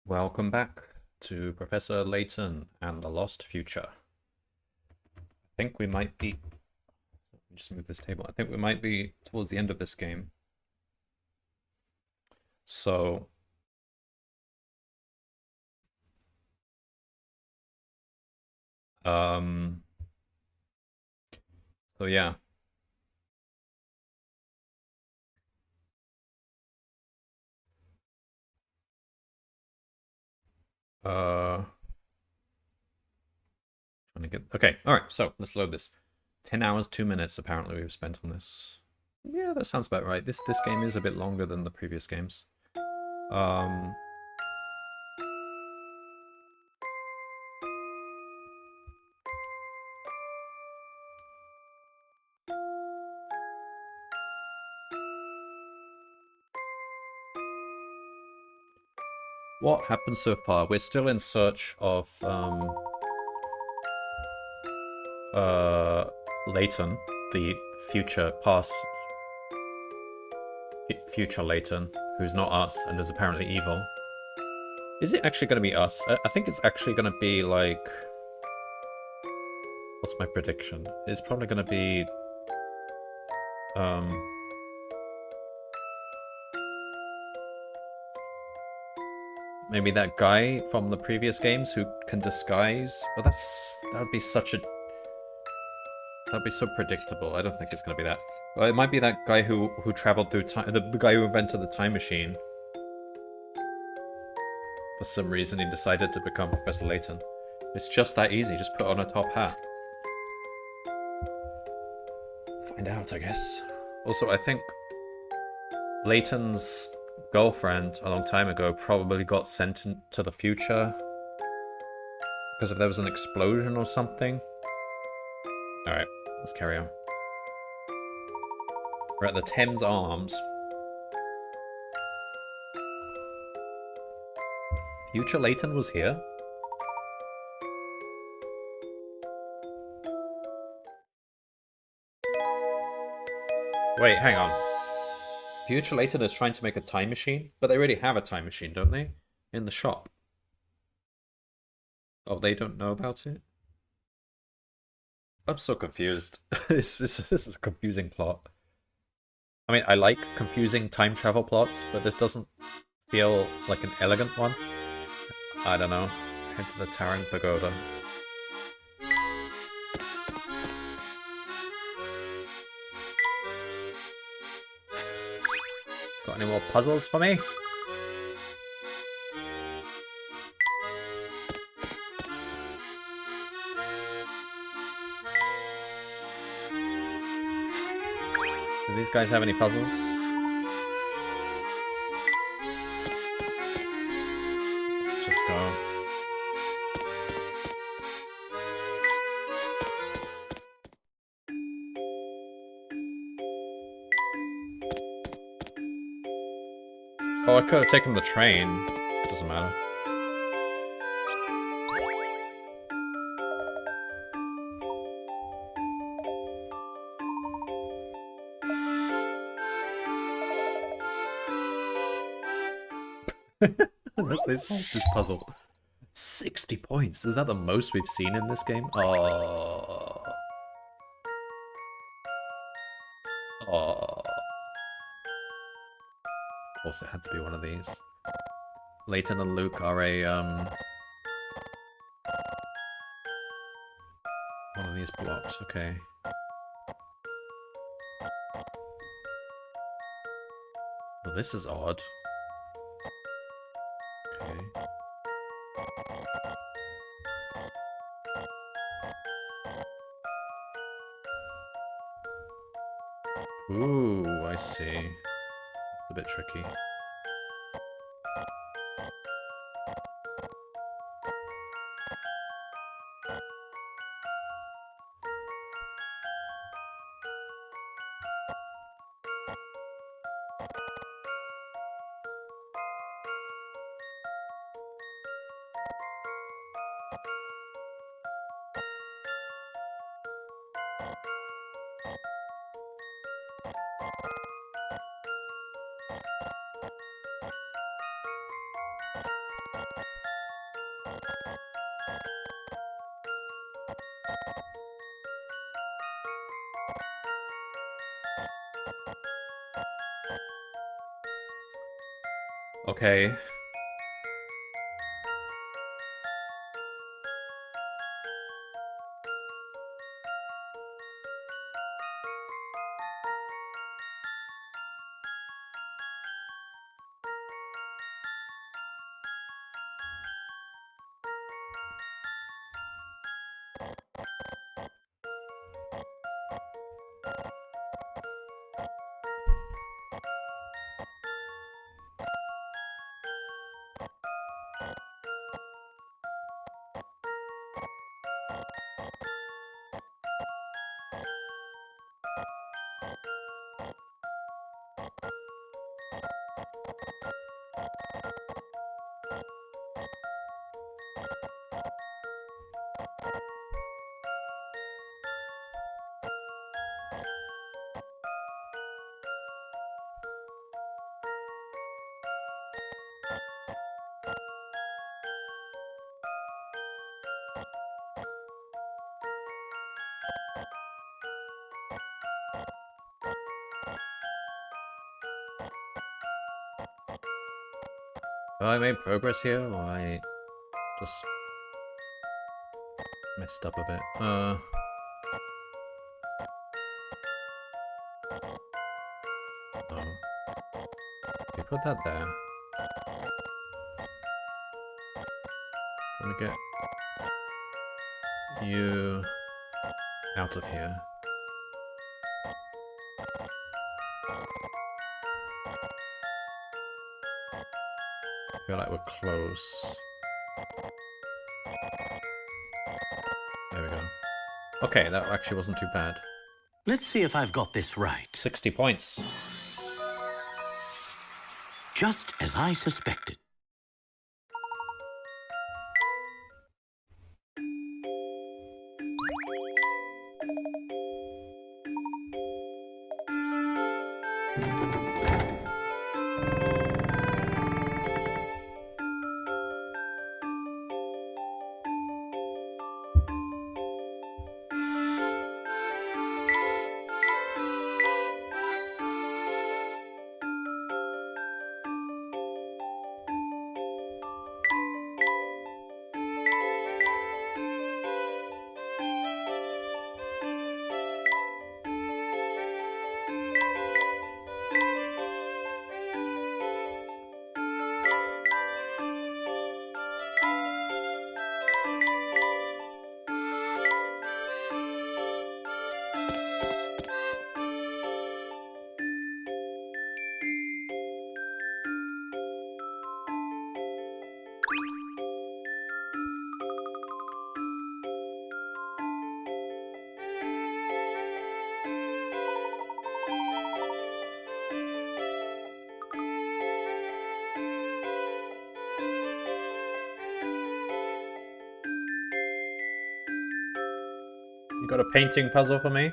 Welcome back to Professor Layton and the Lost Future. I think we might be... Let me just move this table. I think we might be towards the end of this game. So... Um... So yeah. Trying to get... Okay, alright, so let's load this. 10 hours, 2 minutes apparently we've spent on this. Yeah, that sounds about right. This game is a bit longer than the previous games. What happened so far? We're still in search of, Layton, the future Layton, who's not us and is apparently evil. Is it actually going to be us? I think it's actually going to be like... What's my prediction? It's probably going to be... Maybe that guy from the previous games who can disguise. But that would be such a... That'd be so predictable. I don't think it's going to be that. Well, it might be that guy who traveled through time... The guy who invented the time machine. For some reason, he decided to become Professor Layton. It's just that easy. Just put on a top hat. Find out, I guess. Also, I think Layton's girlfriend a long time ago probably got sent to the future because if there was an explosion or something. Alright, let's carry on. We're at the Thames Arms. Future Layton was here? Wait, hang on. Future Layton is trying to make a time machine, but they already have a time machine, don't they? In the shop. Oh, they don't know about it? I'm so confused. This is a confusing plot. I mean, I like confusing time travel plots, but this doesn't feel like an elegant one. I don't know. Head to the Towering Pagoda. Got any more puzzles for me? Do these guys have any puzzles? Just go. Oh, I could have taken the train. Doesn't matter. Unless they solve this puzzle. 60 points. Is that the most we've seen in this game? Oh. Oh. Of course it had to be one of these. Layton and Luke are a, one of these blocks, okay. Well, this is odd. Okay. Ooh, I see. It's a bit tricky. Okay. Have I made progress here, or I just messed up a bit? No. Okay, put that there. Can we get you out of here? I feel like we're close. There we go. Okay, that actually wasn't too bad. Let's see if I've got this right. 60 points. Just as I suspected. You got a painting puzzle for me?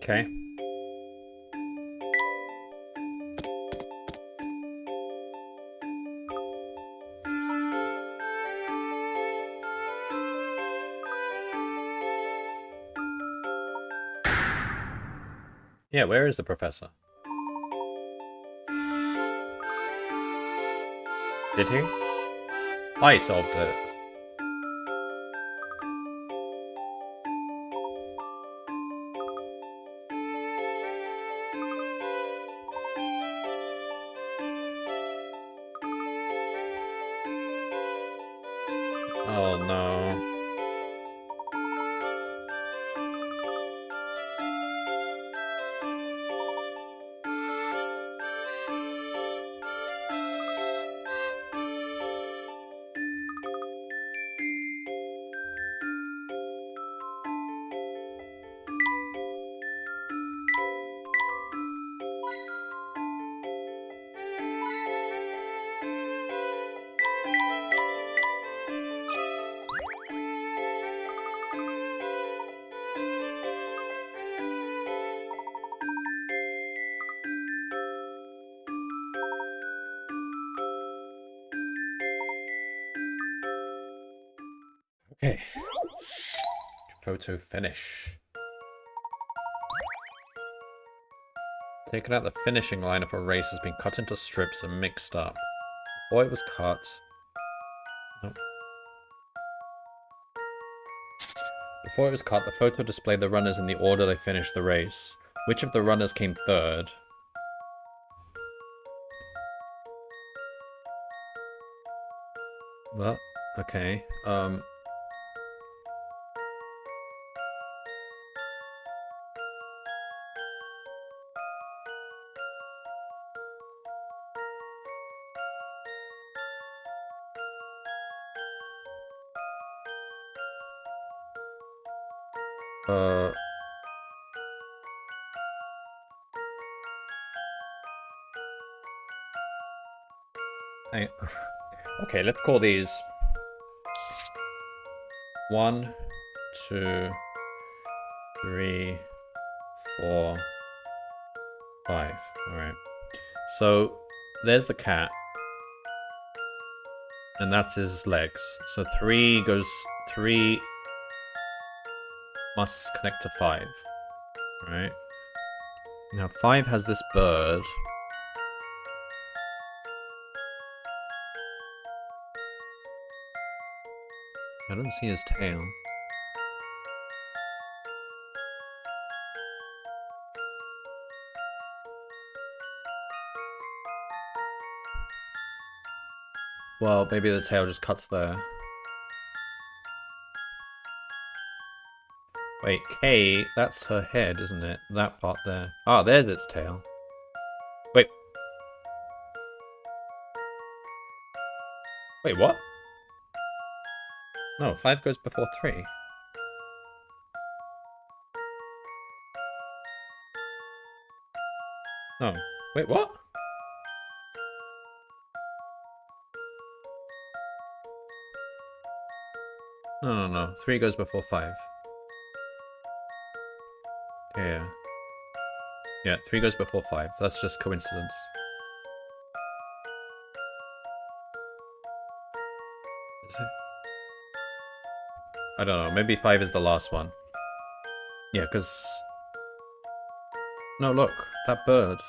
Okay. Yeah, where is the professor? Did he? I solved it. Oh no. Okay. Photo finish. Taken out the finishing line of a race has been cut into strips and mixed up. Before it was cut... Nope. Before it was cut, the photo displayed the runners in the order they finished the race. Which of the runners came third? Well, okay. Okay, let's call these 1, 2, 3, 4, 5. Alright. So, there's the cat. And that's his legs. So 3 must connect to 5. Right? Now 5 has this bird. I don't see his tail. Well, maybe the tail just cuts there. Wait, K, that's her head, isn't it? That part there. Ah, there's its tail. Wait. Wait, what? No, 5 goes before 3. No. Wait, what? No. 3 goes before 5. Yeah. Yeah, 3 goes before 5. That's just coincidence. Is it? I don't know. Maybe 5 is the last one. Yeah, because... No, look. That bird.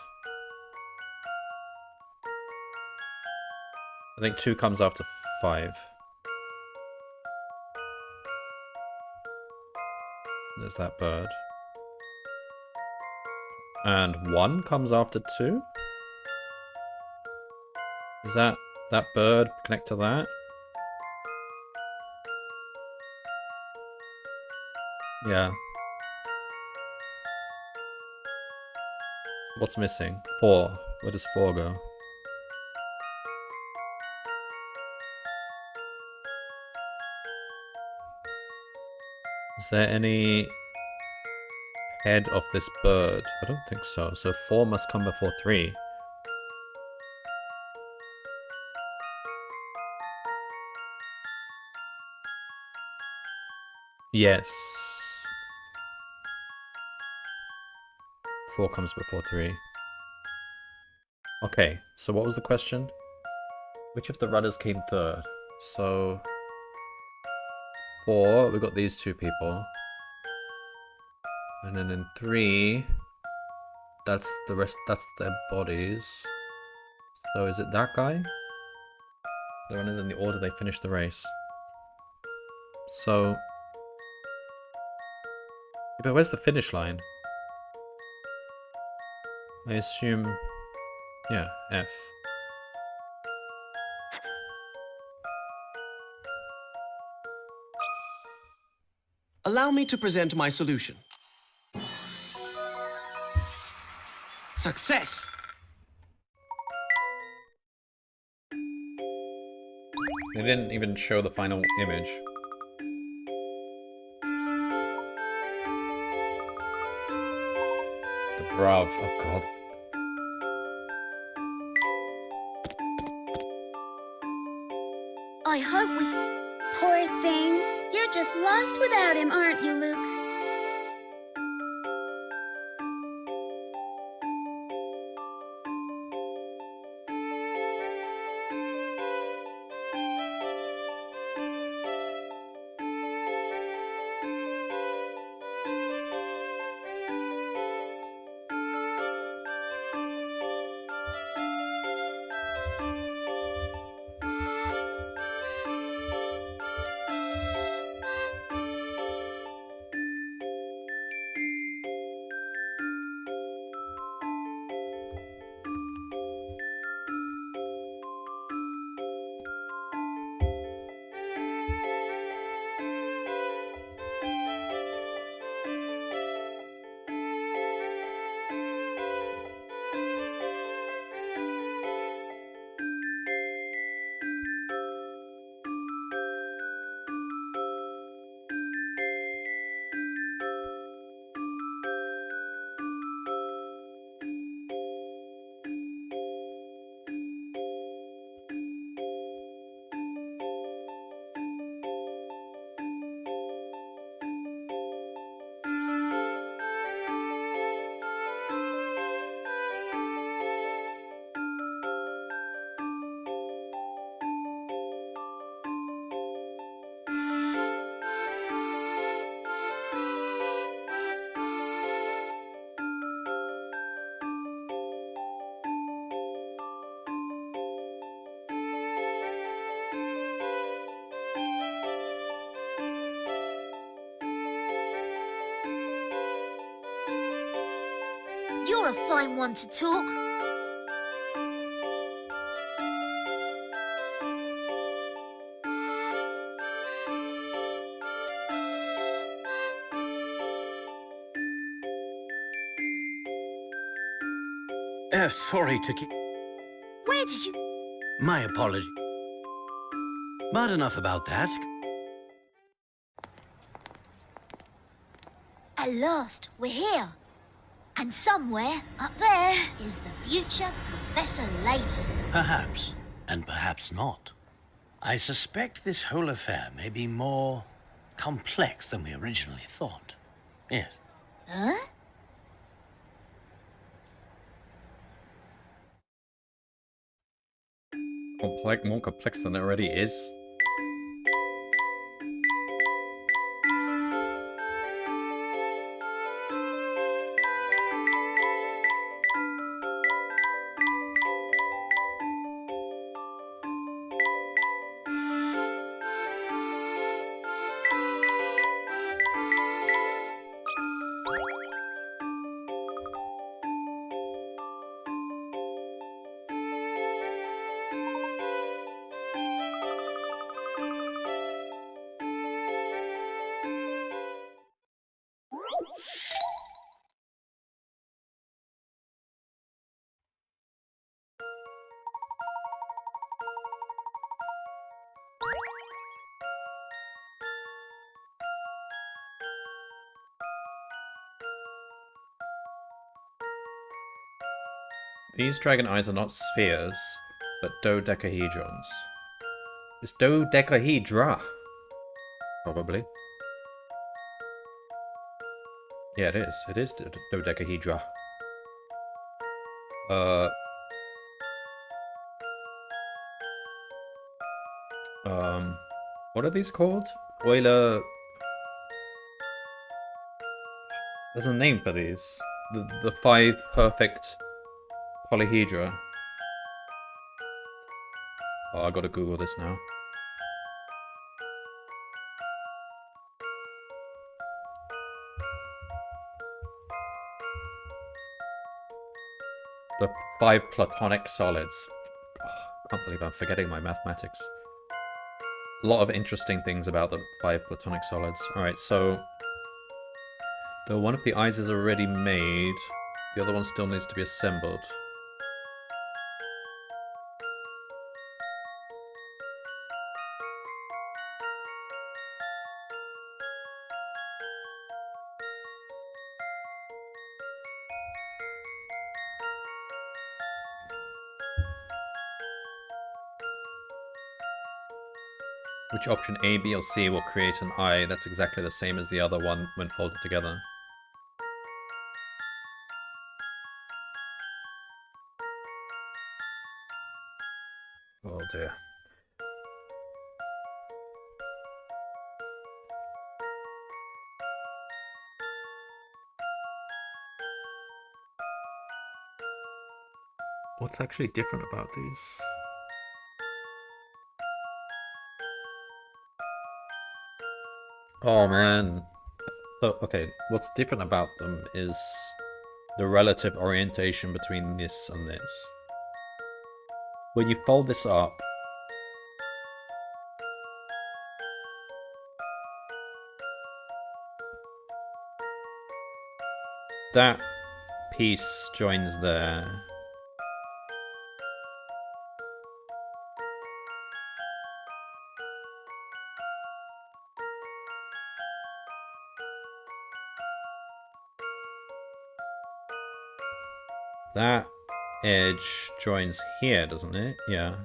I think 2 comes after 5. There's that bird. And 1 comes after 2? Is that bird connect to that? Yeah. What's missing? 4. Where does 4 go? Is there any head of this bird? I don't think so. So 4 must come before 3. Yes. 4 comes before 3. Okay, so what was the question? Which of the runners came third? So... 4, we got these 2 people. And then in 3... That's the rest, that's their bodies. So is it that guy? The runners in the order they finished the race. So... But where's the finish line? I assume... Yeah, F. Allow me to present my solution. Success! They didn't even show the final image. The Brav, oh god. I hope we... Poor thing. You're just lost without him, aren't you, Luke? You're a fine one to talk. Sorry to keep... Where did you... My apology. But enough about that. At last, we're here. And somewhere up there is the future Professor Layton. Perhaps, and perhaps not. I suspect this whole affair may be more complex than we originally thought. Yes. Huh? More complex than it already is. These dragon eyes are not spheres, but dodecahedrons. It's dodecahedra. Probably. Yeah, it is. It is dodecahedra. What are these called? Euler... There's a name for these. The 5 perfect polyhedra. Oh, I gotta Google this now. The 5 platonic solids. Oh, I can't believe I'm forgetting my mathematics. A lot of interesting things about the 5 platonic solids. Alright, so... though one of the eyes is already made, the other one still needs to be assembled. Which option A, B, or C will create an eye that's exactly the same as the other one when folded together? Oh dear. What's actually different about these? Oh man. So, okay, what's different about them is the relative orientation between this and this. When you fold this up, that piece joins there. That edge joins here, doesn't it? Yeah.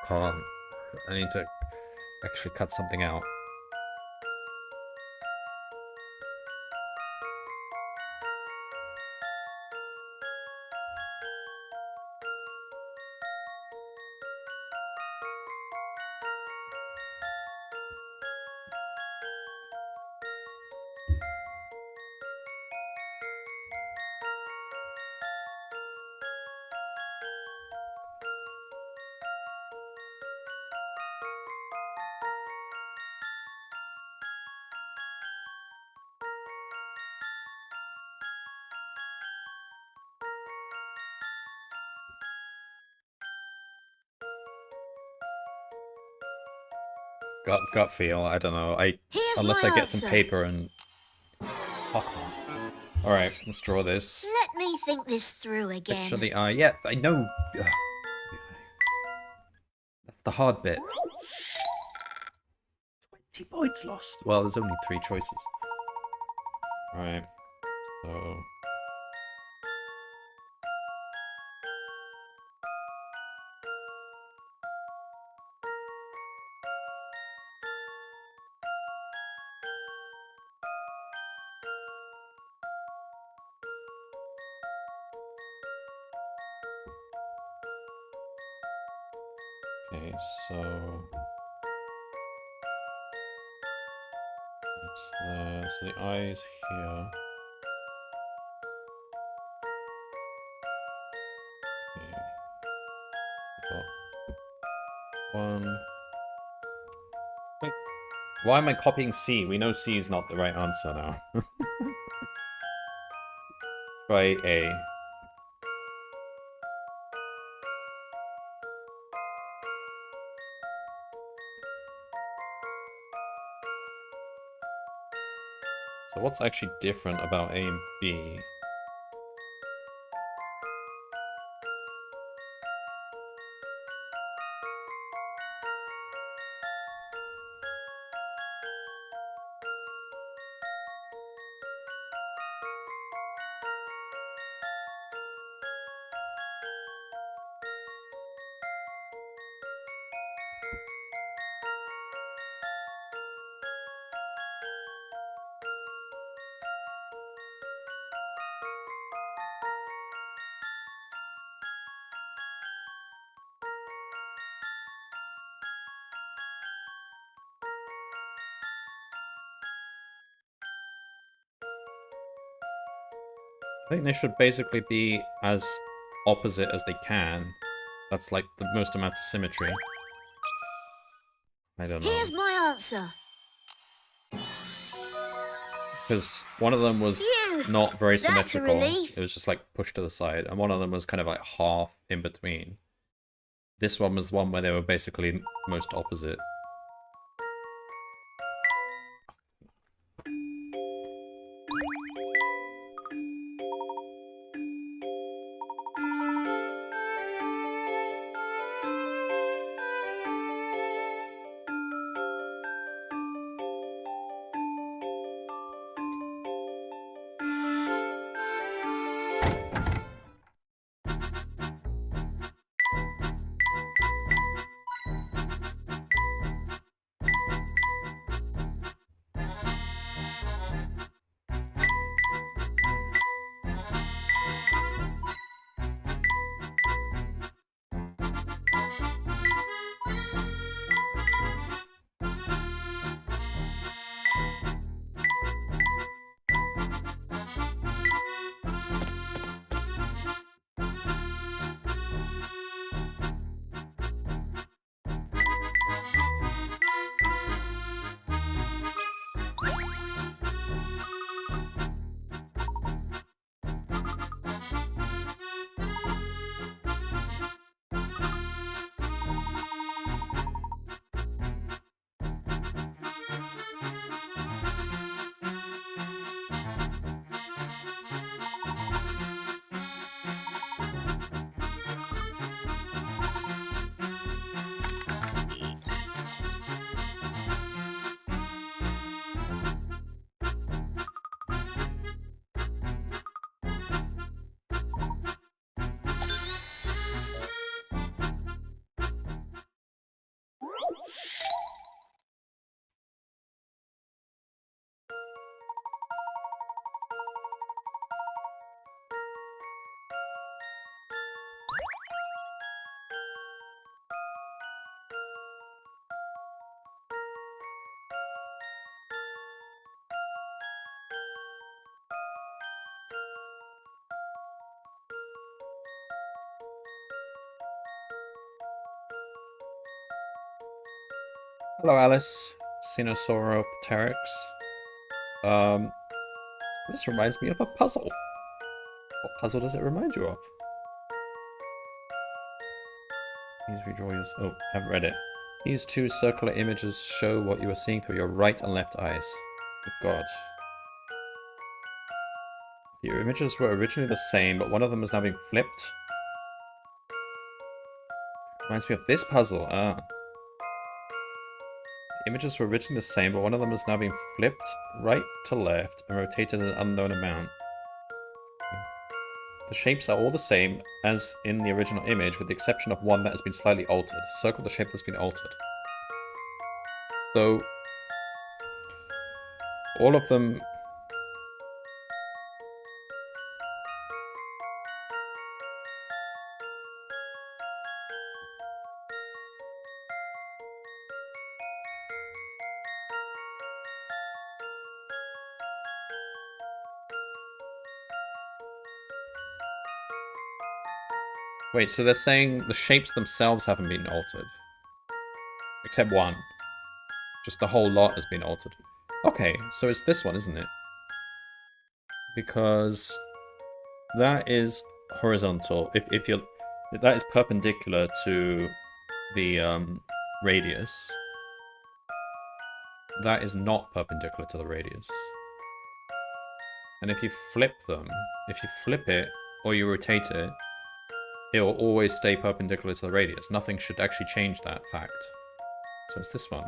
Can't. I need to actually cut something out. gut feel. I don't know. Here's Unless my I get some answer. paper and fuck off. All right, let's draw this. Let me think this through again. Picture the eye. Yeah, I know. Ugh. That's the hard bit. 20 points lost. Well, there's only 3 choices. All right. So. Okay, so the eye is here. Okay. Got 1. Wait, why am I copying C? We know C is not the right answer now. Try A. So what's actually different about A and B? I think they should basically be as opposite as they can. That's like the most amount of symmetry. I don't know. Here's my answer. Because one of them was Phew, not very that's a symmetrical. relief. It was just like pushed to the side. And one of them was kind of like half in between. This one was the one where they were basically most opposite. Hello, Alice. Sinosauropteryx. This reminds me of a puzzle. What puzzle does it remind you of? Please redraw yours. Oh, I haven't read it. These two circular images show what you are seeing through your right and left eyes. Good God. The images were originally the same, but one of them is now being flipped. Reminds me of this puzzle. Ah. The images were originally the same, but one of them is now being flipped right to left and rotated an unknown amount. The shapes are all the same as in the original image, with the exception of one that has been slightly altered. Circle the shape that's been altered. So, all of them... Wait, so they're saying the shapes themselves haven't been altered? Except one. Just the whole lot has been altered. Okay, so it's this one, isn't it? Because that is horizontal. If you're... That is perpendicular to the radius. That is not perpendicular to the radius. And if you flip them, if you flip it or you rotate it, it will always stay perpendicular to the radius. Nothing should actually change that fact. So it's this one.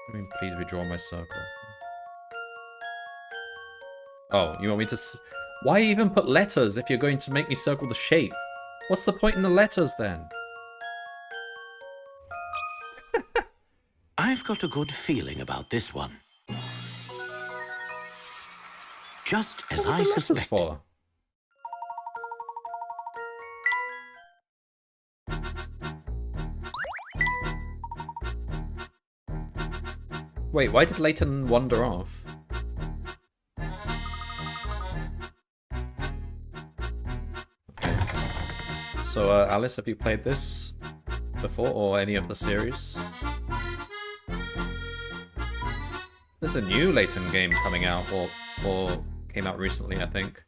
I mean, please redraw my circle. Oh, you want me to... Why even put letters if you're going to make me circle the shape? What's the point in the letters then? I've got a good feeling about this one. Just as What are I the letters suspected. for? Wait, why did Layton wander off? Okay. So, Alice, have you played this before, or any of the series? There's a new Layton game coming out, or came out recently, I think.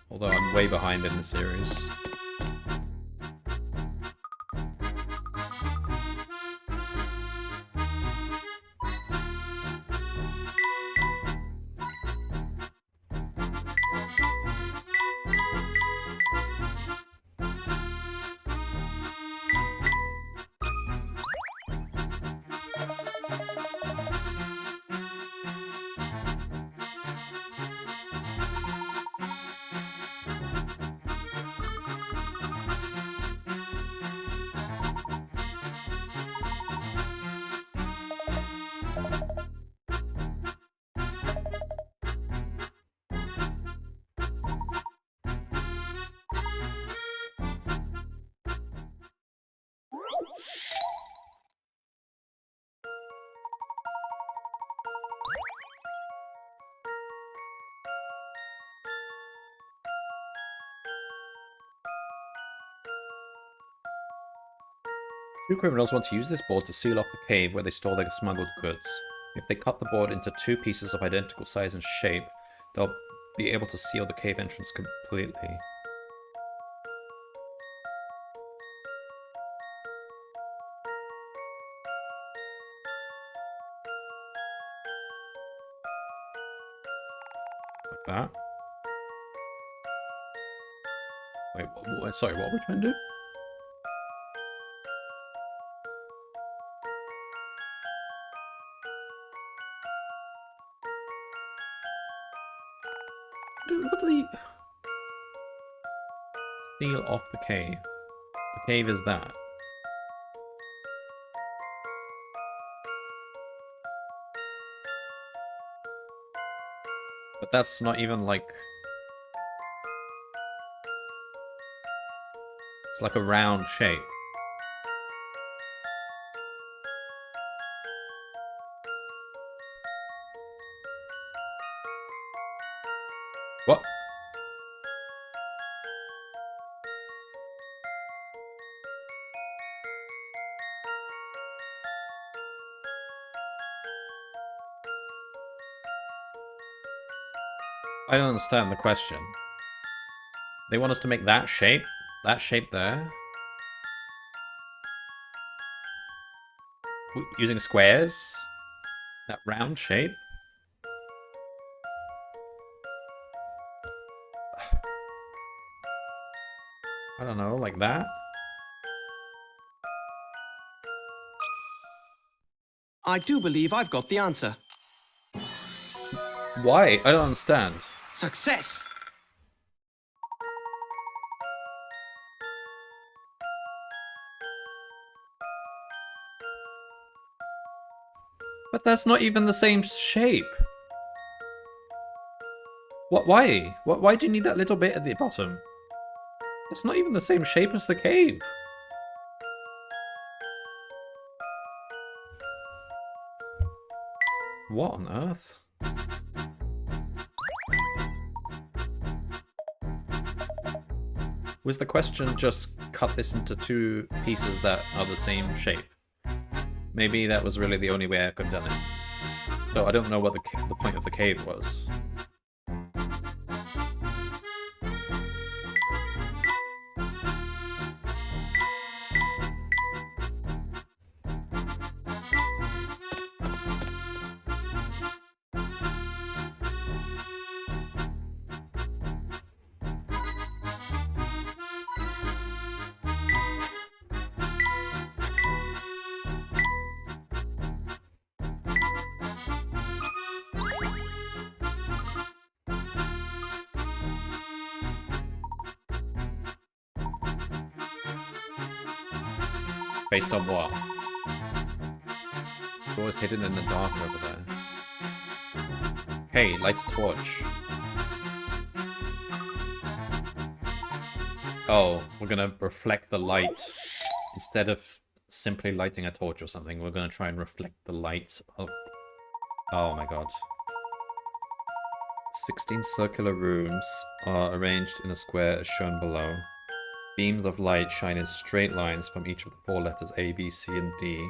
Although I'm way behind in the series. Two criminals want to use this board to seal off the cave where they store their smuggled goods. If they cut the board into two pieces of identical size and shape, they'll be able to seal the cave entrance completely. Like that. Wait, sorry, what are we trying to do? What do they... Seal off the cave. The cave is that. But that's not even like... It's like a round shape. What? I don't understand the question. They want us to make that shape? That shape there? Using squares? That round shape? I don't know, like that? I do believe I've got the answer. Why? I don't understand. Success! But that's not even the same shape. What? Why? Why do you need that little bit at the bottom? That's not even the same shape as the cave. What on earth? Was the question just cut this into two pieces that are the same shape? Maybe that was really the only way I could have done it. So I don't know what the point of the cave was. Based on what? What was hidden in the dark over there? Hey, light a torch. Oh, we're gonna reflect the light. Instead of simply lighting a torch or something, we're gonna try and reflect the light. Oh my god. 16 circular rooms are arranged in a square as shown below. Beams of light shine in straight lines from each of the four letters A, B, C, and D.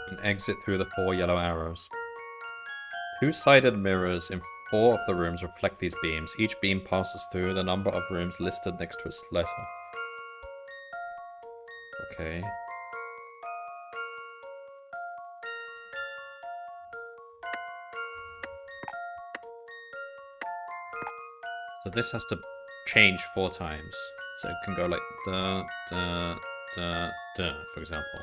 And exit through the four yellow arrows. Two-sided mirrors in 4 of the rooms reflect these beams. Each beam passes through the number of rooms listed next to its letter. Okay. So this has to change 4 times. So it can go like da, da, da, da, for example.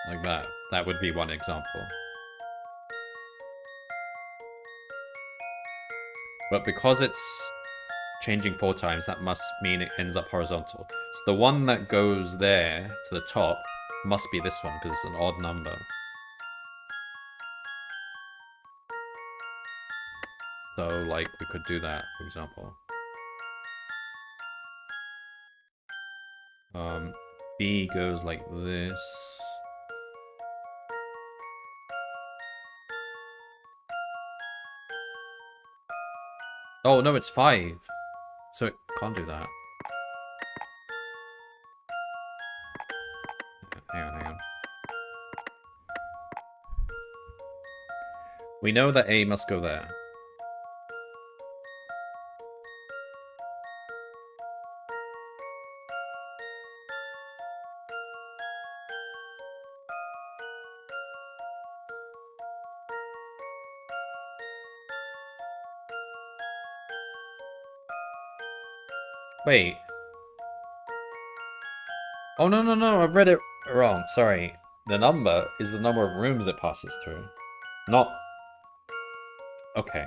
Like that. That would be one example. But because it's changing 4 times, that must mean it ends up horizontal. So the one that goes there to the top must be this one, because it's an odd number. So, like, we could do that, for example. B goes like this. Oh, no, it's 5. So it can't do that. Hang on. We know that A must go there. Wait. Oh, no, I read it wrong. Sorry. The number is the number of rooms it passes through. Not... Okay.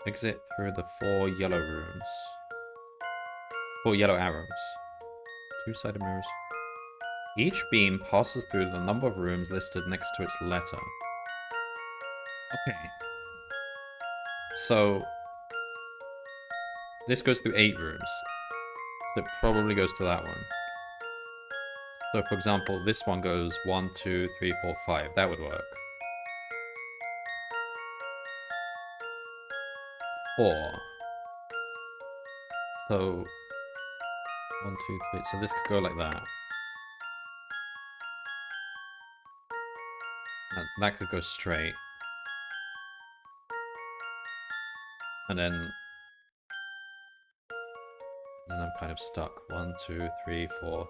Exit through the 4 yellow rooms. 4 yellow arrows. 2-sided mirrors. Each beam passes through the number of rooms listed next to its letter. Okay. So this goes through 8 rooms. So it probably goes to that one. So for example, this one goes 1, 2, 3, 4, 5. That would work. 4. So 1, 2, 3. So this could go like that. That could go straight. And then I'm kind of stuck. 1, 2, 3, 4.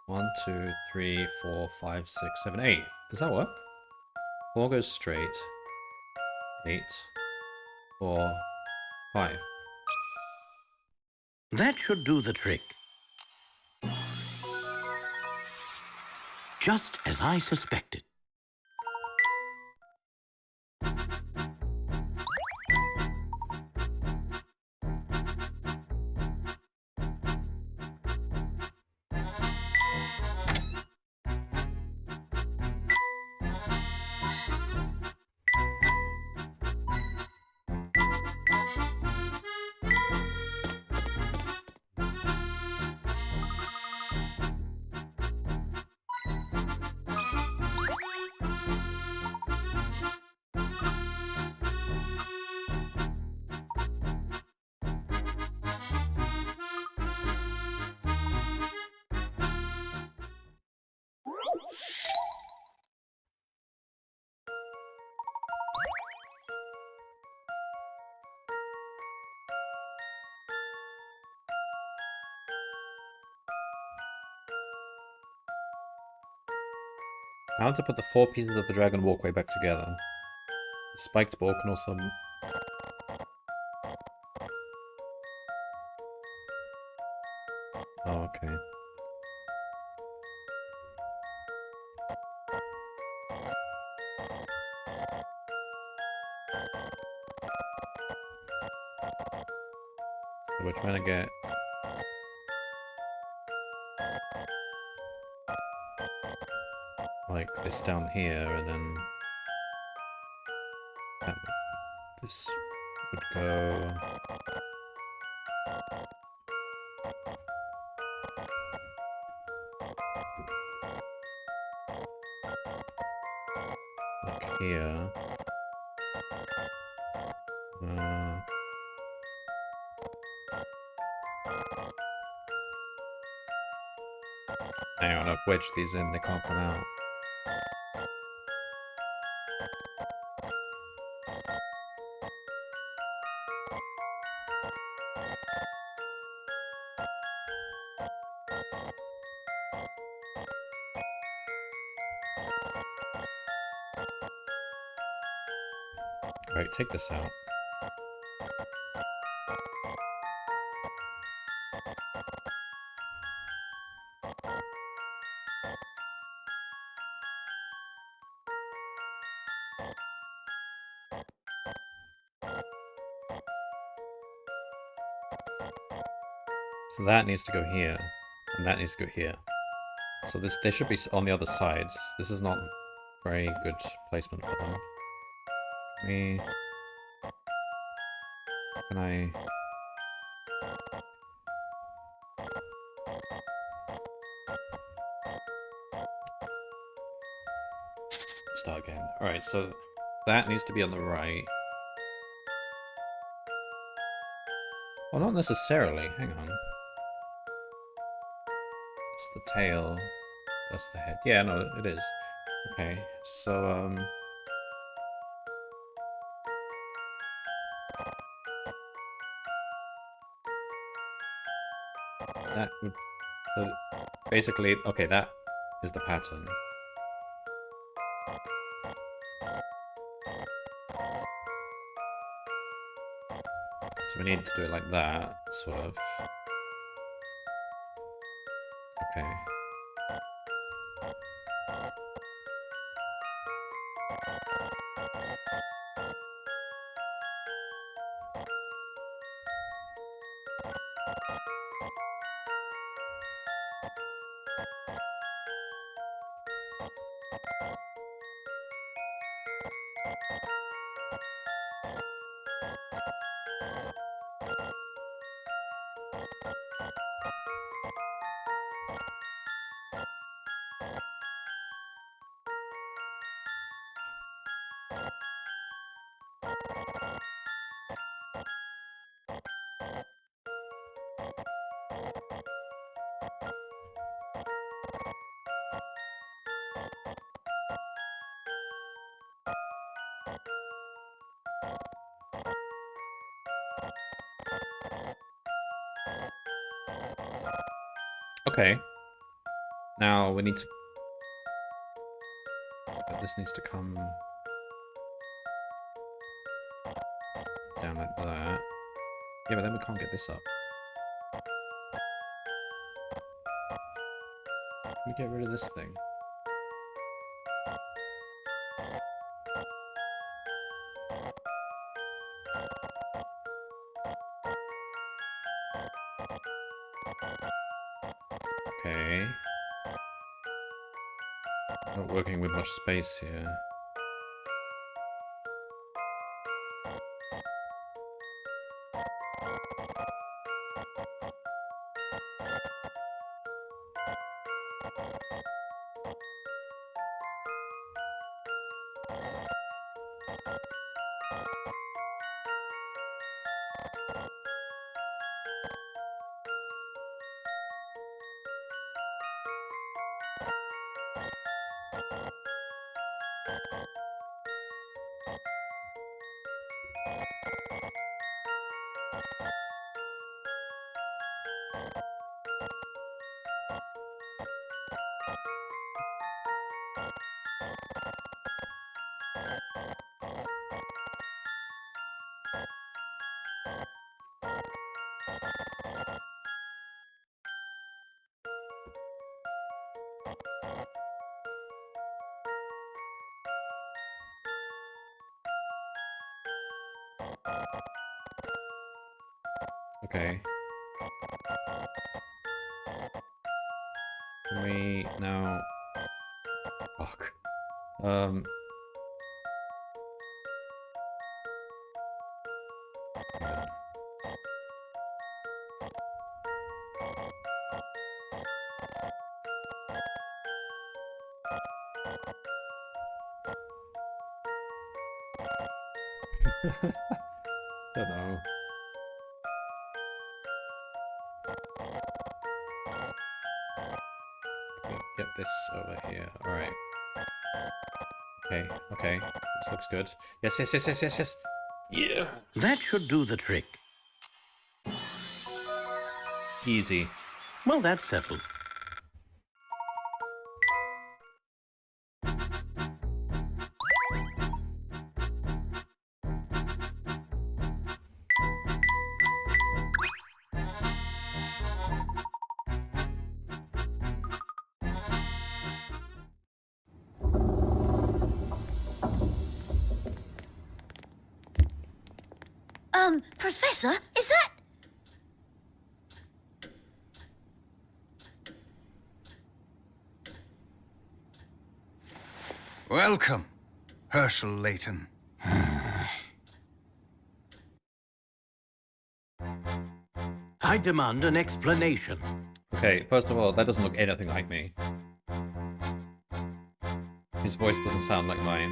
1, 2, 3, 4, 5, 6, 7, 8. Does that work? 4 goes straight. 8, 4, 5. That should do the trick. Just as I suspected. How to put the 4 pieces of the dragon walkway back together. The spiked ball can also... Oh, okay. So we're trying to get... like this down here, and then... this would go... like here. Hang on, I've wedged these in, they can't come out. Alright, take this out. So that needs to go here, and that needs to go here. So they should be on the other sides. This is not very good placement for them. Can I... start again. Alright, so that needs to be on the right. Well, not necessarily. Hang on. That's the tail. That's the head. Yeah, no, it is. Okay, so, that would... so, basically, okay, that is the pattern. So we need to do it like that, sort of. Okay. Okay. Now we need to... This needs to come down like that. Yeah, but then we can't get this up. Can we get rid of this thing? Okay. Not working with much space here. Okay. Can we now... Fuck. Hang on. Don't know. Get this over here. Alright. Okay, okay. This looks good. Yes, yes, yes, yes, yes, yes. Yeah! That should do the trick. Easy. Well, that's settled. Professor, is that... Welcome, Herschel Layton. I demand an explanation. Okay, first of all, that doesn't look anything like me. His voice doesn't sound like mine.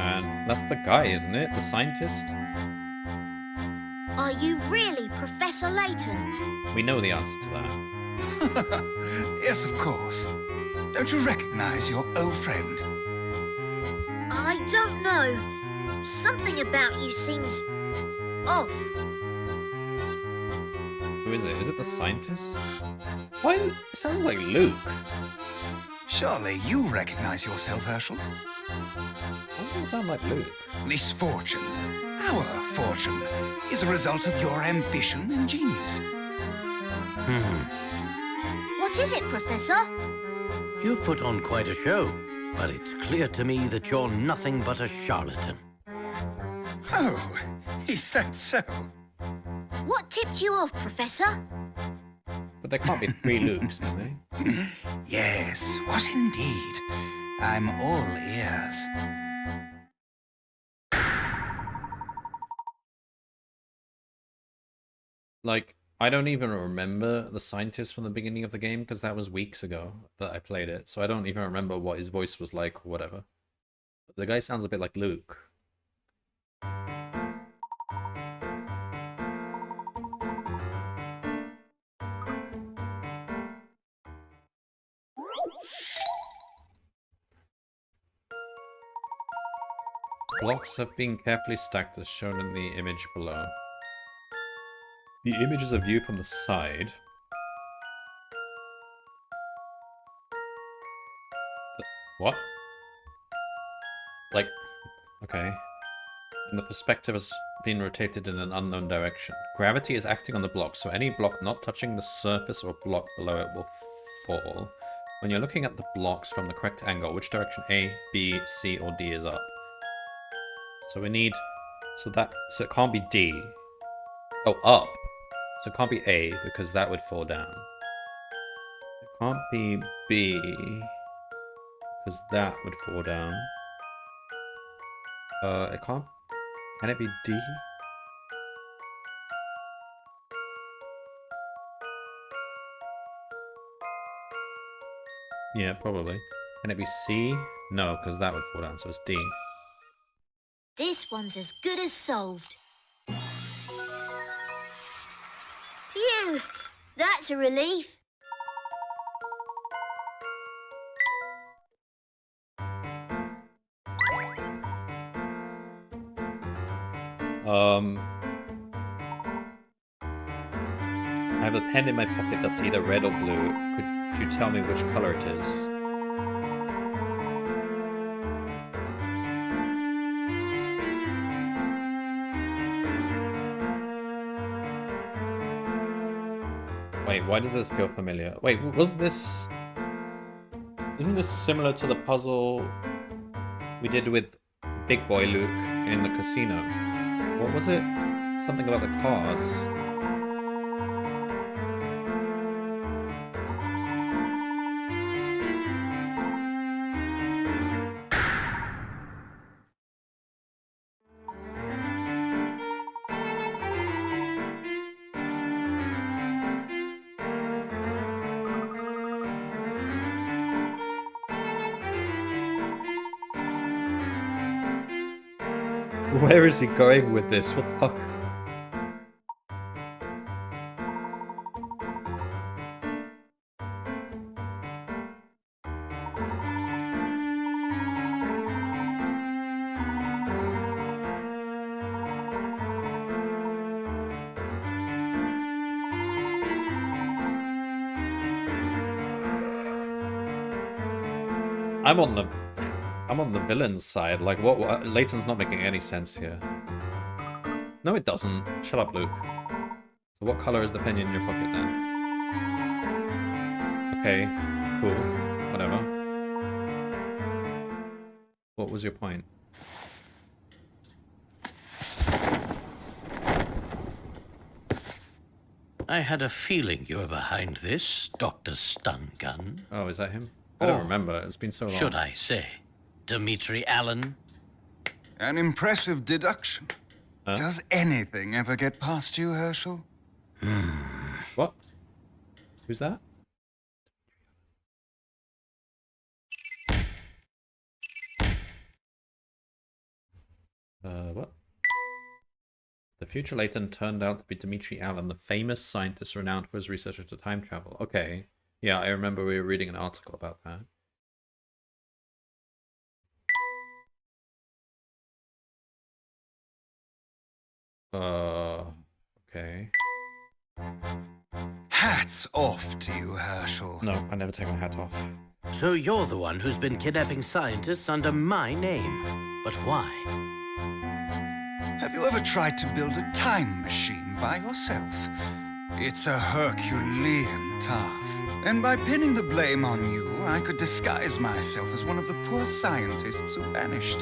And that's the guy, isn't it? The scientist? Are you really Professor Layton? We know the answer to that. Yes, of course. Don't you recognize your old friend? I don't know. Something about you seems... off. Who is it? Is it the scientist? Why? It sounds like Luke. Surely you recognize yourself, Herschel? Why does it sound like Luke? Misfortune, our fortune, is a result of your ambition and genius. What is it, Professor? You've put on quite a show, but it's clear to me that you're nothing but a charlatan. Oh, is that so? What tipped you off, Professor? But there can't be three Lukes, can they? Yes, what indeed? I'm all ears. Like, I don't even remember the scientist from the beginning of the game because that was weeks ago that I played it. So I don't even remember what his voice was like or whatever. But the guy sounds a bit like Luke. Blocks have been carefully stacked as shown in the image below. The image is a view from the side. What? Like, okay. And the perspective has been rotated in an unknown direction. Gravity is acting on the block, so any block not touching the surface or block below it will fall. When you're looking at the blocks from the correct angle, which direction A, B, C, or D is up? So we need... So it can't be D. Oh, up. So it can't be A, because that would fall down. It can't be B, because that would fall down. It can't... Can it be D? Yeah, probably. Can it be C? No, because that would fall down, so it's D. This one's as good as solved. Phew! That's a relief. I have a pen in my pocket that's either red or blue. Could you tell me which color it is? Wait, why does this feel familiar? Wait, was this... Isn't this similar to the puzzle we did with Big Boy Luke in the casino? What was it? Something about the cards. Where is he going with this? What the fuck? I'm on the villain's side. Like, what? Layton's not making any sense here. No, it doesn't. Shut up, Luke. So what color is the pen in your pocket then? Okay, cool. Whatever. What was your point? I had a feeling you were behind this, Dr. Stun Gun. Oh, is that him? I don't remember. It's been so long. Should I say, Dimitri Allen? An impressive deduction. Huh? Does anything ever get past you, Herschel? What? Who's that? What? The future Layton turned out to be Dimitri Allen, the famous scientist renowned for his research into time travel. Okay. Yeah, I remember we were reading an article about that. Okay. Hats off to you, Herschel. No, I never take my hat off. So you're the one who's been kidnapping scientists under my name. But why? Have you ever tried to build a time machine by yourself? It's a Herculean task. And by pinning the blame on you, I could disguise myself as one of the poor scientists who vanished.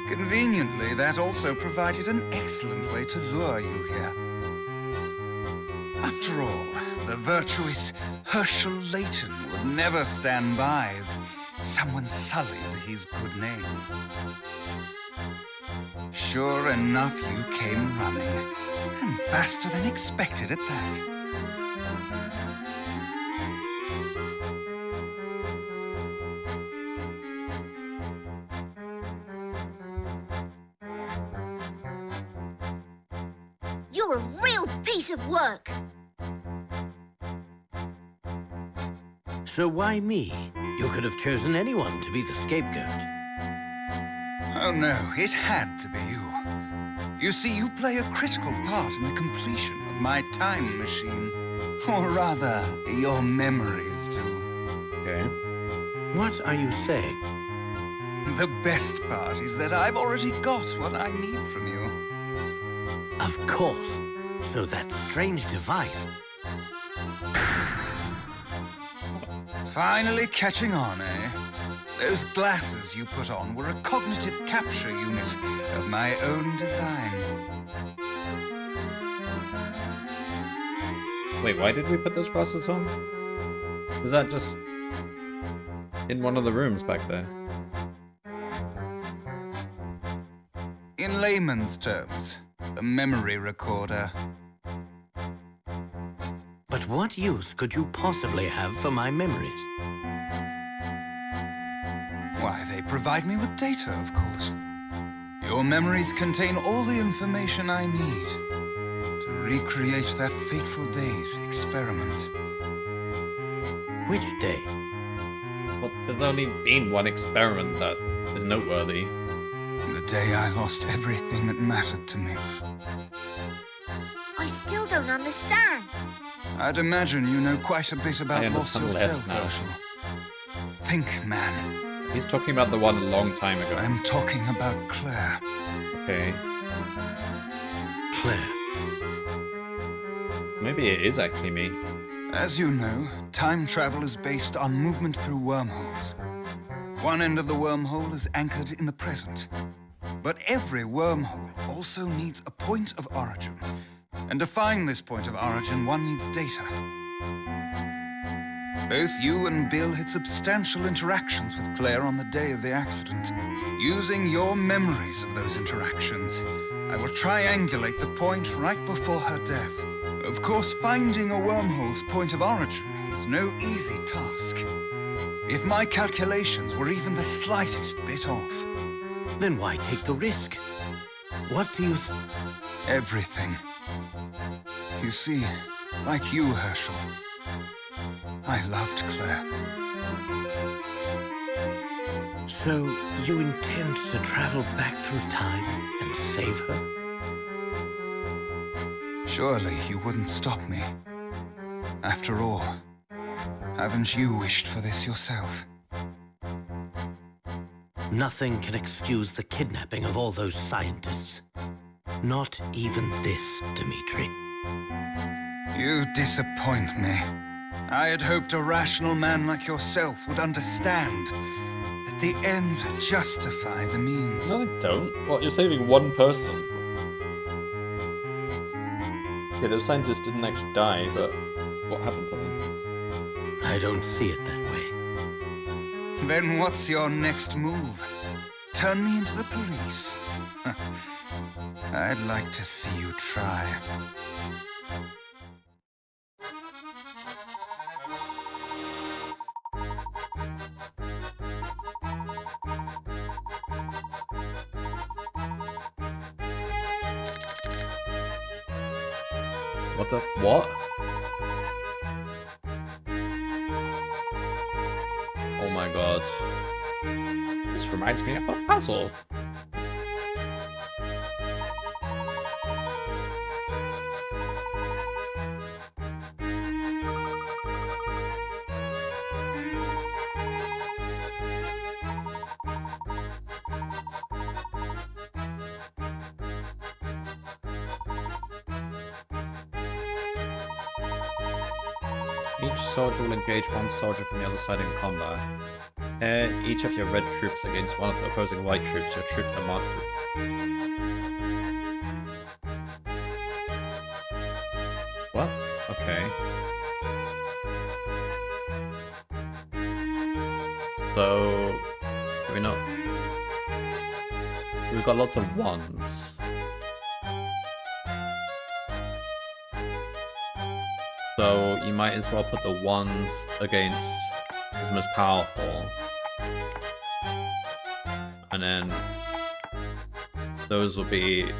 Conveniently, that also provided an excellent way to lure you here. After all, the virtuous Herschel Layton would never stand by as someone sullied his good name. Sure enough, you came running, and faster than expected at that. You're a real piece of work. So why me? You could have chosen anyone to be the scapegoat. Oh no, it had to be you. You see, you play a critical part in the completion of my time machine. Or rather, your memories do. Okay. What are you saying? The best part is that I've already got what I need from you. Of course. So that strange device. Finally catching on, eh? Those glasses you put on were a cognitive capture unit of my own design. Wait, why did we put those glasses on? Was that just in one of the rooms back there? In layman's terms, a memory recorder. But what use could you possibly have for my memories? Why, they provide me with data, of course. Your memories contain all the information I need to recreate that fateful day's experiment. Which day? Well, there's only been one experiment that is noteworthy. The day I lost everything that mattered to me. I still don't understand. I'd imagine you know quite a bit about I loss understand less yourself, now. Herschel. Think, man. He's talking about the one a long time ago. I'm talking about Claire. Okay. Claire. Maybe it is actually me. As you know, time travel is based on movement through wormholes. One end of the wormhole is anchored in the present. But every wormhole also needs a point of origin. And to find this point of origin, one needs data. Both you and Bill had substantial interactions with Claire on the day of the accident. Using your memories of those interactions, I will triangulate the point right before her death. Of course, finding a wormhole's point of origin is no easy task. If my calculations were even the slightest bit off. Then why take the risk? What do you... Everything. You see, like you, Herschel, I loved Claire. So you intend to travel back through time and save her? Surely you wouldn't stop me. After all, haven't you wished for this yourself? Nothing can excuse the kidnapping of all those scientists. Not even this, Dmitri. You disappoint me. I had hoped a rational man like yourself would understand that the ends justify the means. No, they don't. What, you're saving one person? Okay, those scientists didn't actually die, but what happened to them? I don't see it that way. Then what's your next move? Turn me into the police? I'd like to see you try. What the... what? Oh my god. This reminds me of a puzzle. Each soldier will engage one soldier from the other side in combat. Pair each of your red troops against one of the opposing white troops. Your troops are marked with... What? Okay. So, do we not? We've got lots of ones. So you might as well put the ones against his most powerful. And then those will be,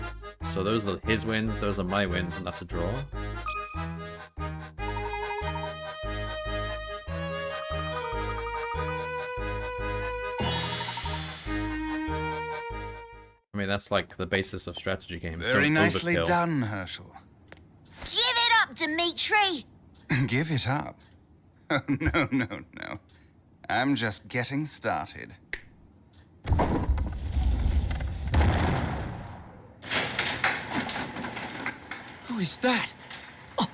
so those are his wins, those are my wins, and that's a draw. I mean, that's like the basis of strategy games. Very Don't nicely overkill. done, Herschel. Give it up, Dimitri! Give it up. Oh, no, no, no. I'm just getting started. Who is that? The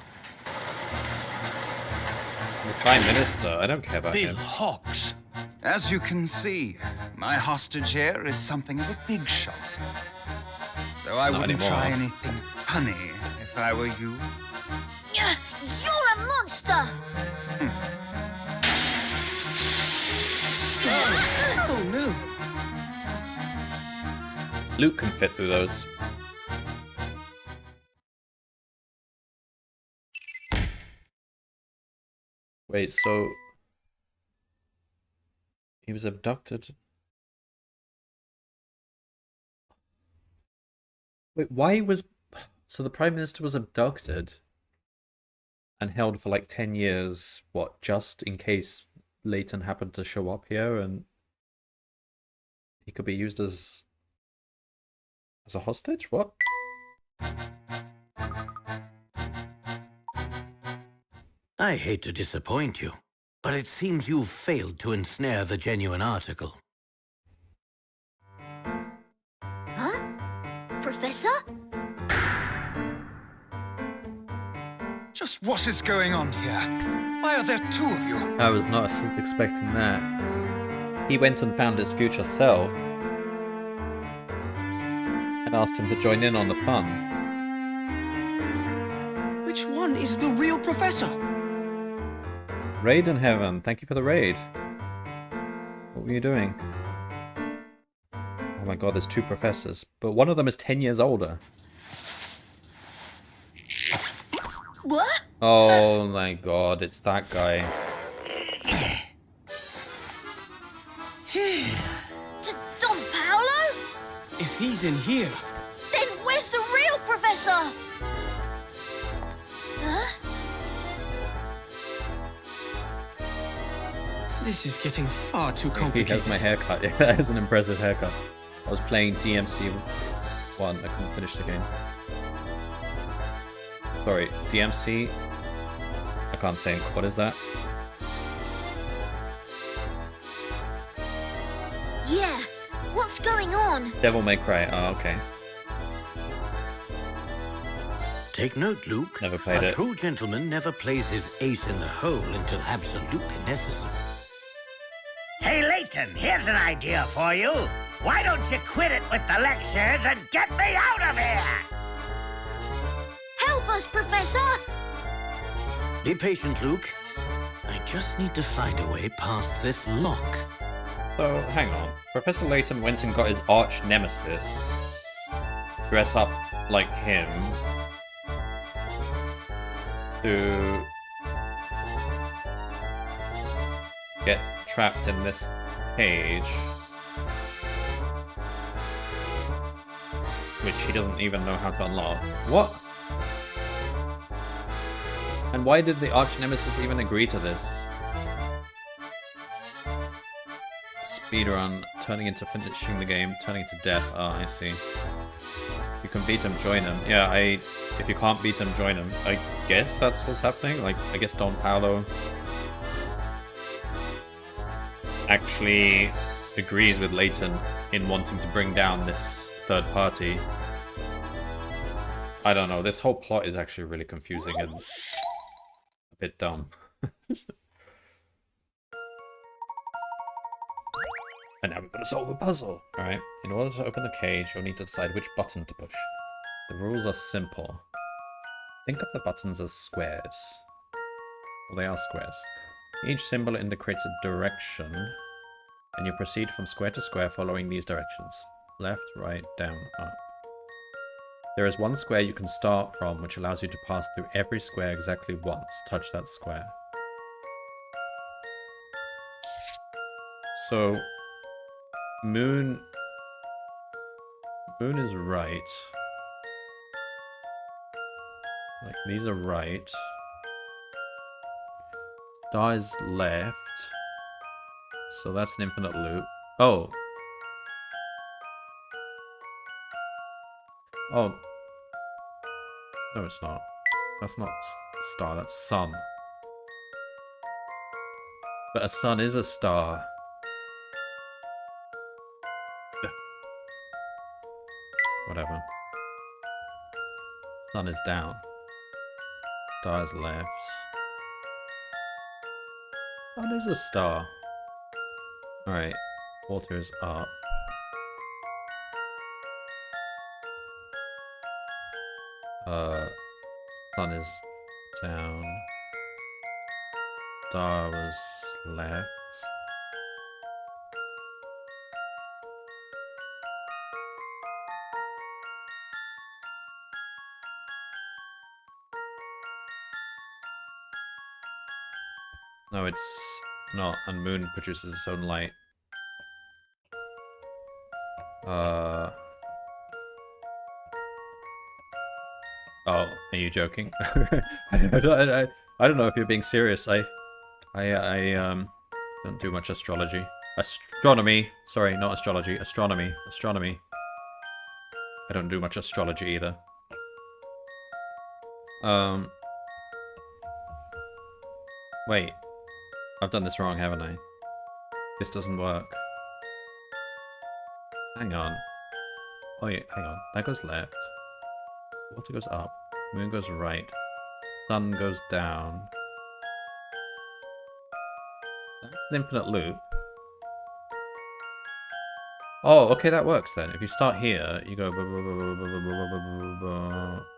Prime Minister, I don't care about Bill him. Hawks. As you can see, my hostage here is something of a big shot. So I Not wouldn't try anymore. anything funny if I were you. You're a monster! Oh no. Luke can fit through those. Wait, so he was abducted. Wait, why was so the Prime Minister was abducted and held for like 10 years, what, just in case Layton happened to show up here and he could be used as a hostage? What? I hate to disappoint you, but it seems you've failed to ensnare the genuine article. Huh? Professor? Just what is going on here? Why are there two of you? I was not expecting that. He went and found his future self and asked him to join in on the fun. Which one is the real professor? Raid in heaven, thank you for the raid. What were you doing? Oh my god, there's two professors, but one of them is 10 years older. What? Oh my god, it's that guy. Don Paolo? If he's in here, Then where's the real professor? Huh? this is getting far too He complicated. has my haircut. Yeah, that is an impressive haircut. I was playing DMC 1, I couldn't finish the game. Sorry, DMC? I can't think. What is that? Yeah. What's going on? Devil May Cry. Oh, okay. Take note, Luke. Never played a it. true gentleman never plays his ace in the hole until absolutely necessary. Hey, Layton, here's an idea for you. Why don't you quit it with the lectures and get me out of here? Help us, Professor! Be patient, Luke. I just need to find a way past this lock. So, hang on. Professor Layton went and got his arch nemesis to dress up like him to get trapped in this cage, which he doesn't even know how to unlock. What? And why did the arch nemesis even agree to this? Speedrun, turning into finishing the game, turning into death. Oh, I see. If you can beat him, join him. Yeah, if you can't beat him, join him. I guess that's what's happening. Like, I guess Don Paolo actually agrees with Layton in wanting to bring down this third party. I don't know. This whole plot is actually really confusing and a bit dumb. And now we've got to solve a puzzle. Alright, in order to open the cage, you'll need to decide which button to push. The rules are simple. Think of the buttons as squares. Well, they are squares. Each symbol indicates a direction. And you proceed from square to square following these directions. Left, right, down, up. There is one square you can start from, which allows you to pass through every square exactly once. Touch that square. So, Moon is right. Like, these are right. Star is left. So that's an infinite loop. Oh. Oh. No, it's not. That's not star, that's sun. But a sun is a star. Whatever. Sun is down. Star is left. Sun is a star. Alright. Water is up. Sun is down. Star was left. No, it's not. And Moon produces its own light. Oh, are you joking? I don't know if you're being serious. I don't do much astrology. Astronomy. Sorry, not astrology. Astronomy. Astronomy. I don't do much astrology either. Wait. I've done this wrong, haven't I? This doesn't work. Hang on. Oh yeah, hang on. That goes left. Water goes up. Moon goes right. Sun goes down. That's an infinite loop. Oh, okay, that works then. If you start here, you go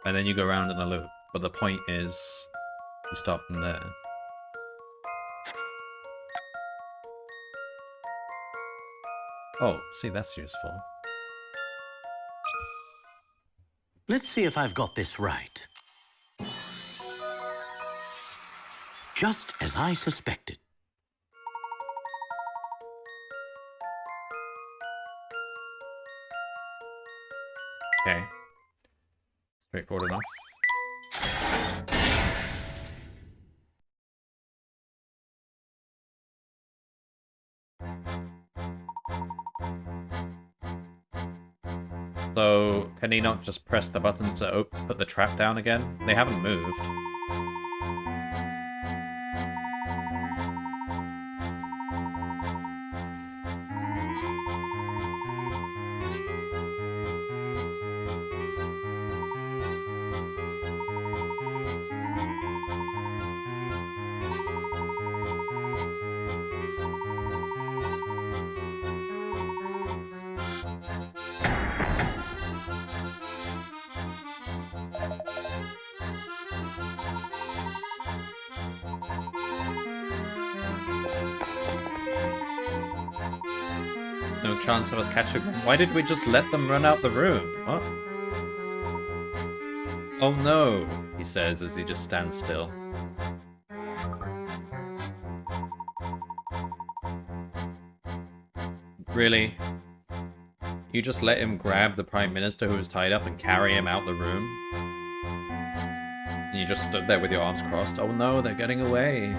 and then you go around in a loop. But the point is, you start from there. Oh, see, that's useful. Let's see if I've got this right. Just as I suspected. Okay. Straightforward enough. So, can he not just press the button to put the trap down again? They haven't moved. No chance of us catching them. Why did we just let them run out the room? What? Oh no, he says as he just stands still. Really? You just let him grab the Prime Minister who was tied up and carry him out the room? And you just stood there with your arms crossed? Oh no, they're getting away.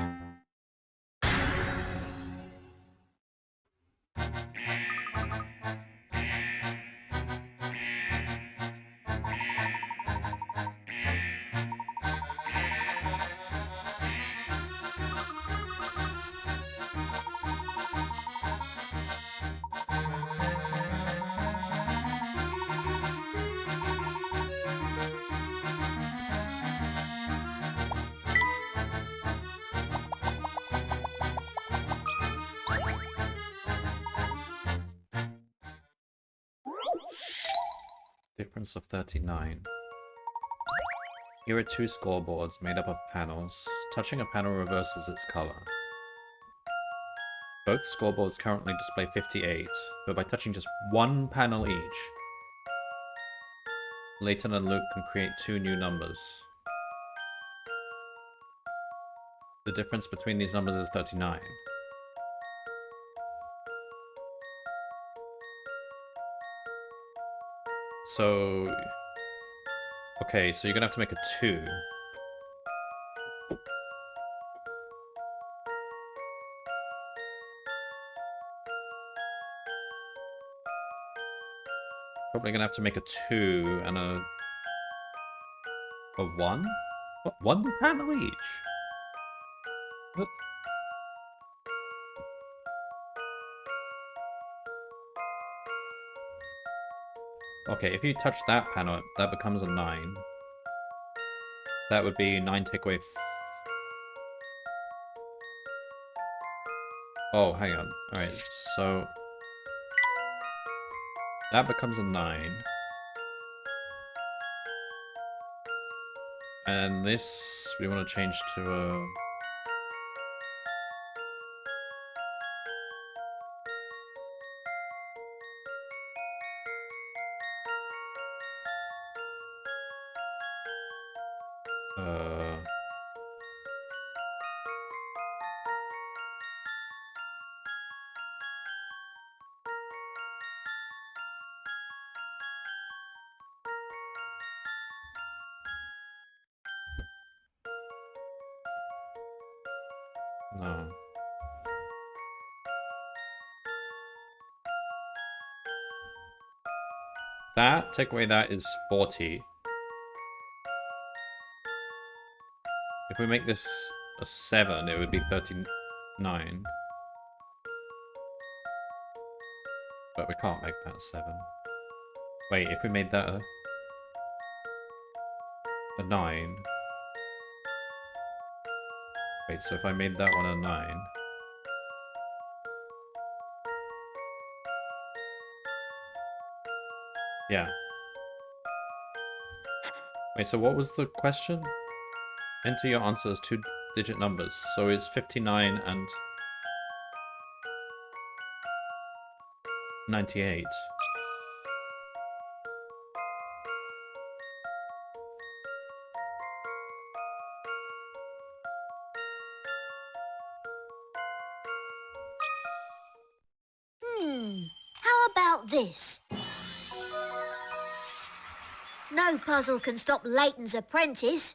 Difference of 39. Here are two scoreboards made up of panels. Touching a panel reverses its color. Both scoreboards currently display 58, but by touching just one panel each, Layton and Luke can create 2 new numbers. The difference between these numbers is 39. So... Okay, so you're gonna have to make a 2. Probably gonna have to make a 2 and a 1? What? 1 panel each? What? Okay, if you touch that panel, that becomes a 9. That would be 9 take away... Oh, hang on. Alright, so... That becomes a 9. And this, we want to change to a... No. That, take away that is 40. If we make this a 7, it would be 39. But we can't make that 7. Wait, if we made that a 9... Wait, so if I made that one a 9... Yeah. Wait, so what was the question? Enter your answer as 2-digit numbers. So it's 59 and 98. How about this? No puzzle can stop Layton's apprentice.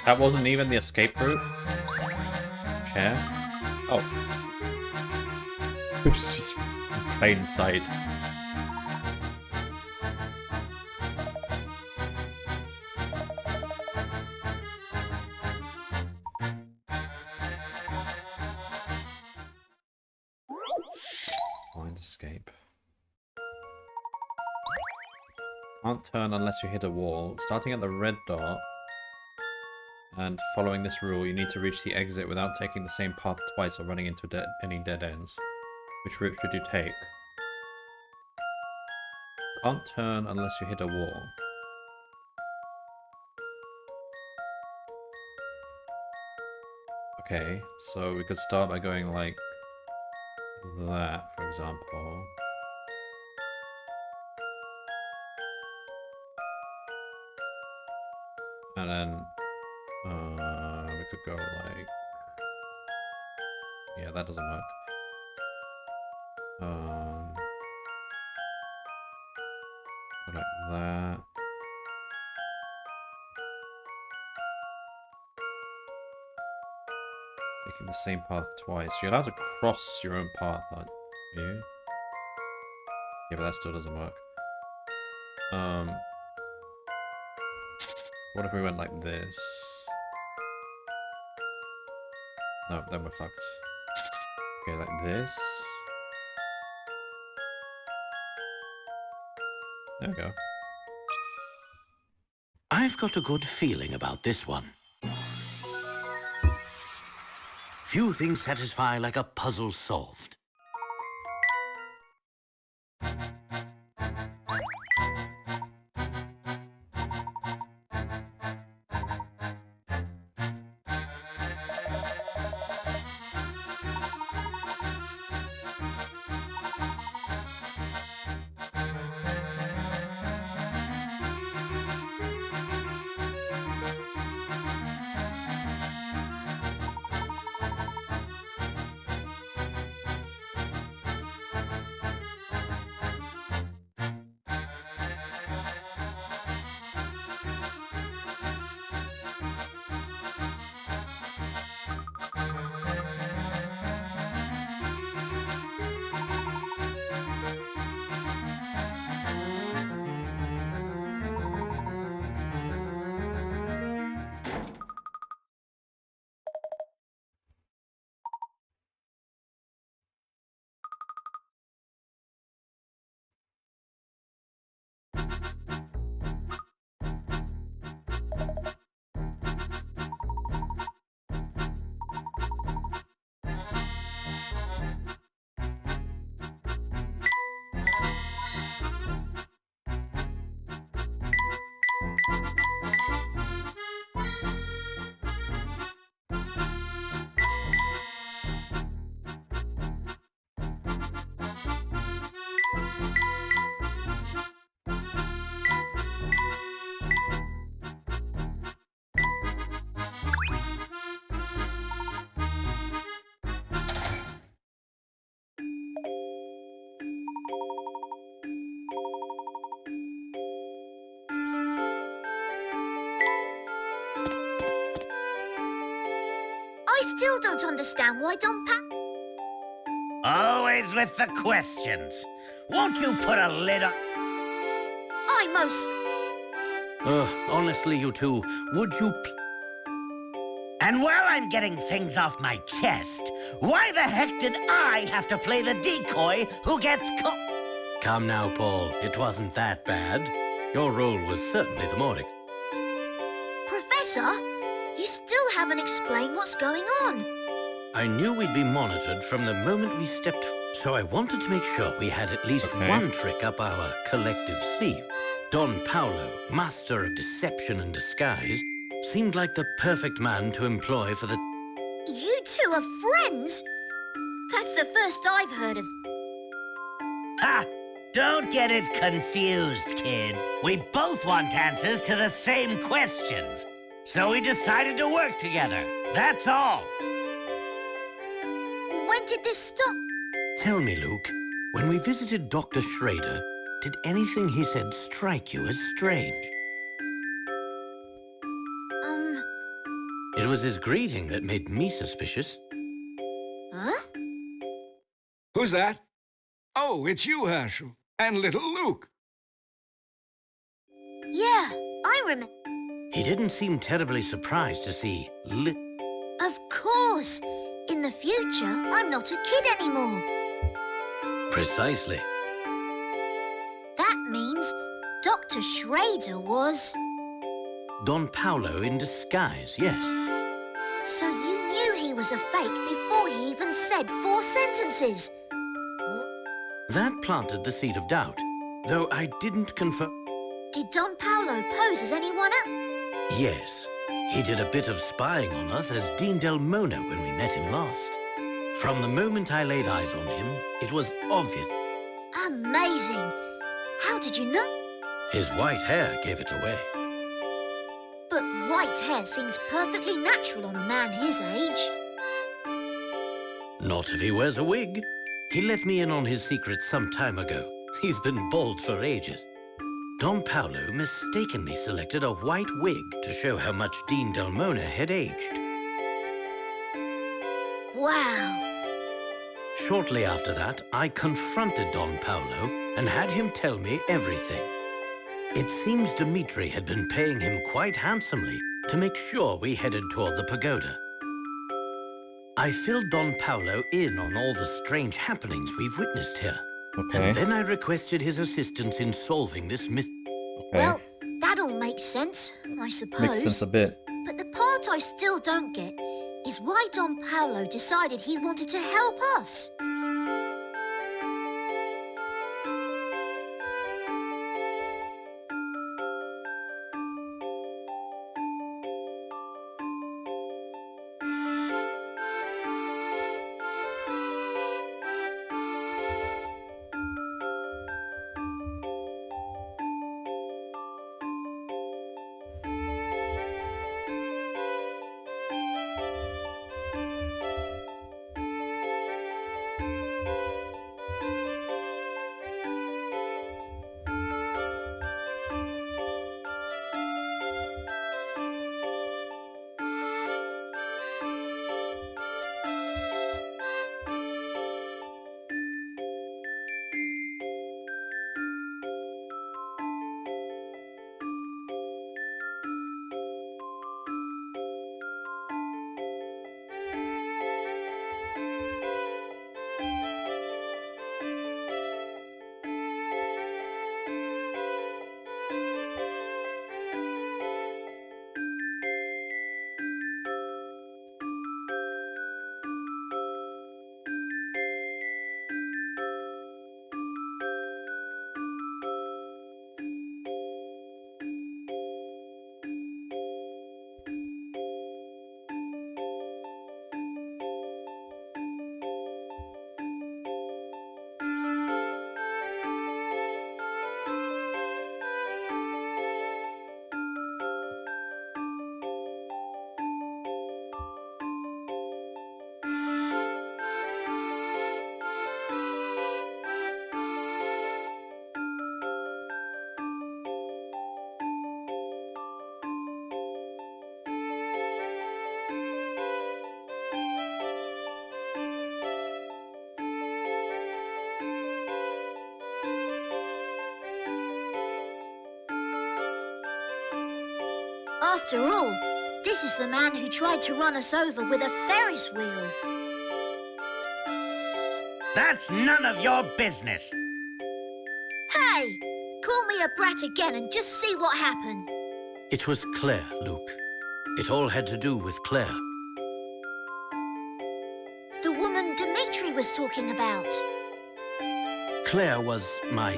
That wasn't even the escape route? Chair? Oh. It was just in plain sight. Blind escape. Can't turn unless you hit a wall. Starting at the red dot and following this rule, you need to reach the exit without taking the same path twice or running into any dead ends. Which route should you take? Can't turn unless you hit a wall. Okay, so we could start by going like that, for example. And then we could go like... Yeah, that doesn't work. Go like that. Taking the same path twice. You're allowed to cross your own path, aren't you? Yeah, but that still doesn't work. So what if we went like this? No, then we're fucked. Okay, like this. There we go. I've got a good feeling about this one. Few things satisfy like a puzzle solved. I still don't understand why Always with the questions. Won't you put a lid on... I most... Honestly, you two, would you... And while I'm getting things off my chest, why the heck did I have to play the decoy who gets caught? Come now, Paul. It wasn't that bad. Your role was certainly the more... Professor, you still haven't explained what's going on. I knew we'd be monitored from the moment we stepped... So I wanted to make sure we had at least Okay. one trick up our collective sleeve. Don Paolo, master of deception and disguise, seemed like the perfect man to employ for the... You two are friends? That's the first I've heard of... Ha! Don't get it confused, kid. We both want answers to the same questions. So we decided to work together. That's all. When did this stop? Tell me, Luke, when we visited Dr. Schrader, did anything he said strike you as strange? It was his greeting that made me suspicious. Huh? Who's that? Oh, it's you, Herschel. And little Luke. Yeah, I remember. He didn't seem terribly surprised to see Of course. In the future, I'm not a kid anymore. Precisely. That means Dr. Schrader was... Don Paolo in disguise, yes. So you knew he was a fake before he even said 4 sentences? That planted the seed of doubt, though I didn't confirm... Did Don Paolo pose as anyone else? Yes, he did a bit of spying on us as Dean Del Mona when we met him last. From the moment I laid eyes on him, it was obvious. Amazing. How did you know? His white hair gave it away. But white hair seems perfectly natural on a man his age. Not if he wears a wig. He let me in on his secret some time ago. He's been bald for ages. Don Paolo mistakenly selected a white wig to show how much Dean Del Mona had aged. Wow. Shortly after that, I confronted Don Paolo and had him tell me everything. It seems Dmitri had been paying him quite handsomely to make sure we headed toward the pagoda. I filled Don Paolo in on all the strange happenings we've witnessed here. Okay. And then I requested his assistance in solving this Okay. Well, that all makes sense, I suppose. Makes sense a bit. But the part I still don't get is why Don Paolo decided he wanted to help us. After all, this is the man who tried to run us over with a Ferris wheel. That's none of your business. Hey! Call me a brat again and just see what happened. It was Claire, Luke. It all had to do with Claire. The woman Dimitri was talking about. Claire was my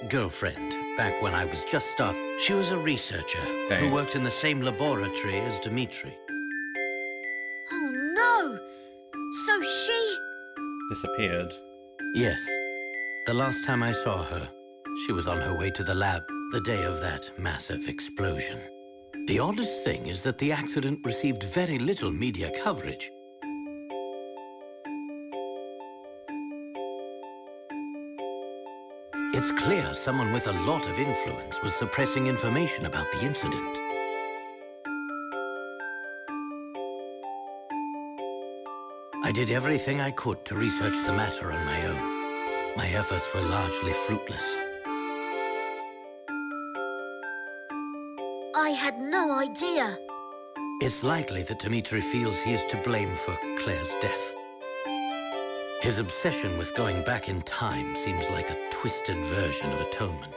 girlfriend back when I was just starting. She was a researcher who worked in the same laboratory as Dimitri. Oh no! So she... Disappeared. Yes. The last time I saw her, she was on her way to the lab the day of that massive explosion. The oddest thing is that the accident received very little media coverage. It's clear someone with a lot of influence was suppressing information about the incident. I did everything I could to research the matter on my own. My efforts were largely fruitless. I had no idea. It's likely that Dimitri feels he is to blame for Claire's death. His obsession with going back in time seems like a twisted version of atonement.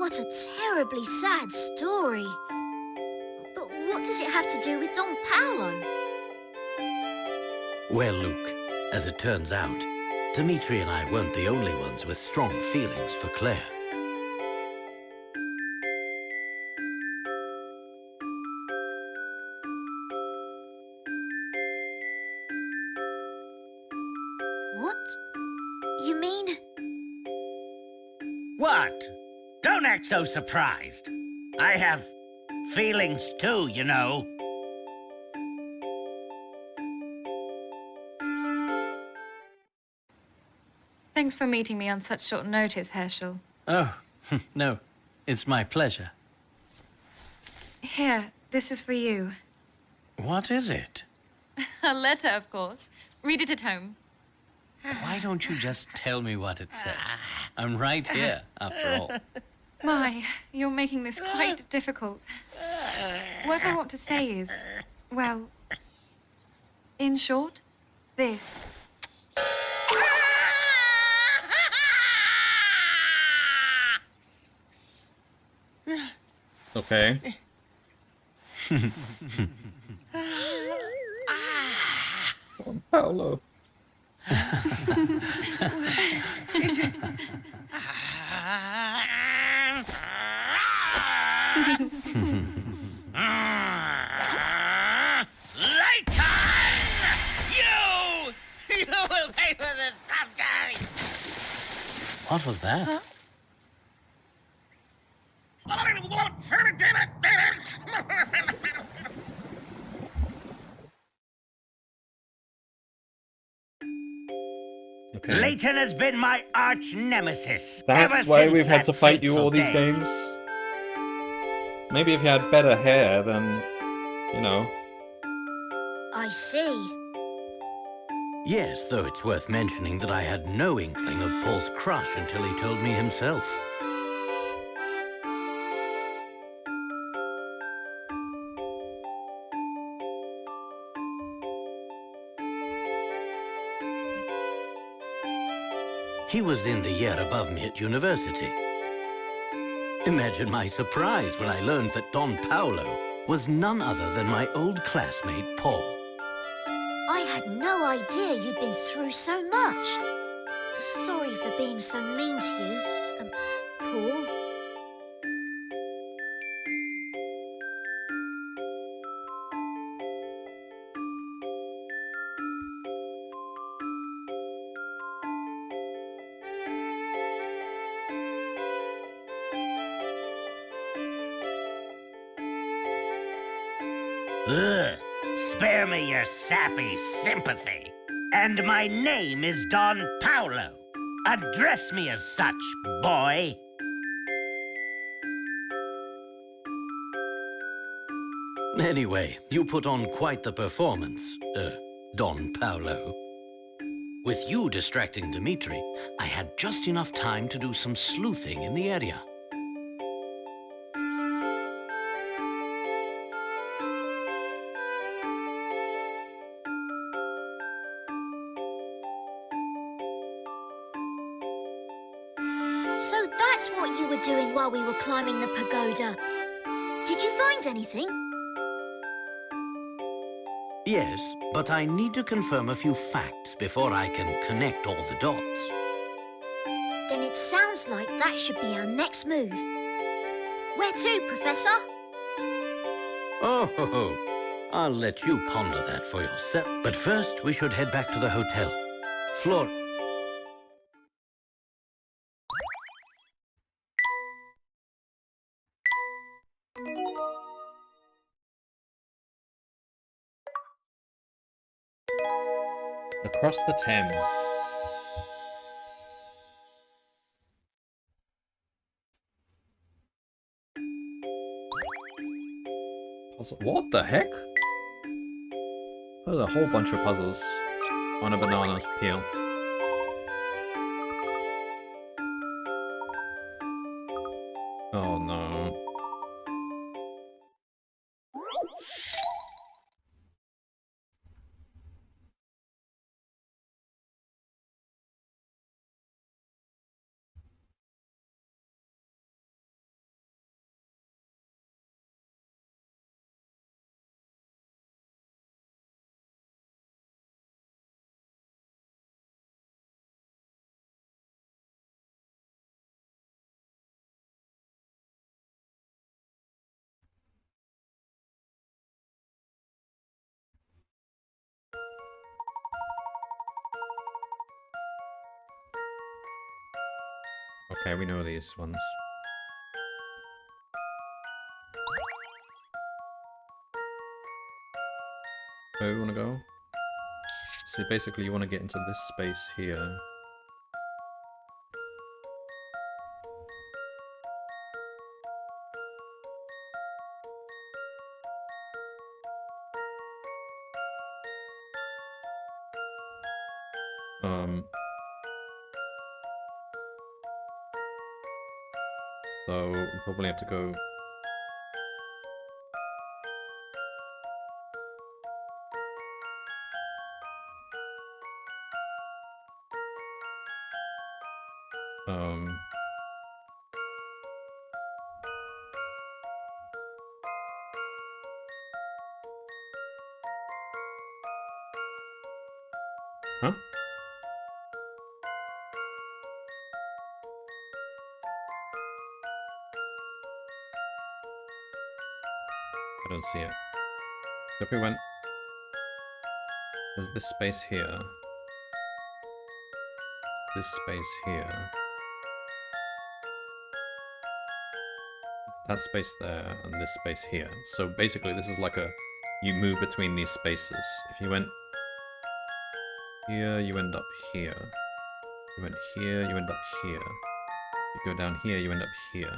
What a terribly sad story. But what does it have to do with Don Paolo? Well, Luke, as it turns out, Dimitri and I weren't the only ones with strong feelings for Claire. What? You mean? What? Don't act so surprised. I have feelings too, you know. Thanks for meeting me on such short notice, Herschel. Oh, no. It's my pleasure. Here, this is for you. What is it? A letter, of course. Read it at home. Why don't you just tell me what it says? I'm right here, after all. My, you're making this quite difficult. What I want to say is, well, in short, this. Okay. Don Paolo. Layton! You! You will pay for this someday! What was that? Huh? Okay. Layton has been my arch nemesis. That's ever why since we've had that to fight you fateful all these day. games. Maybe if you had better hair, then, you know. I see. Yes, though it's worth mentioning that I had no inkling of Paul's crush until he told me himself. He was in the year above me at university. Imagine my surprise when I learned that Don Paolo was none other than my old classmate, Paul. I had no idea you'd been through so much. Sorry for being so mean to you, Paul. Ugh. Spare me your sappy sympathy. And my name is Don Paolo. Address me as such, boy. Anyway, you put on quite the performance, Don Paolo. With you distracting Dimitri, I had just enough time to do some sleuthing in the area. So that's what you were doing while we were climbing the pagoda. Did you find anything? Yes, but I need to confirm a few facts before I can connect all the dots. Then it sounds like that should be our next move. Where to, Professor? Oh, I'll let you ponder that for yourself. But first, we should head back to the hotel. Floor... Across the Thames. Puzzle. What the heck? There's a whole bunch of puzzles on a banana peel. Oh no. Okay, we know these ones. Where we want to go? So basically you want to get into this space here. So we probably have to go. Huh? I don't see it. So if we went... There's this space here. This space here. That space there, and this space here. So basically this is like a... You move between these spaces. If you went here, you end up here. You went here, you end up here. You go down here, you end up here.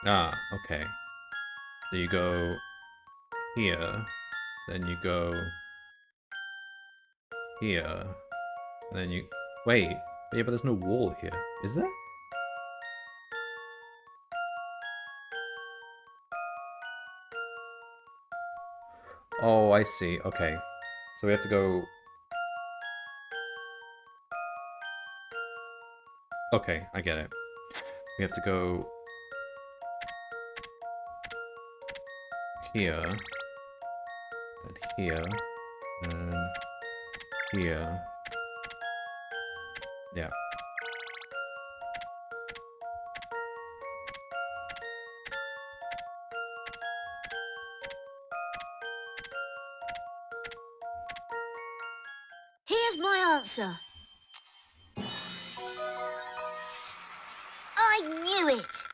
Ah, okay. So you go here, then you go here, and then you... Wait, yeah, but there's no wall here. Is there? Oh, I see. Okay. So we have to go... Okay, I get it. We have to go... here, then here, and here. Yeah. Here's my answer. I knew it!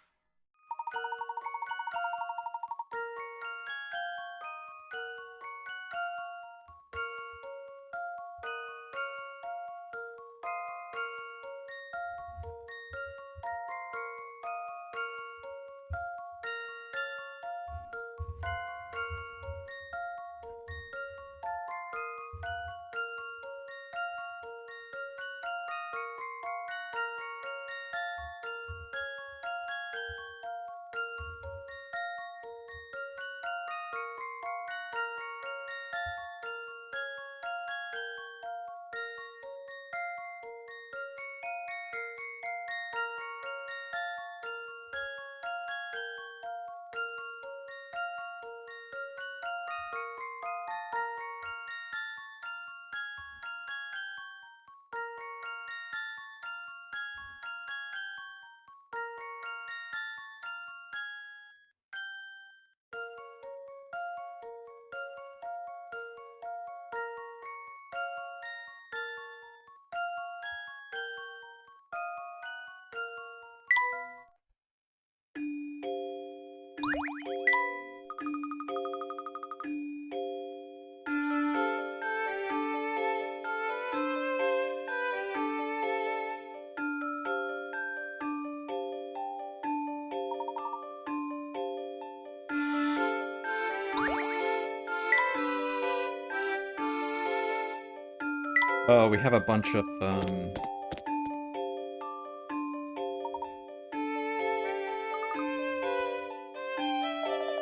Oh, we have a bunch of,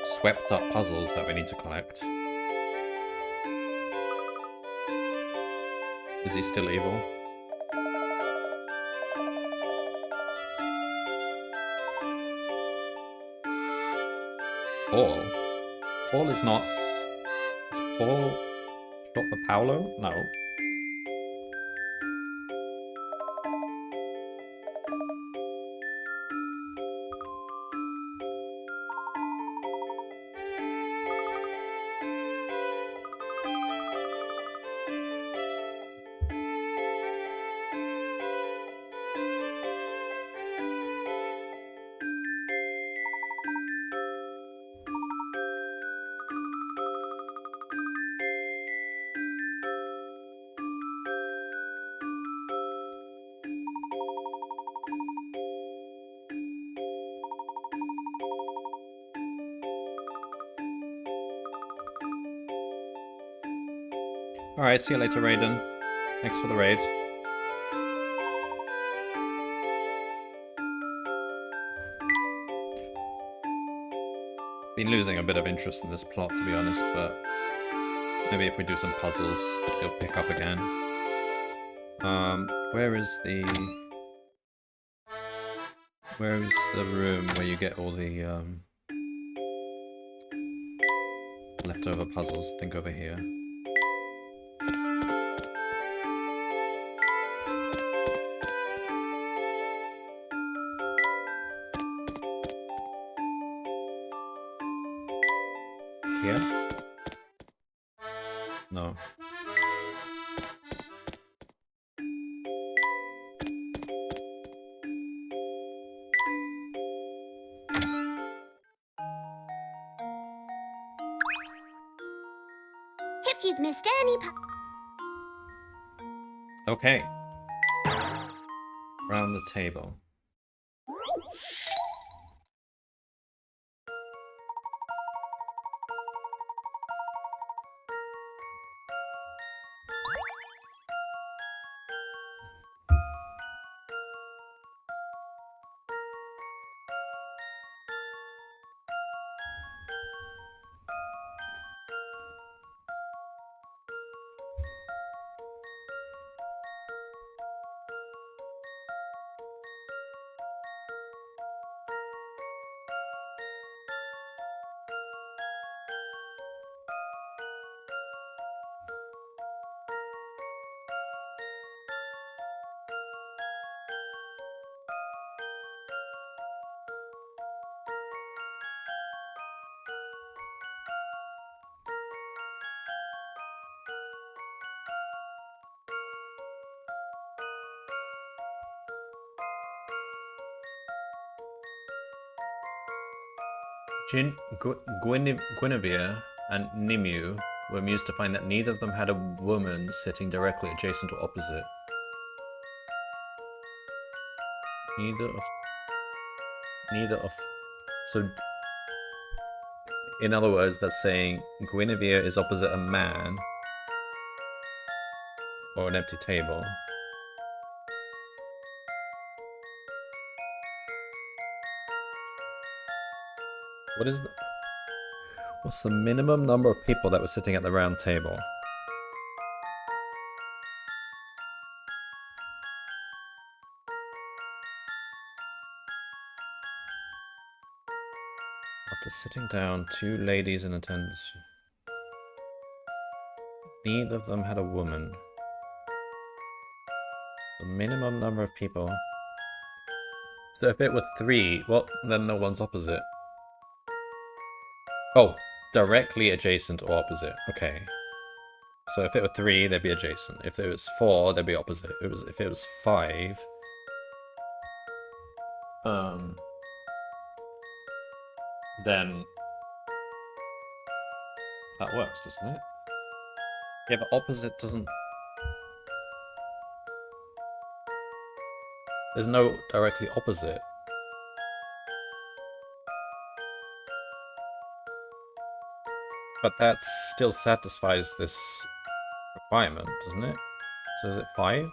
swept up puzzles that we need to collect. Is he still evil? Paul? Paul is not... Is Paul short for Paolo? No. Alright, see you later, Raiden. Thanks for the raid. Been losing a bit of interest in this plot, to be honest, but maybe if we do some puzzles, it'll pick up again. Where is the room where you get all the leftover puzzles? I think over here. Here? No. If you've missed any Okay. Round the table. Guinevere and Nimue were amused to find that neither of them had a woman sitting directly adjacent or opposite. So, in other words, that's saying Guinevere is opposite a man or an empty table. What's the minimum number of people that were sitting at the round table? After sitting down, 2 ladies in attendance. Neither of them had a woman. The minimum number of people. So if it were 3, well, then no one's opposite. Oh, directly adjacent or opposite. Okay. So if it were 3, they'd be adjacent. If it was 4, they'd be opposite. If it was 5, then that works, doesn't it? Yeah, but opposite doesn't. There's no directly opposite. But that still satisfies this requirement, doesn't it? So is it 5?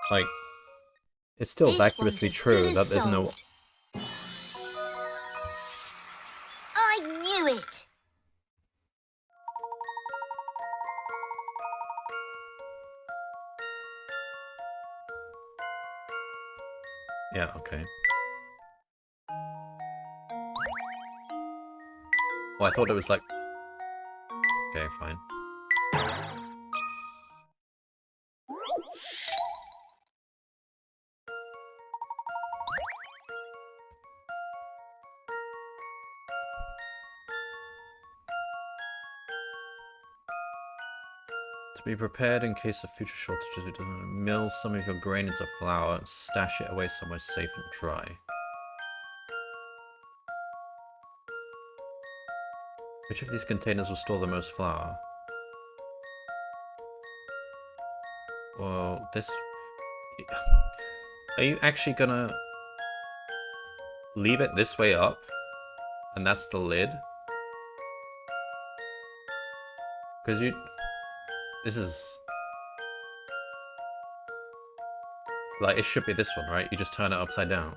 Like, it's still This vacuously one's as true good as that there's no... solved. I knew it! Yeah, okay. Oh, I thought it was like... Okay, fine. To be prepared in case of future shortages, mill some of your grain into flour and stash it away somewhere safe and dry. Which of these containers will store the most flour? Well, this... Are you actually gonna leave it this way up? And that's the lid? Because you... This is... Like, it should be this one, right? You just turn it upside down.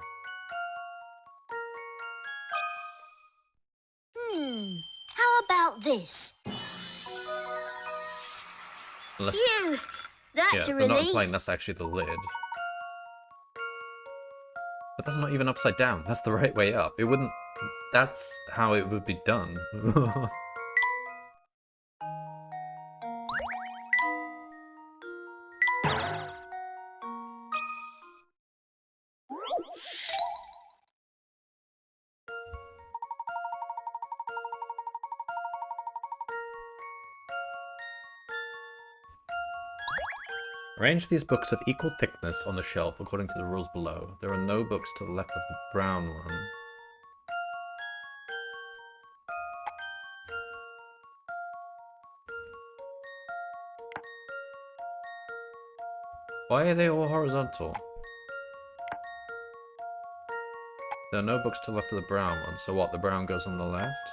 How about this? Unless... Phew! That's Yeah, a they're not relief. implying that's actually the lid. But that's not even upside down. That's the right way up. It wouldn't... That's how it would be done. Arrange these books of equal thickness on the shelf according to the rules below. There are no books to the left of the brown one. Why are they all horizontal? There are no books to the left of the brown one, so what, the brown goes on the left?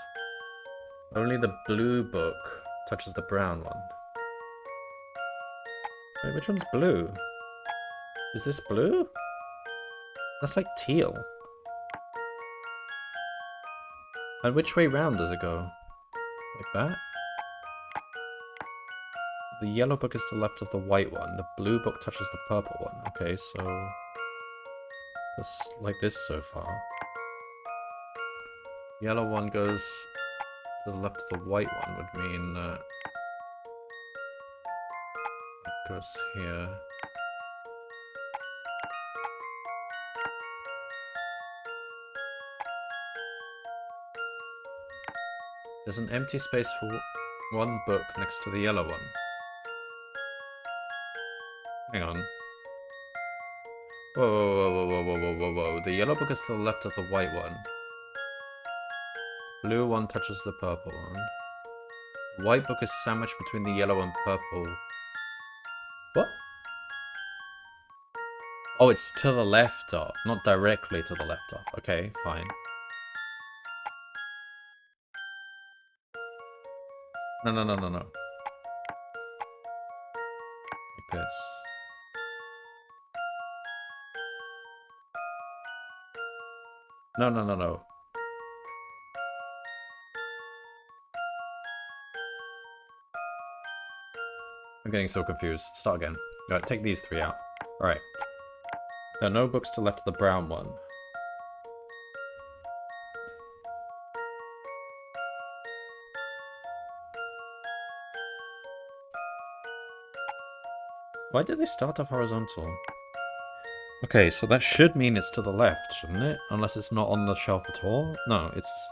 Only the blue book touches the brown one. Wait, which one's blue? Is this blue? That's like teal. And which way round does it go? Like that? The yellow book is to the left of the white one. The blue book touches the purple one. Okay, so... Just like this so far. Yellow one goes to the left of the white one would mean it goes here. There's an empty space for one book next to the yellow one. Hang on. Whoa, whoa, whoa, whoa, whoa, whoa, whoa, whoa. The yellow book is to the left of the white one. Blue one touches the purple one. The white book is sandwiched between the yellow and purple. What? Oh, it's to the left of, not directly to the left of. Okay, fine. No, no, no, no, no. Like this. No, no, no, no. I'm getting so confused. Start again. Alright, take these three out. Alright. There are no books to the left of the brown one. Why did they start off horizontal? Okay, so that should mean it's to the left, shouldn't it? Unless it's not on the shelf at all? No, it's...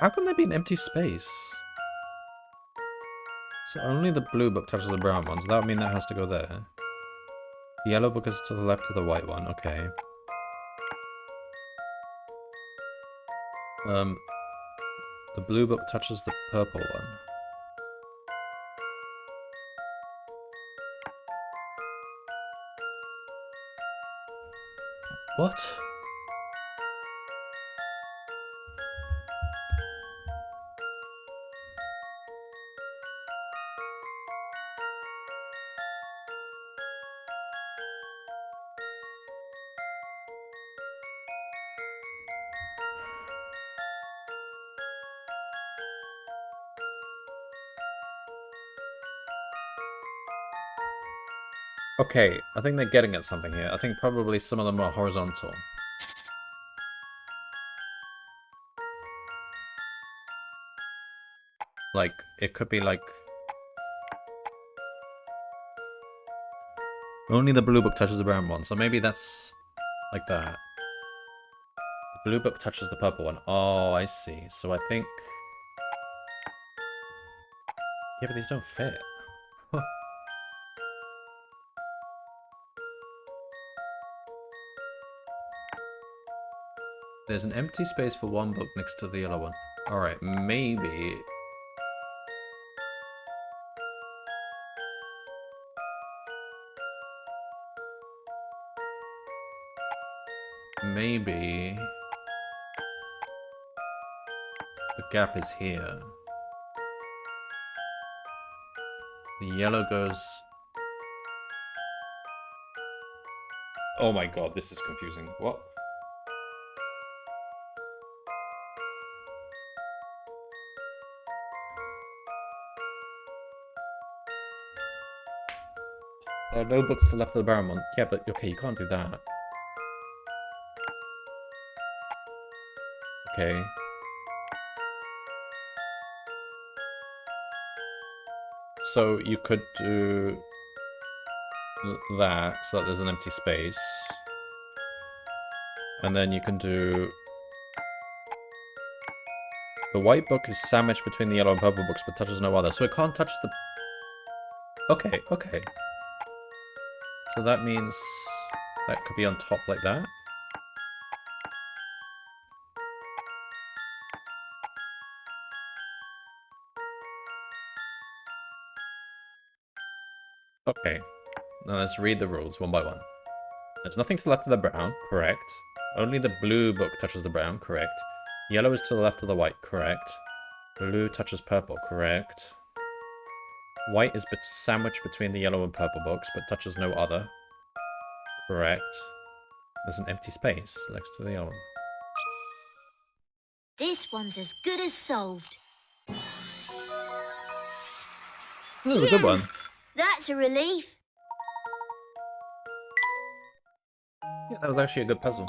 How can there be an empty space? So only the blue book touches the brown one, so that would mean that has to go there. The yellow book is to the left of the white one, okay. The blue book touches the purple one. What? Okay, I think they're getting at something here. I think probably some of them are horizontal. Like, it could be like... Only the blue book touches the brown one, so maybe that's like that. The blue book touches the purple one. Oh, I see. So I think... Yeah, but these don't fit. There's an empty space for one book next to the yellow one. Alright, maybe... Maybe... The gap is here. The yellow goes... Oh my god, this is confusing. What? No books to the left of the barrel one. Yeah, but okay, you can't do that. Okay. So you could do that so that there's an empty space. And then you can do... The white book is sandwiched between the yellow and purple books but touches no other. So it can't touch the... Okay, okay. So that means that could be on top like that. Okay. Now let's read the rules one by one. There's nothing to the left of the brown, correct. Only the blue book touches the brown, correct. Yellow is to the left of the white, correct. Blue touches purple, correct. White is sandwiched between the yellow and purple books, but touches no other. Correct. There's an empty space next to the yellow. This one's as good as solved. That was a good one. That's a relief. Yeah, that was actually a good puzzle.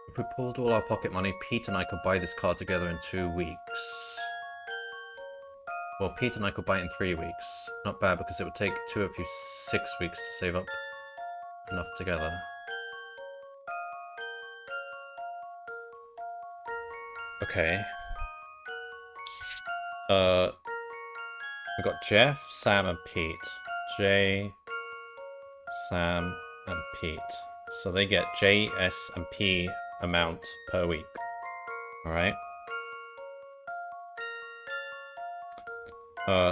If we pulled all our pocket money, Pete and I could buy this car together in 2 weeks. Well, Pete and I could buy it in 3 weeks. Not bad, because it would take 2 of you 6 weeks to save up enough together. Okay. We got Jeff, Sam, and Pete. Jay, Sam, and Pete. So they get J, S, and P amount per week. Alright?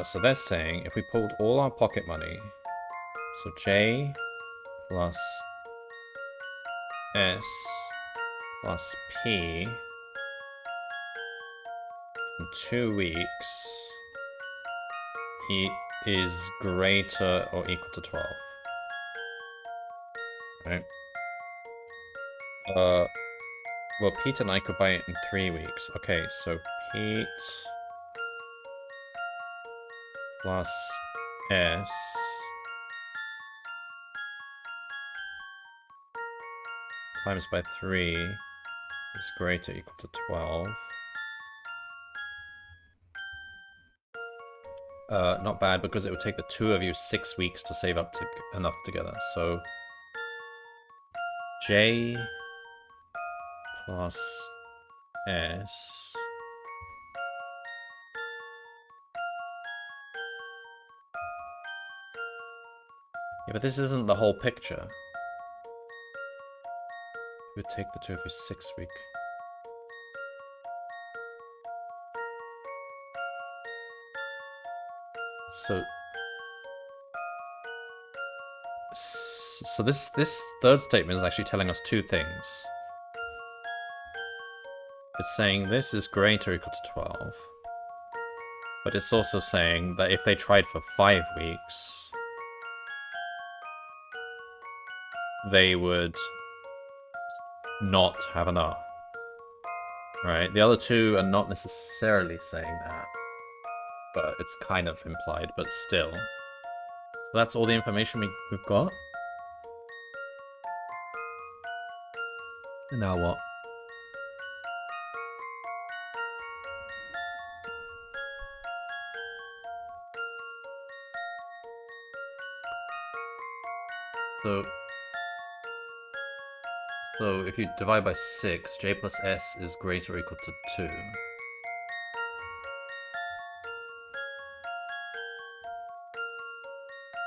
So they're saying if we pulled all our pocket money, so J plus S plus P in 2 weeks is greater or equal to 12. Right? Well, Pete and I could buy it in 3 weeks. Okay, so Pete plus S times by 3 is greater or equal to 12. Not bad, because it would take the 2 of you 6 weeks to save up to enough together. So J plus S yeah, but this isn't the whole picture. It would take the 2 of you 6 weeks. So this third statement is actually telling us 2 things. It's saying this is greater or equal to 12. But it's also saying that if they tried for 5 weeks, they would not have enough. Right? The other 2 are not necessarily saying that. But it's kind of implied, but still. So that's all the information we've got. And now what? So if you divide by 6, j plus s is greater or equal to 2.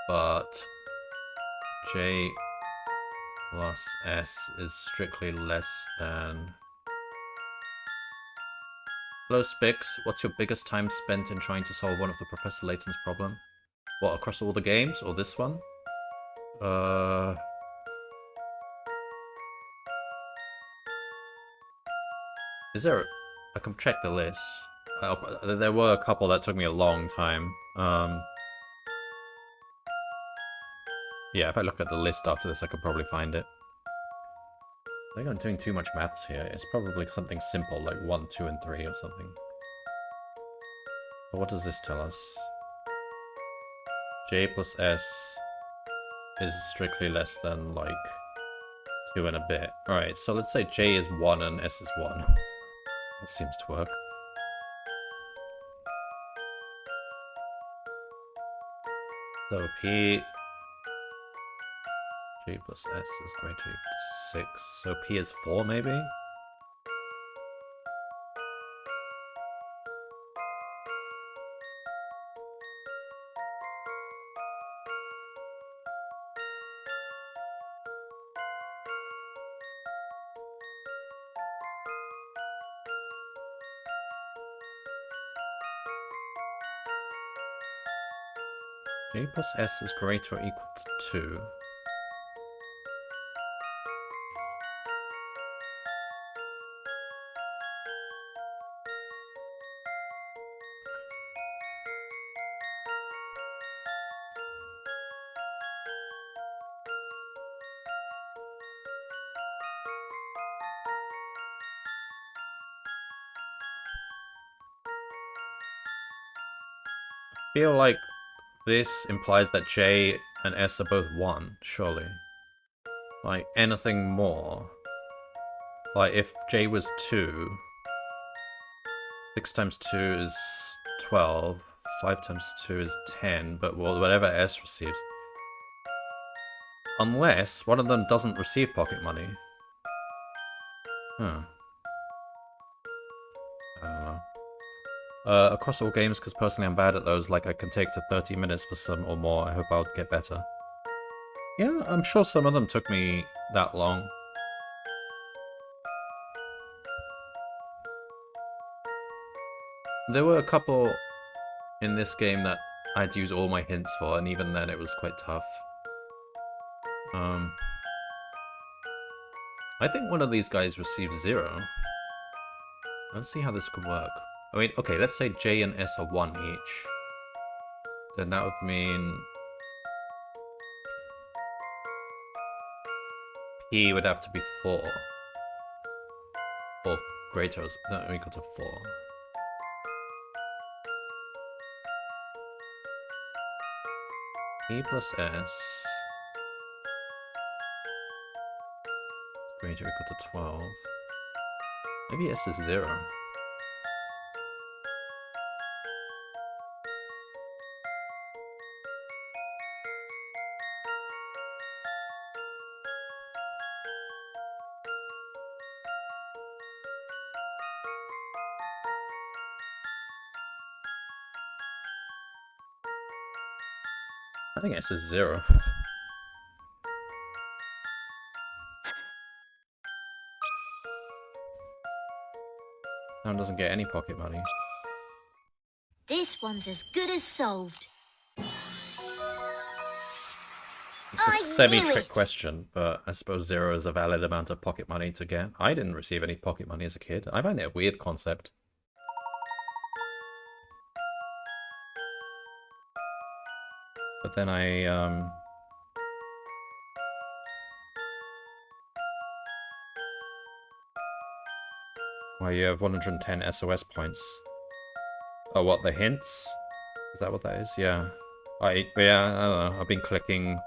But j plus s is strictly less than... Hello Spix, what's your biggest time spent in trying to solve one of the Professor Layton's problem? What, across all the games, or this one? Is there... I can check the list. There were a couple that took me a long time. Yeah, if I look at the list after this, I could probably find it. I think I'm doing too much maths here. It's probably something simple, like 1, 2, and 3 or something. But what does this tell us? J plus S is strictly less than, like, 2 and a bit. Alright, so let's say J is 1 and S is 1. That seems to work. So P... J plus S is greater or equal to 6. So P is 4, maybe? J plus S is greater or equal to 2. I feel like this implies that J and S are both 1, surely. Like, anything more. Like, if J was 2, 6 times 2 is 12, 5 times 2 is 10, but well, whatever S receives. Unless one of them doesn't receive pocket money. Huh. I don't know. Across all games, because personally I'm bad at those, like I can take to 30 minutes for some or more. I hope I'll get better. Yeah, I'm sure some of them took me that long. There were a couple in this game that I had to use all my hints for, and even then it was quite tough. I think one of these guys received 0. Let's see how this could work. I mean, okay, let's say J and S are 1 each. Then that would mean P would have to be 4. Or greater or equal to 4. P plus S is greater or equal to 12. Maybe S is 0. I think S is 0. Sam doesn't get any pocket money. This one's as good as solved. It's a I semi-trick knew it. question, but I suppose 0 is a valid amount of pocket money to get. I didn't receive any pocket money as a kid. I find it a weird concept. But then well, you have 110 SOS points. Oh, what, the hints? Is that what that is? Yeah. I don't know. I've been clicking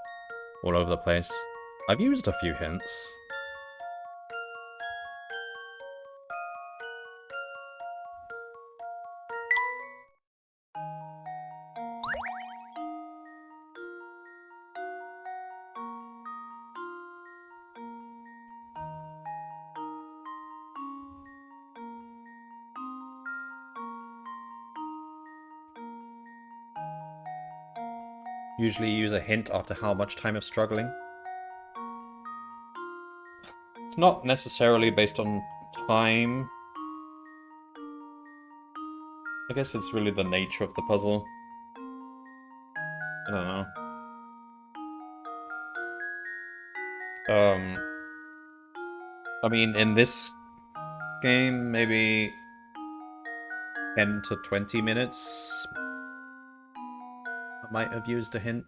all over the place. I've used a few hints. usually use a hint after how much time of struggling. It's not necessarily based on time. I guess it's really the nature of the puzzle. I don't know. I mean, in this game, maybe 10 to 20 minutes. I might have used a hint.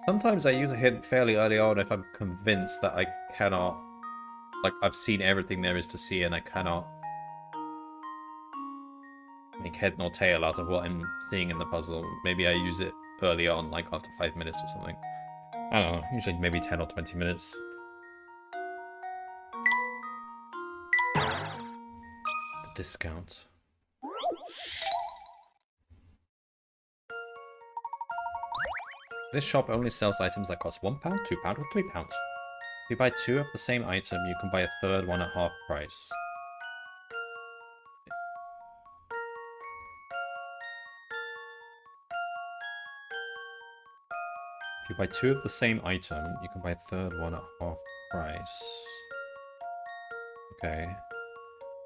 Sometimes I use a hint fairly early on if I'm convinced that I cannot... Like, I've seen everything there is to see and I cannot make head nor tail out of what I'm seeing in the puzzle. Maybe I use it early on, like after 5 minutes or something. I don't know, usually maybe 10 or 20 minutes. The discount. This shop only sells items that cost £1, £2, or £3. If you buy 2 of the same item, you can buy a third one at half price. If you buy 2 of the same item, you can buy a third one at half price. Okay.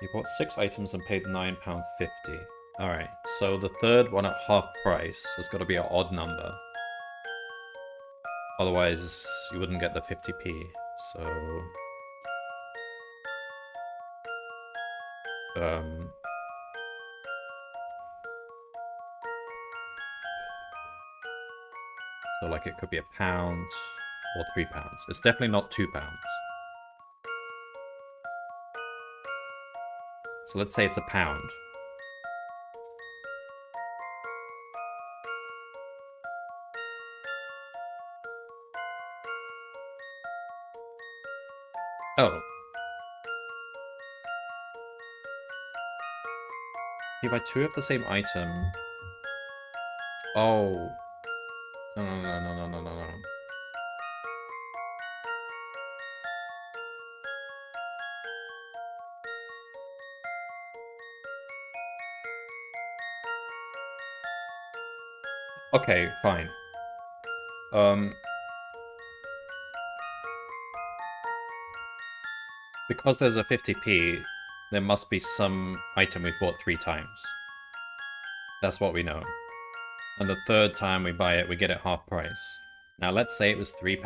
You bought 6 items and paid £9.50. Alright, so the third one at half price has got to be an odd number. Otherwise, you wouldn't get the 50p. So... So, like, it could be £1 or £3. It's definitely not £2. So let's say it's £1. Oh. If you buy 2 of the same item... Oh. No. Okay, fine. Because there's a 50p, there must be some item we bought 3 times. That's what we know. And the third time we buy it, we get it half price. Now let's say it was £3.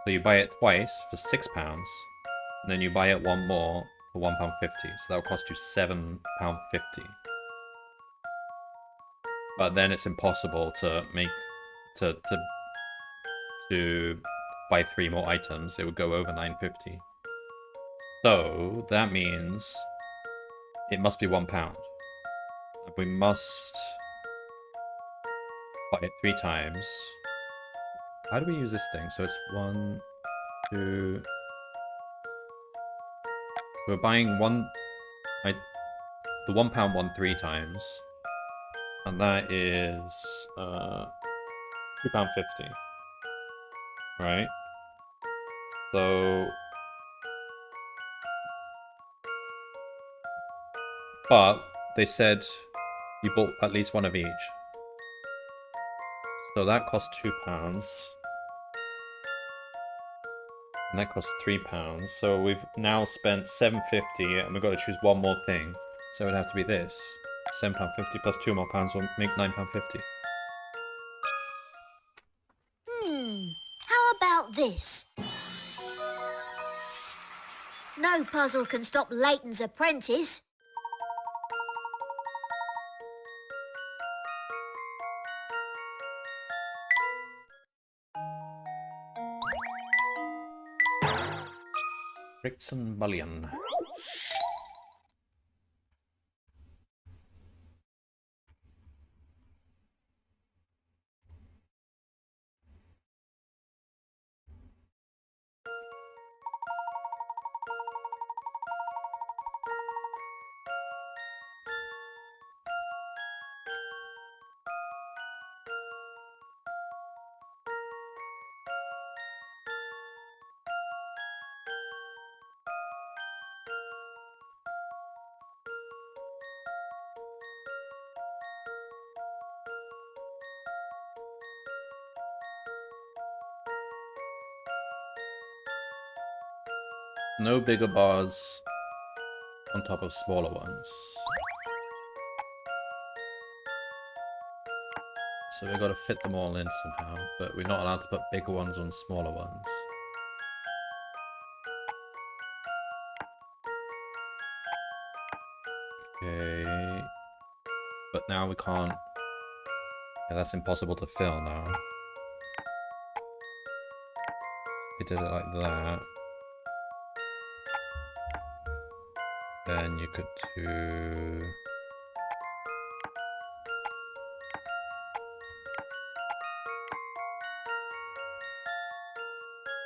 So you buy it twice for £6, and then you buy it one more for £1.50. So that'll cost you £7.50. But then it's impossible to make to buy 3 more items. It would go over £9.50. So that means it must be £1. And we must buy it 3 times. How do we use this thing? So it's 1, 2. So we're buying the £1 one 3 times. And that is £2.50. Right? So... But they said you bought at least 1 of each. So that cost £2. And that costs £3. So we've now spent £7.50 and we've got to choose 1 more thing. So it would have to be this. £7.50 plus 2 more pounds will make £9.50. How about this? No puzzle can stop Layton's apprentice. Brixton Bullion. No bigger bars on top of smaller ones. So we've got to fit them all in somehow, but we're not allowed to put bigger ones on smaller ones. Okay. But now we can't... Yeah, that's impossible to fill now. We did it like that. Then you could do...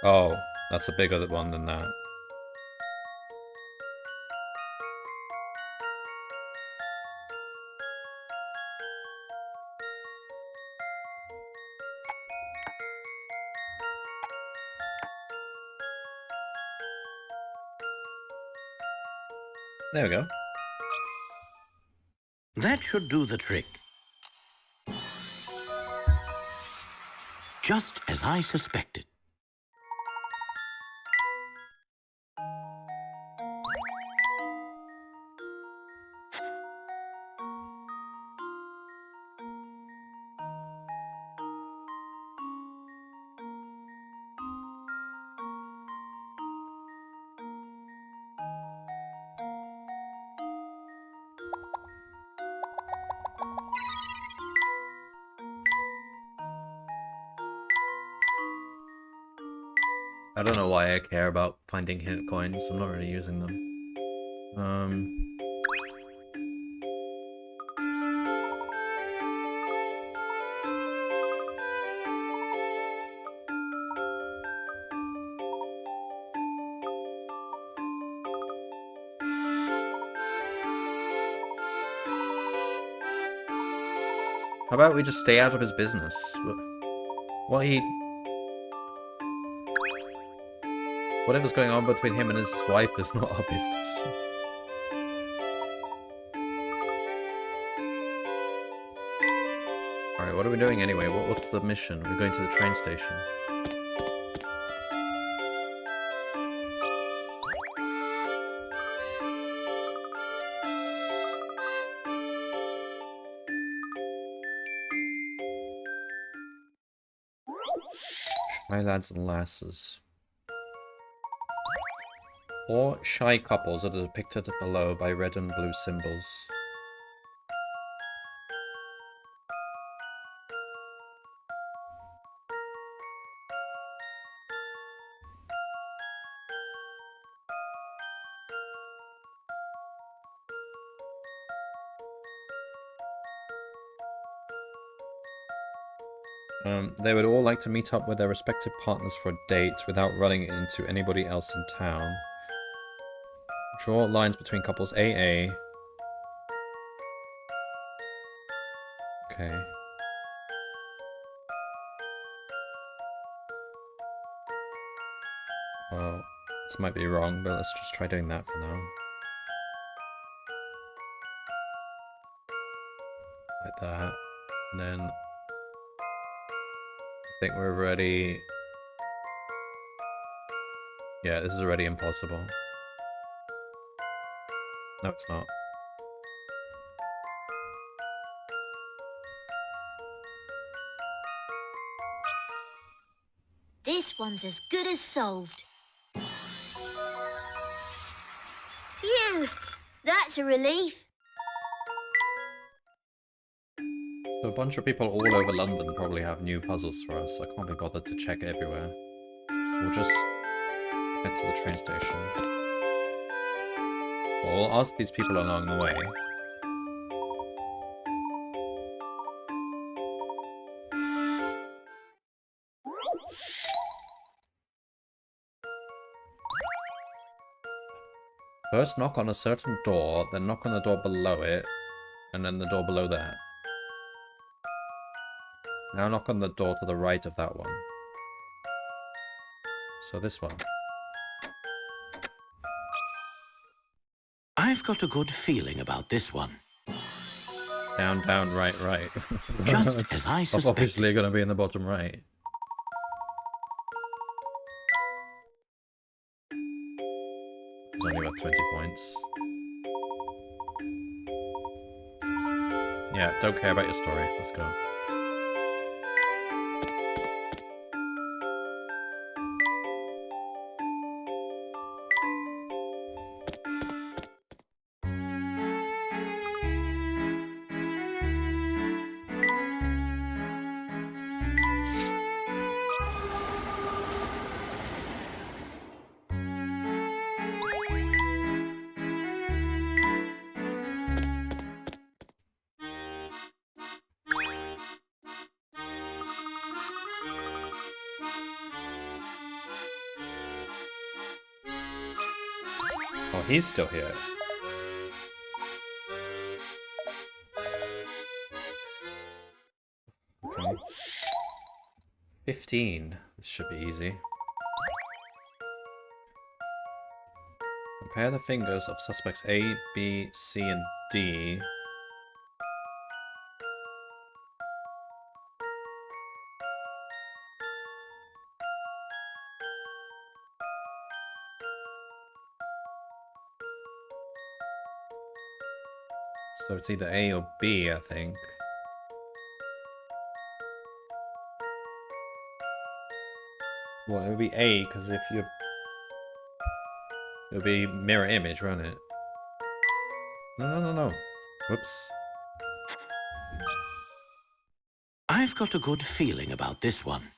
Oh, that's a bigger one than that. There we go. That should do the trick. Just as I suspected. I don't know why I care about finding hidden coins. I'm not really using them. How about we just stay out of his business? Whatever's going on between him and his wife is not our business. Alright, what are we doing anyway? What's the mission? We're going to the train station. Shy lads and lasses. 4 shy couples are depicted below by red and blue symbols. They would all like to meet up with their respective partners for a date without running into anybody else in town. Draw lines between couples AA. Okay. Well, this might be wrong, but let's just try doing that for now. Like that. And then... I think we're ready. Yeah, this is already impossible. No, it's not. This one's as good as solved. Phew! That's a relief. So a bunch of people all over London probably have new puzzles for us. I can't be bothered to check everywhere. We'll just head to the train station. Well, we'll ask these people along the way. First knock on a certain door, then knock on the door below it, and then the door below that. Now knock on the door to the right of that one. So this one. I've got a good feeling about this one. Down, down, right, right. Just as I suspected. Obviously going to be in the bottom right. It's only worth 20 points. Yeah, don't care about your story. Let's go. Oh, he's still here. Okay. 15. This should be easy. Compare the fingers of suspects A, B, C, and D. So it's either A or B, I think. Well, it would be A, because if you... It would be mirror image, won't it? No. Whoops. I've got a good feeling about this one.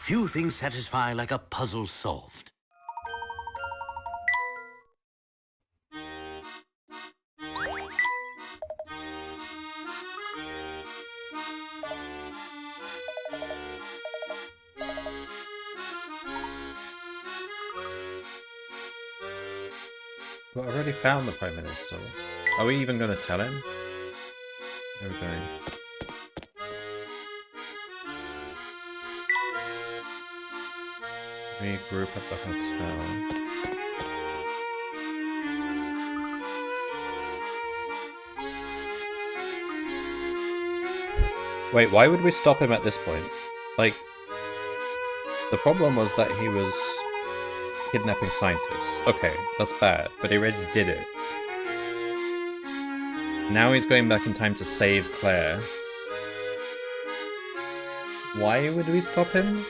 Few things satisfy like a puzzle solved. Well, I already found the Prime Minister. Are we even going to tell him? Okay. Regroup at the hotel. Wait, why would we stop him at this point? Like, the problem was that he was kidnapping scientists. Okay, that's bad, but he already did it. Now he's going back in time to save Claire. Why would we stop him?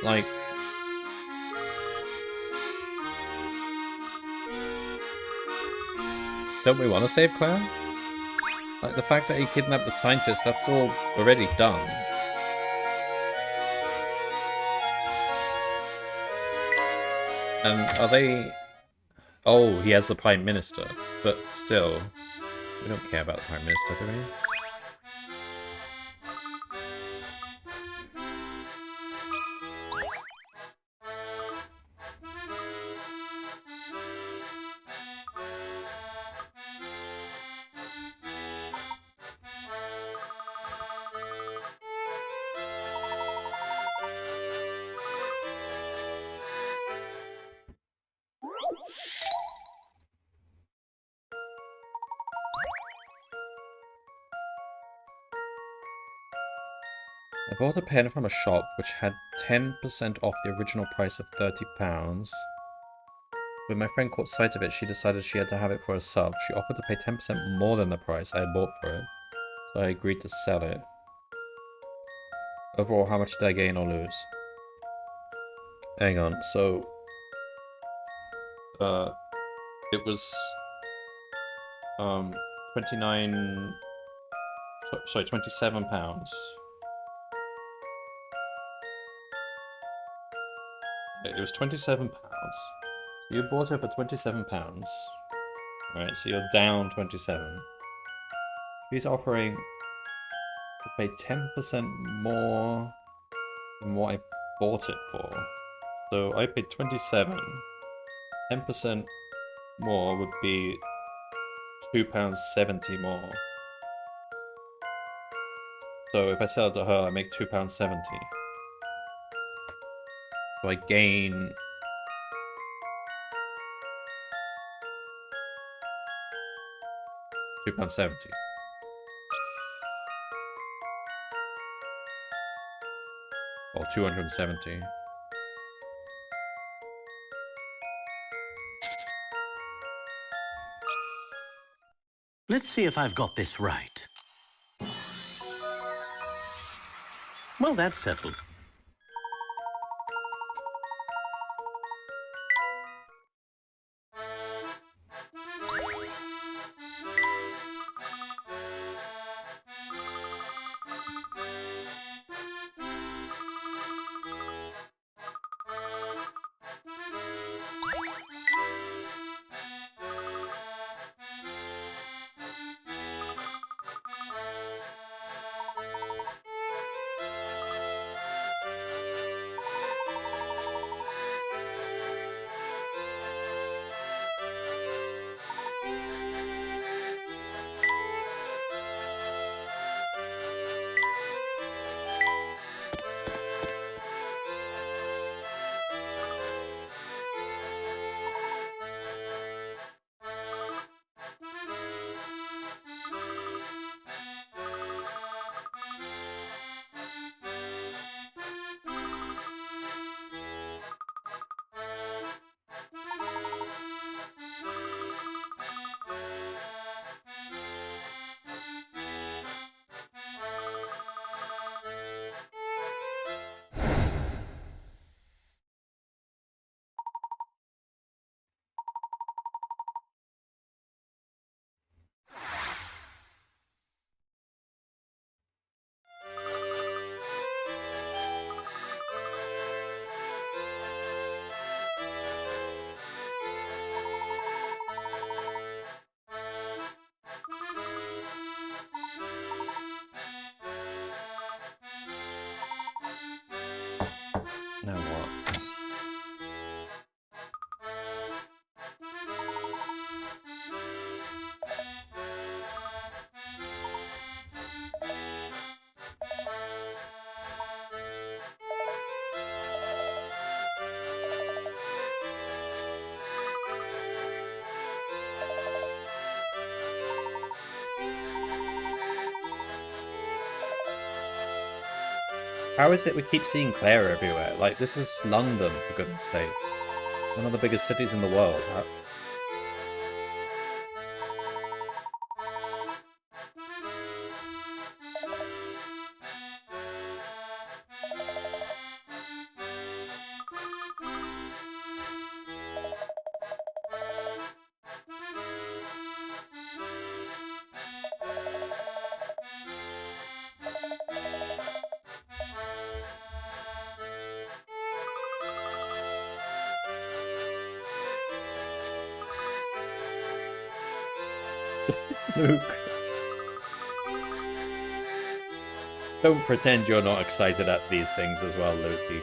Like... Don't we want to save Claire? Like, the fact that he kidnapped the scientist, that's all already done. And are they... Oh, he has the Prime Minister. But still, we don't care about the Prime Minister, do we? I bought a pen from a shop which had 10% off the original price of £30. When my friend caught sight of it, she decided she had to have it for herself. She offered to pay 10% more than the price I had bought for it, so I agreed to sell it. Overall, how much did I gain or lose? Hang on, so... it was... 29... Sorry, £27. It was £27. You bought it for £27. Right, so you're down 27. She's offering to pay 10% more than what I bought it for. So I paid 27. 10% more would be £2.70 more. So if I sell it to her, I make £2.70. So I gain... £2.70. Or 270. Let's see if I've got this right. Well, that's settled. Now what? How is it we keep seeing Claire everywhere? Like, this is London, for goodness sake. One of the biggest cities in the world. Luke. Don't pretend you're not excited at these things as well, Lukey.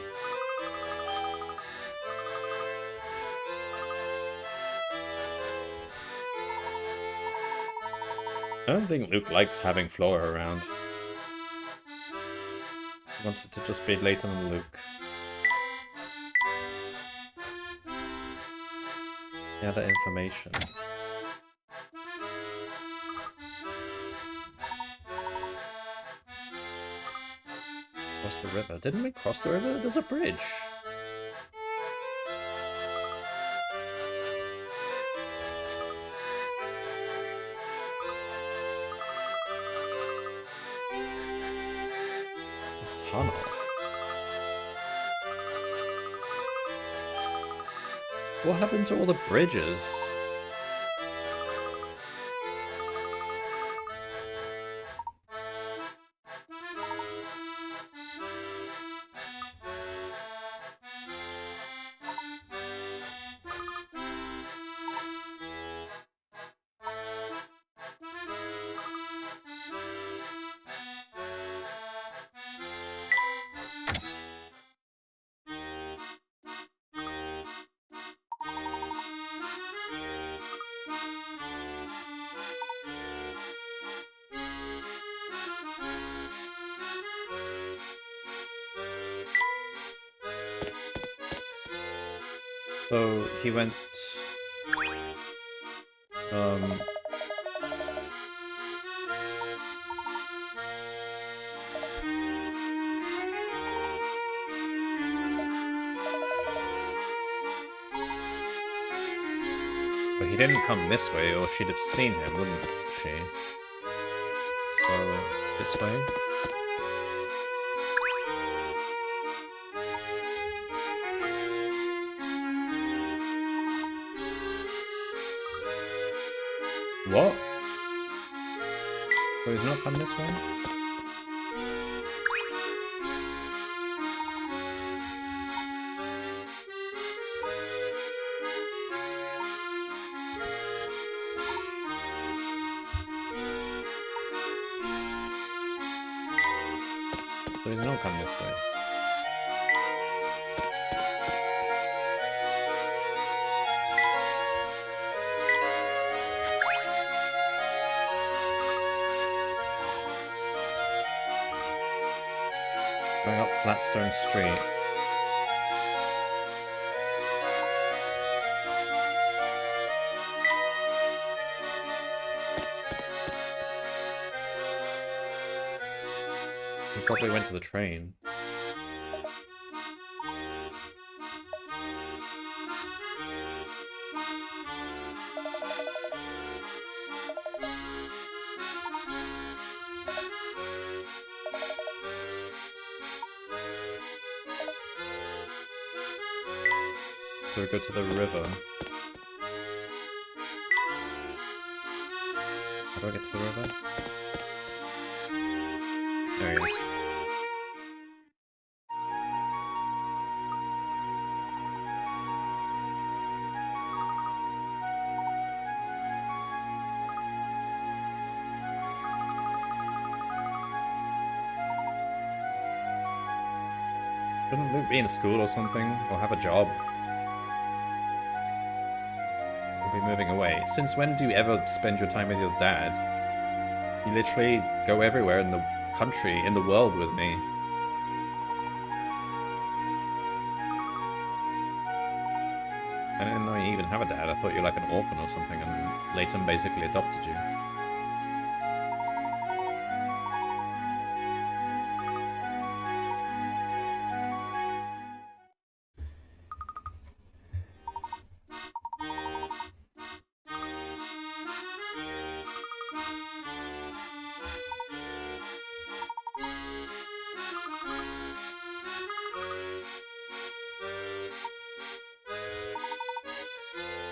I don't think Luke likes having Flora around. He wants it to just be Layton and Luke. Gather information. Cross the river. Didn't we cross the river? There's a bridge. The tunnel. What happened to all the bridges? So he went didn't come this way, or she'd have seen him, wouldn't she? So, this way? What? So he's not come this way? So he's not come this way. Going up Flatstone Street. He probably went to the train. So we go to the river. How do I get to the river? There he is. Shouldn't Luke be in school or something? Or have a job? We'll be moving away. Since when do you ever spend your time with your dad? You literally go everywhere in the country, in the world with me. I didn't know you even have a dad. I thought you were like an orphan or something and Layton basically adopted you.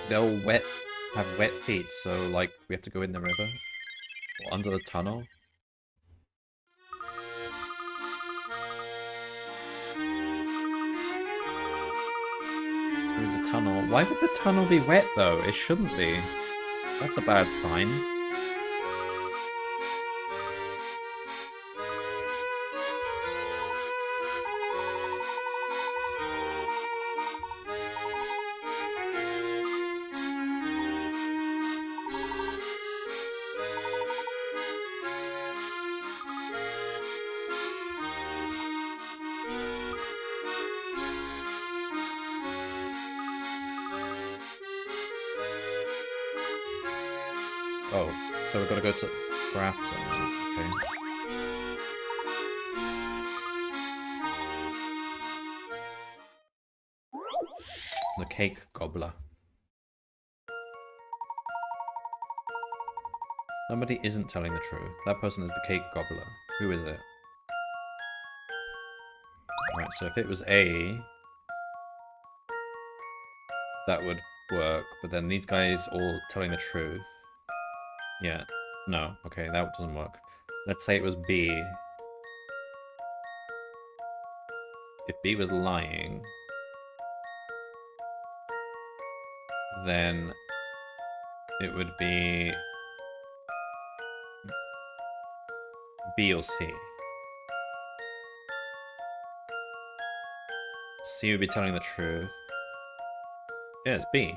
They'll have wet feet, so like we have to go in the river or under the tunnel. Through the tunnel. Why would the tunnel be wet though? It shouldn't be. That's a bad sign. Oh, so we've got to go to Grafton, okay. The cake gobbler. Somebody isn't telling the truth. That person is the cake gobbler. Who is it? Alright, so if it was A, that would work, but then these guys all telling the truth. Yeah, no, okay, that doesn't work. Let's say it was B. If B was lying, then it would be B or C. C would be telling the truth. Yeah, it's B.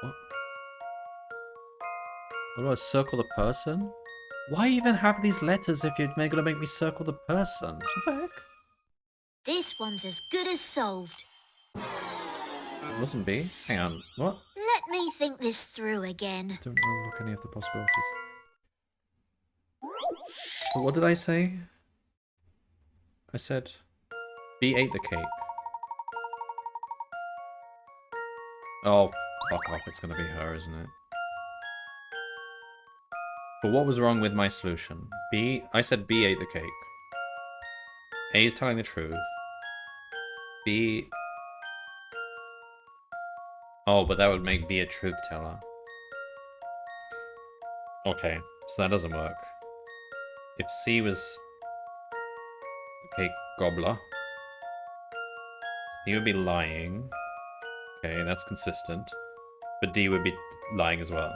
What? What do I circle the person? Why even have these letters if you're gonna make me circle the person? What the heck? This one's as good as solved. It wasn't B. Hang on. What? Let me think this through again. Don't overlook any of the possibilities. But what did I say? I said B ate the cake. Oh, fuck off. It's gonna be her, isn't it? But what was wrong with my solution? I said B ate the cake. A is telling the truth. B... Oh, but that would make B a truth teller. Okay, so that doesn't work. If C was the cake gobbler, C would be lying. Okay, that's consistent. But D would be lying as well.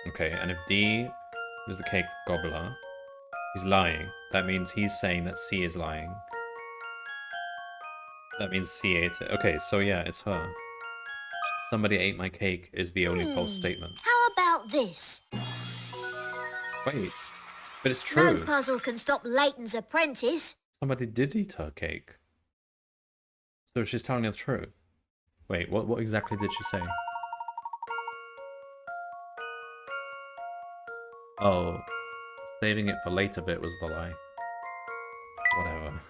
Okay, and if D was the cake gobbler, he's lying. That means he's saying that C is lying. That means C ate it. Okay, so yeah, it's her. Somebody ate my cake is the only false statement. How about this? Wait, but it's No true. puzzle can stop Layton's apprentice. Somebody did eat her cake. So she's telling the truth. Wait, what exactly did she say? Oh, saving it for later bit was the lie. Whatever.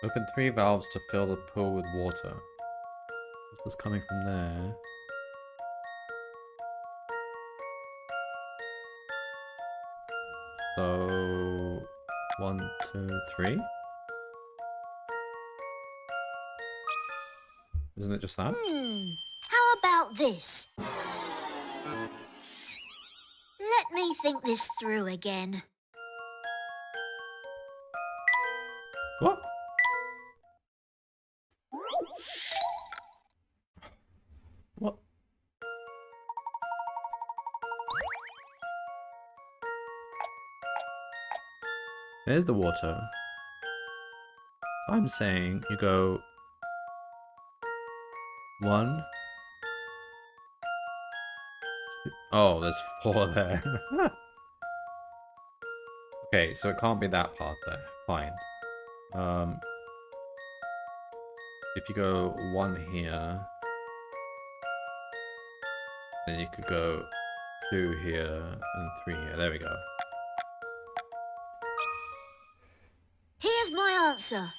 Open 3 valves to fill the pool with water. This is coming from there. So 1, 2, 3. Isn't it just that? How about this? Let me think this through again. What? What? There's the water. I'm saying you go 1. 2. Oh, there's 4 there. Okay, so it can't be that path there. Fine. If you go 1 here, then you could go 2 here and 3 here. There we go. Here's my answer.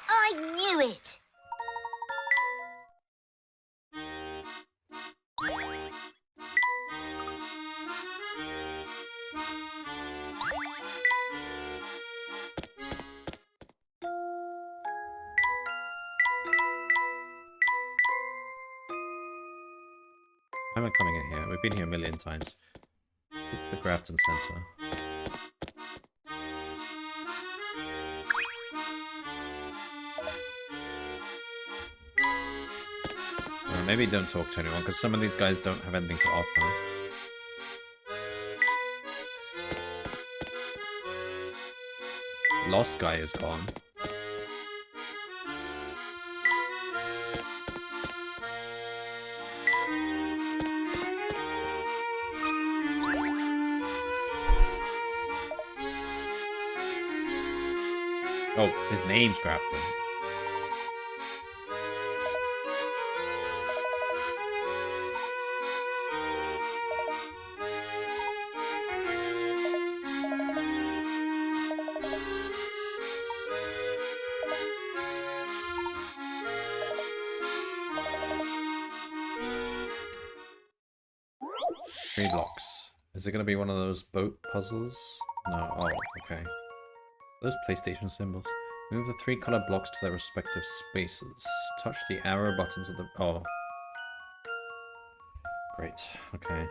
I knew it! Why am I coming in here? We've been here a million times. It's the Grafton Center. Maybe don't talk to anyone, because some of these guys don't have anything to offer. Lost guy is gone. Oh, his name's Grafton. Three blocks. Is it going to be one of those boat puzzles? No. Oh, okay. Those PlayStation symbols. Move the 3 colored blocks to their respective spaces. Touch the arrow buttons of the... Oh. Great. Okay.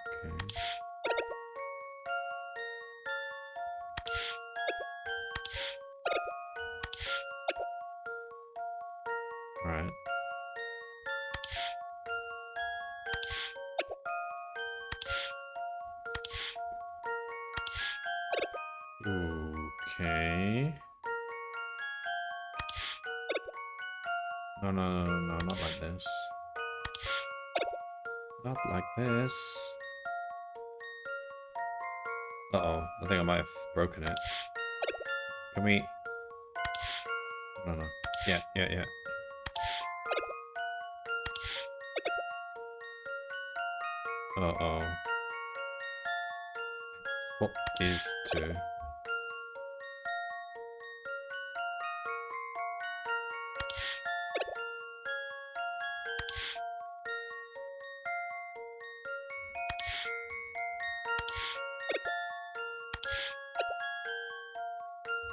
Okay. Right. Okay. No, no, no, no, no, not like this. Not like this. Uh-oh, I think I might have broken it. Can we... No, no. Yeah, yeah, yeah. Uh-oh. Swap these two.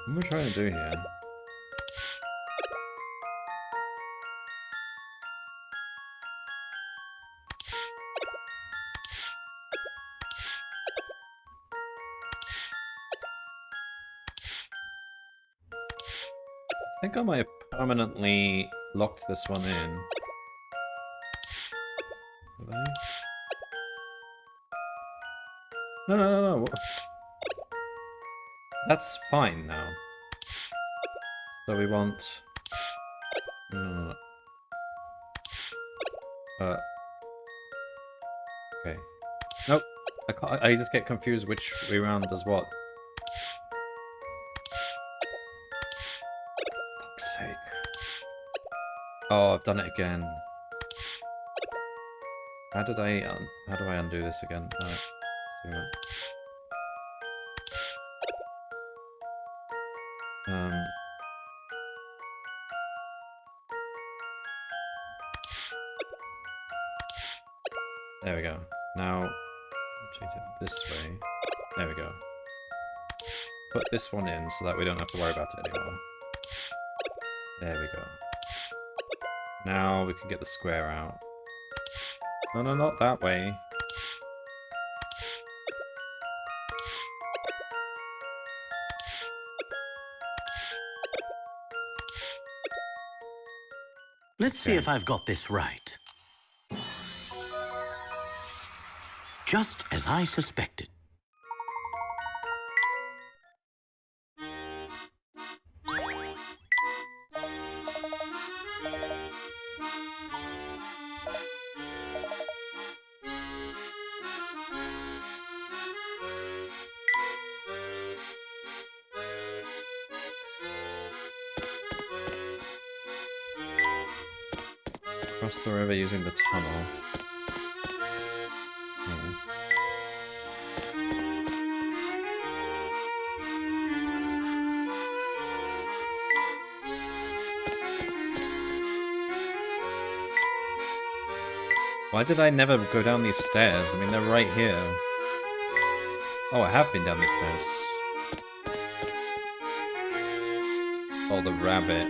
What am I trying to do here? I think I might have permanently locked this one in. Have I? No, no, no, no. That's fine now. So we want... No, no, no. Okay. Nope. I just get confused which way round does what. Fuck's sake. Oh, I've done it again. How do I undo this again? Zoom it. There we go. Now, rotate it this way. There we go. Put this one in so that we don't have to worry about it anymore. There we go. Now we can get the square out. No, no, not that way. Let's see if I've got this right. Just as I suspected. Cross the river using the tunnel. Why did I never go down these stairs? I mean, they're right here. Oh, I have been down these stairs. Oh, the rabbit.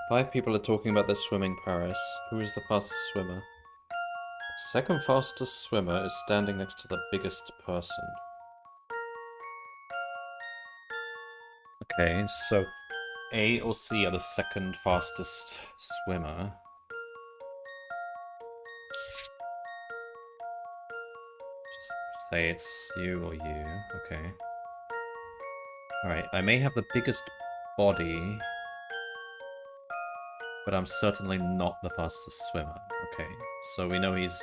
Five people are talking about the swimming Paris. Who is the fastest swimmer? Second fastest swimmer is standing next to the biggest person. Okay, so A or C are the second fastest swimmer. Just say it's you or you. Okay. Alright, I may have the biggest body, but I'm certainly not the fastest swimmer. Okay, so we know he's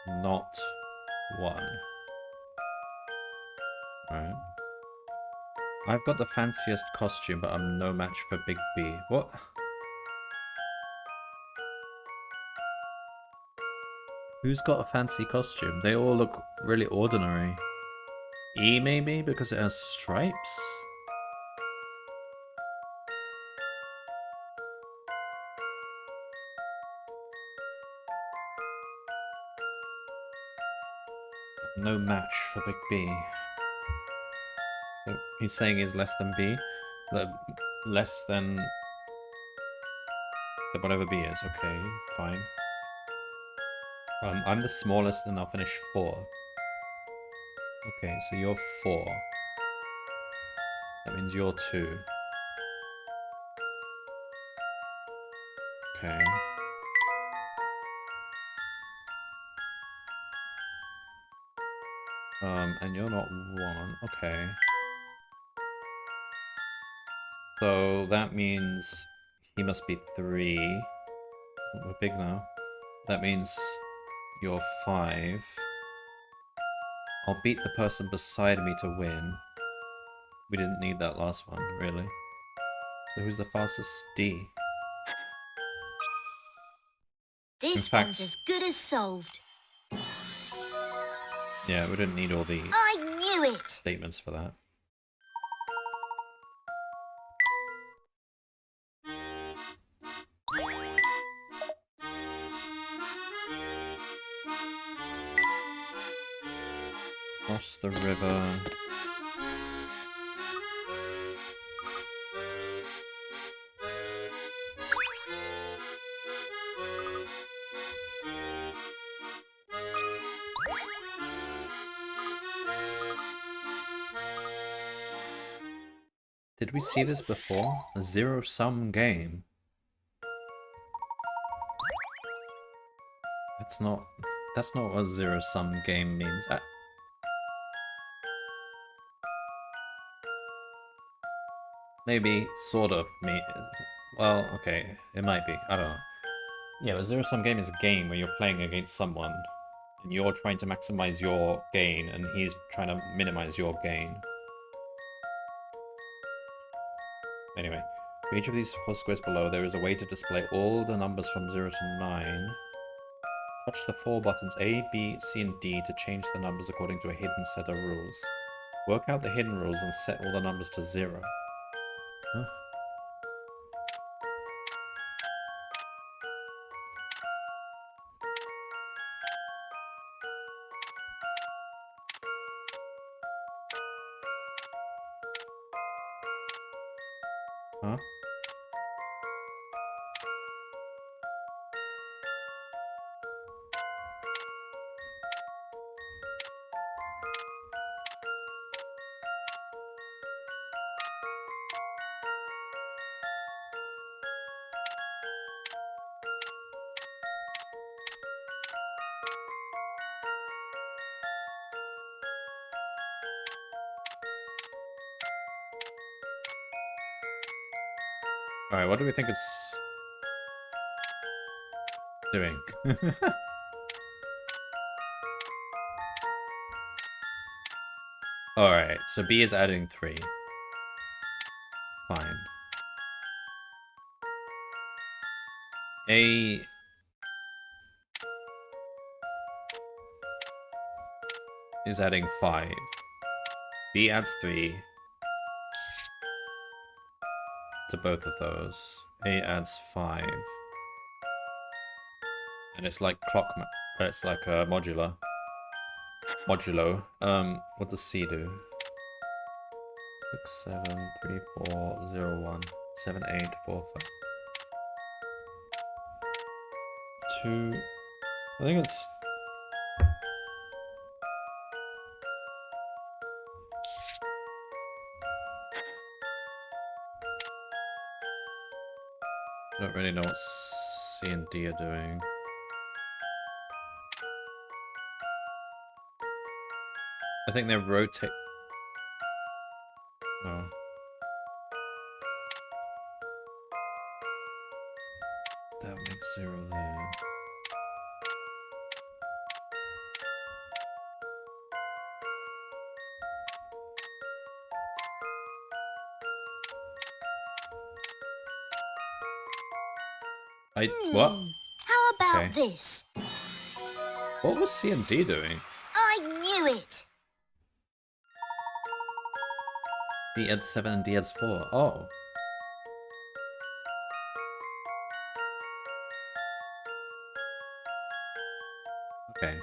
not one. Alright. I've got the fanciest costume, but I'm no match for Big B. What? Who's got a fancy costume? They all look really ordinary. E maybe, because it has stripes? No match for Big B. So he's saying he's less than B? Less than whatever B is. Okay, fine. I'm the smallest and I'll finish 4. Okay, so you're 4. That means you're 2. Okay. And you're not 1. Okay. So that means he must be 3. We're big now. That means you're 5. I'll beat the person beside me to win. We didn't need that last one, really. So who's the fastest? D. This one's as good as solved. Yeah, we didn't need all the I knew it! statements for that. Cross the river. Did we see this before? A zero-sum game. That's not what a zero-sum game means. Maybe, sort of, well, okay, it might be, I don't know. Yeah, a zero-sum game is a game where you're playing against someone, and you're trying to maximize your gain, and he's trying to minimize your gain. Anyway, for each of these 4 squares below, there is a way to display all the numbers from 0 to 9. Touch the 4 buttons A, B, C, and D to change the numbers according to a hidden set of rules. Work out the hidden rules and set all the numbers to 0. Huh? Huh? Alright, what do we think it's doing? Alright, so B is adding 3. Fine. A is adding 5. B adds 3 to both of those. A adds 5. And it's like it's like a modulo. What does C do? 6, 7, 3, 4, 0, 1, 7, 8, 4, 5. 2. I think it's... I don't really know what C and D are doing. I think they rotate... No. That makes 0 there. What? How about Okay. this? What was C and D doing? I knew it! D adds 7 and D adds 4. Oh. Okay.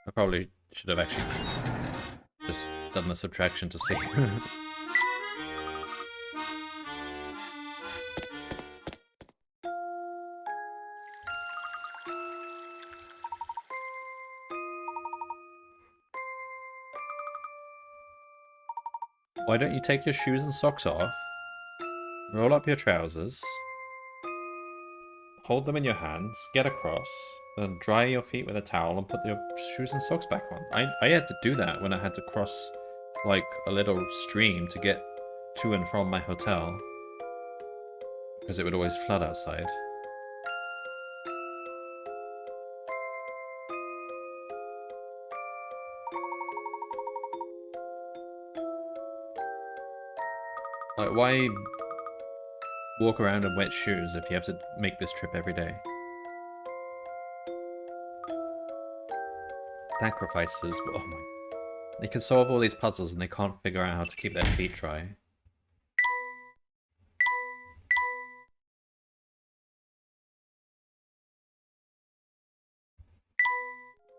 I probably should have actually just done the subtraction to see. Why don't you take your shoes and socks off, roll up your trousers, hold them in your hands, get across, then dry your feet with a towel and put your shoes and socks back on. I had to do that when I had to cross, like, a little stream to get to and from my hotel. Because it would always flood outside. Like, why walk around in wet shoes if you have to make this trip every day? Sacrifices, but oh my... They can solve all these puzzles and they can't figure out how to keep their feet dry.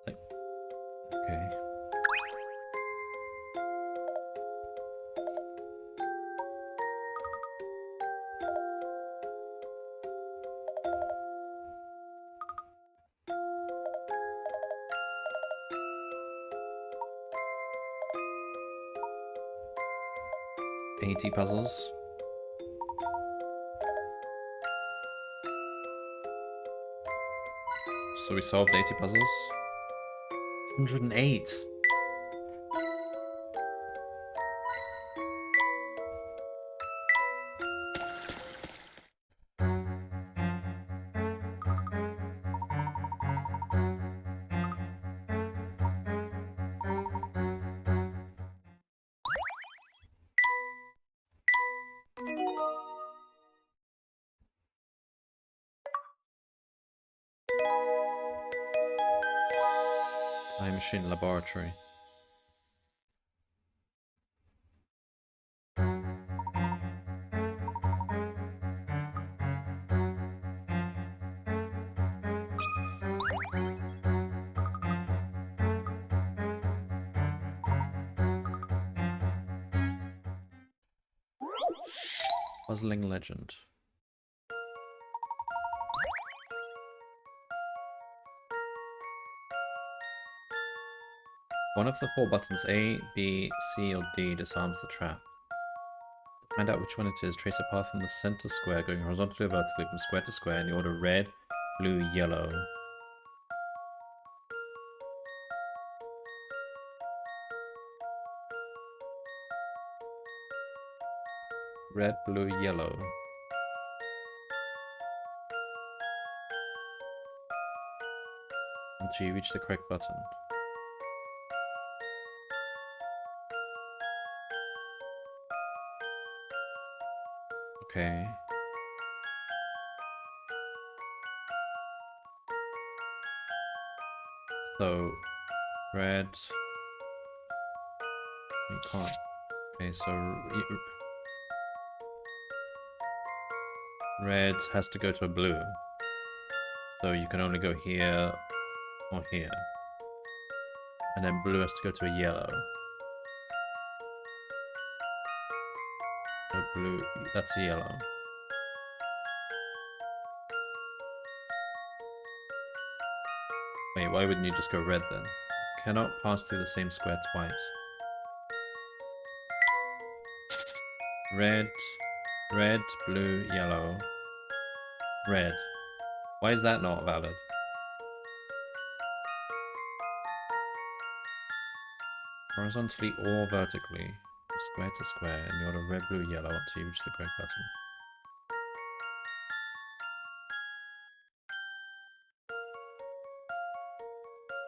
Like, okay. AT puzzles. So we solved 80 puzzles. 108. Time machine laboratory. Puzzling legend. One of the 4 buttons A, B, C, or D disarms the trap. To find out which one it is, trace a path in the center square going horizontally or vertically from square to square in the order red, blue, yellow. Red, blue, yellow. Until you reach the correct button. Okay. So, red. You can't. Okay, so red has to go to a blue. So you can only go here or here. And then blue has to go to a yellow. So blue, that's yellow. Wait, why wouldn't you just go red then? Cannot pass through the same square twice. Red, red, blue, yellow, red. Why is that not valid? Horizontally or vertically, from square to square, in the order red, blue, yellow, until you reach the correct button.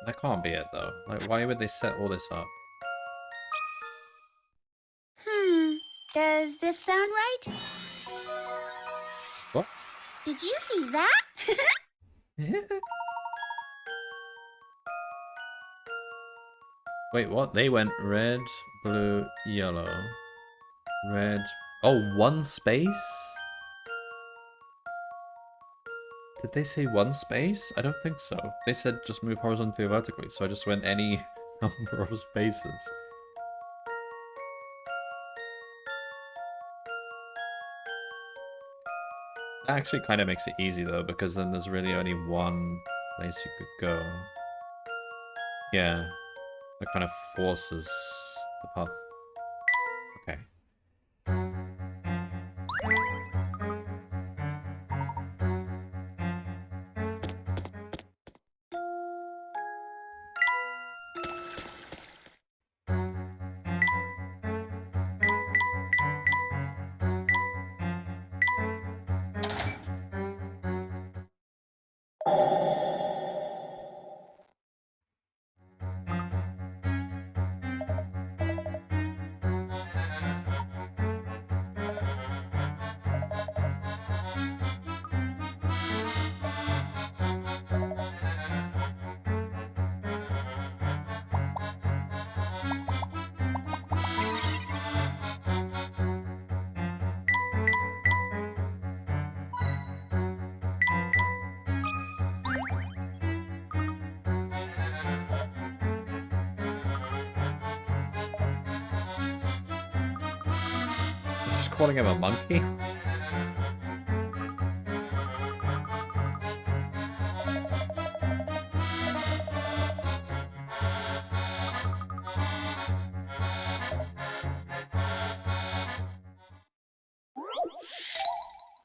That can't be it though. Like, why would they set all this up? Does this sound right? What? Did you see that? Wait, what? They went red, blue, yellow. Red. Oh, one space? Did they say one space? I don't think so. They said just move horizontally or vertically, so I just went any number of spaces. That actually kind of makes it easy though, because then there's really only one place you could go. Yeah, that kind of forces the path. Okay. I'm just calling him a monkey?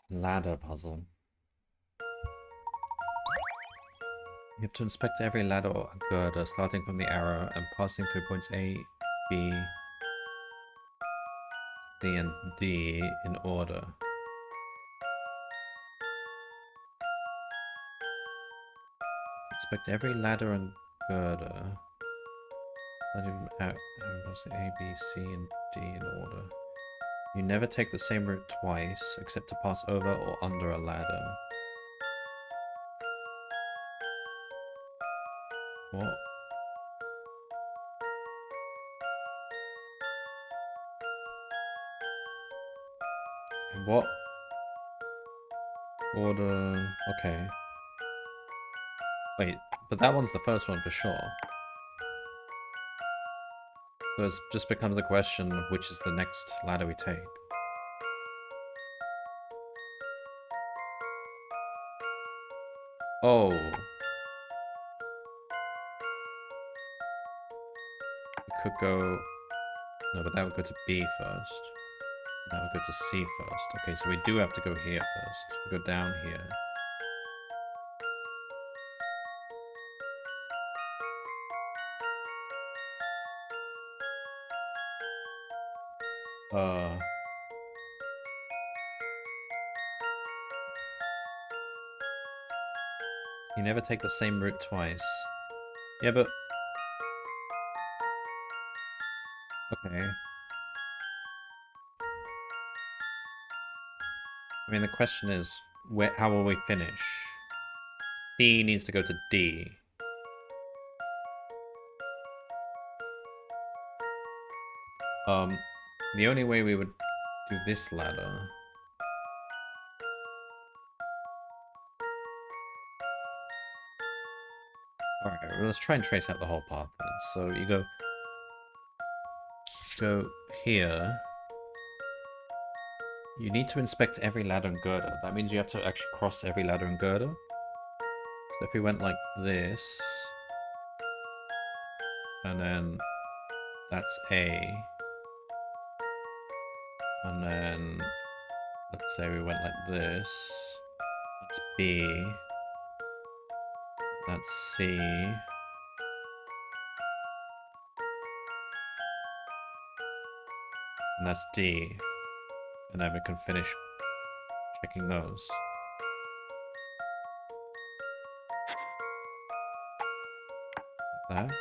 Ladder puzzle. You have to inspect every ladder or girder, starting from the arrow and passing through points A, B, C, and D in order. Inspect every ladder and girder. Starting from passing A, B, C, and D in order. You never take the same route twice, except to pass over or under a ladder. What? In what order? Okay. Wait, but that one's the first one for sure. So it just becomes a question of which is the next ladder we take. Oh. We could go... No, but that would go to B first. That would go to C first. Okay, so we do have to go here first. We go down here. You never take the same route twice. Yeah, but... Okay. I mean, the question is, how will we finish? C needs to go to D. The only way we would do this ladder... Alright, well, let's try and trace out the whole path then. So you go here. You need to inspect every ladder and girder. That means you have to actually cross every ladder and girder. So if we went like this, and then that's A, and then let's say we went like this, that's B, that's C, and that's D. And then we can finish checking those. Like that.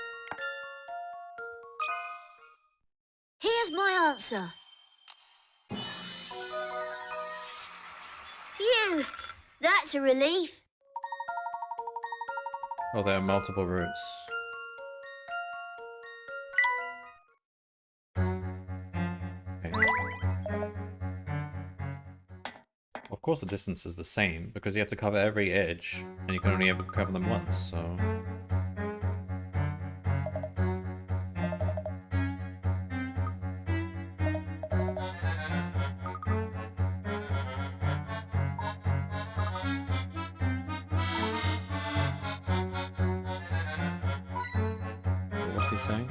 Here's my answer. Phew! That's a relief. Oh, there are multiple routes. Okay. Of course the distance is the same, because you have to cover every edge, and you can only ever cover them once, so... What's he saying?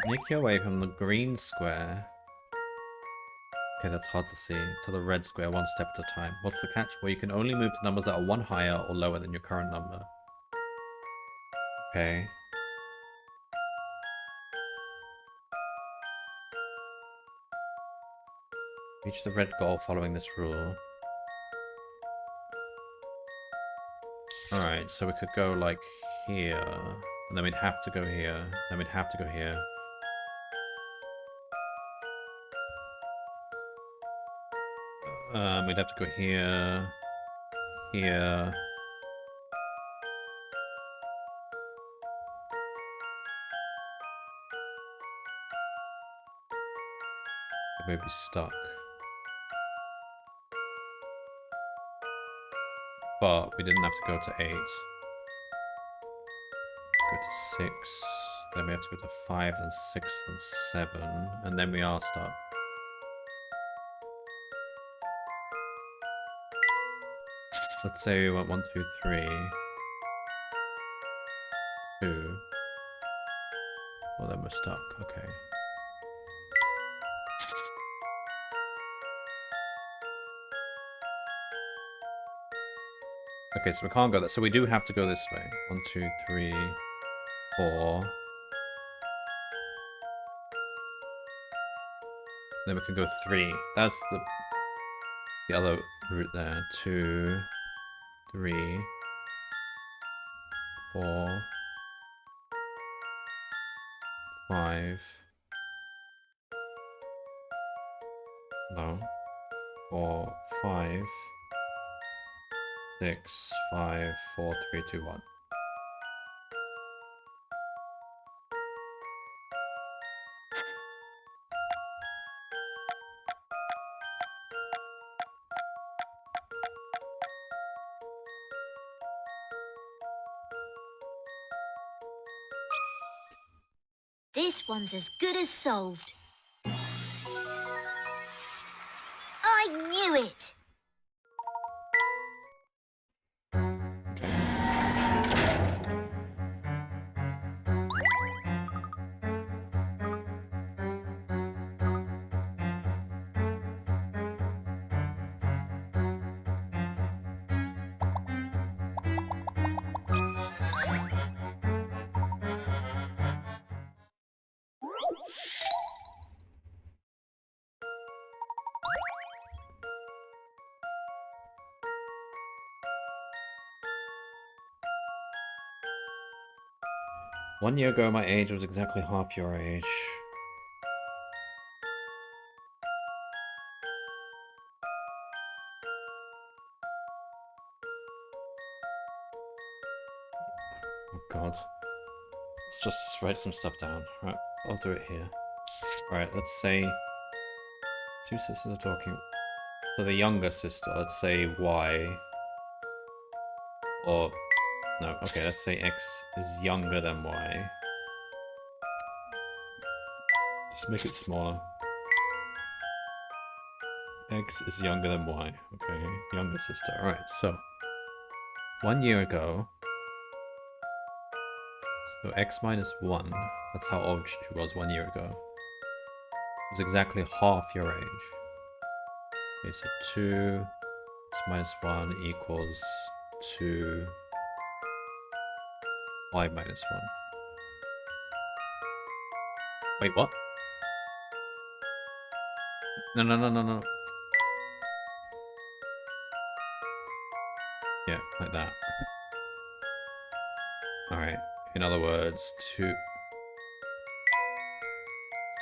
Make your way from the green square. Okay, that's hard to see. To the red square, one step at a time. What's the catch? Well, you can only move to numbers that are one higher or lower than your current number. Okay. Reach the red goal following this rule. Alright, so we could go like here. And then we'd have to go here. Then we'd have to go here. We'd have to go here. Here. We'd be stuck. But we didn't have to go to 8. Go to 6. Then we have to go to 5, then 6, then 7. And then we are stuck. Let's say we went 1, 2, 3. 2. Well, then we're stuck. Okay. Okay, so we can't go that. So we do have to go this way. 1, 2, 3, 4. Then we can go 3. That's the other route there. 2, 3, 4, 5. No. 4, 5. 6, 5, 4, 3, 2, 1. This one's as good as solved. I knew it! One year ago, my age was exactly half your age. Oh god. Let's just write some stuff down. Right, I'll do it here. Alright, let's say... 2 sisters are talking. So the younger sister, let's say Y. Or... No, okay, let's say X is younger than Y. Just make it smaller. X is younger than Y. Okay, younger sister. Alright, so... 1 year ago... So X minus 1, that's how old she was 1 year ago. It was exactly half your age. Okay, so 2 X minus 1 equals 2 Y minus 1. Wait, what? No, no, no, no, no. Yeah, like that. Alright. in other words,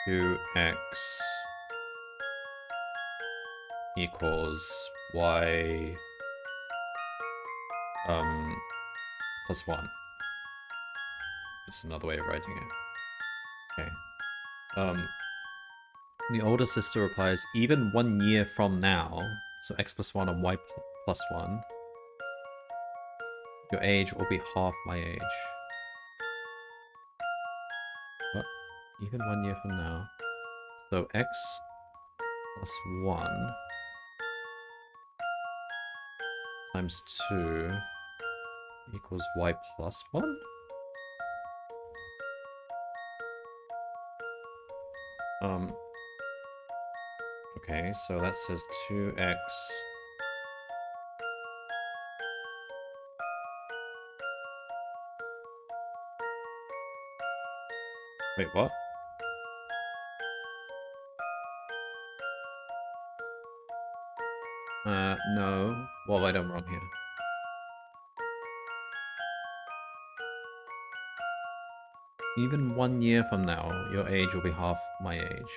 2x equals y plus 1. Just another way of writing it. Okay. The older sister replies, even 1 year from now, so x plus 1 and y plus 1, your age will be half my age. What? Even 1 year from now. So x plus 1 times 2 equals y plus 1? Okay, so that says 2x wait, what? No. What have I done wrong here? Even 1 year from now, your age will be half my age.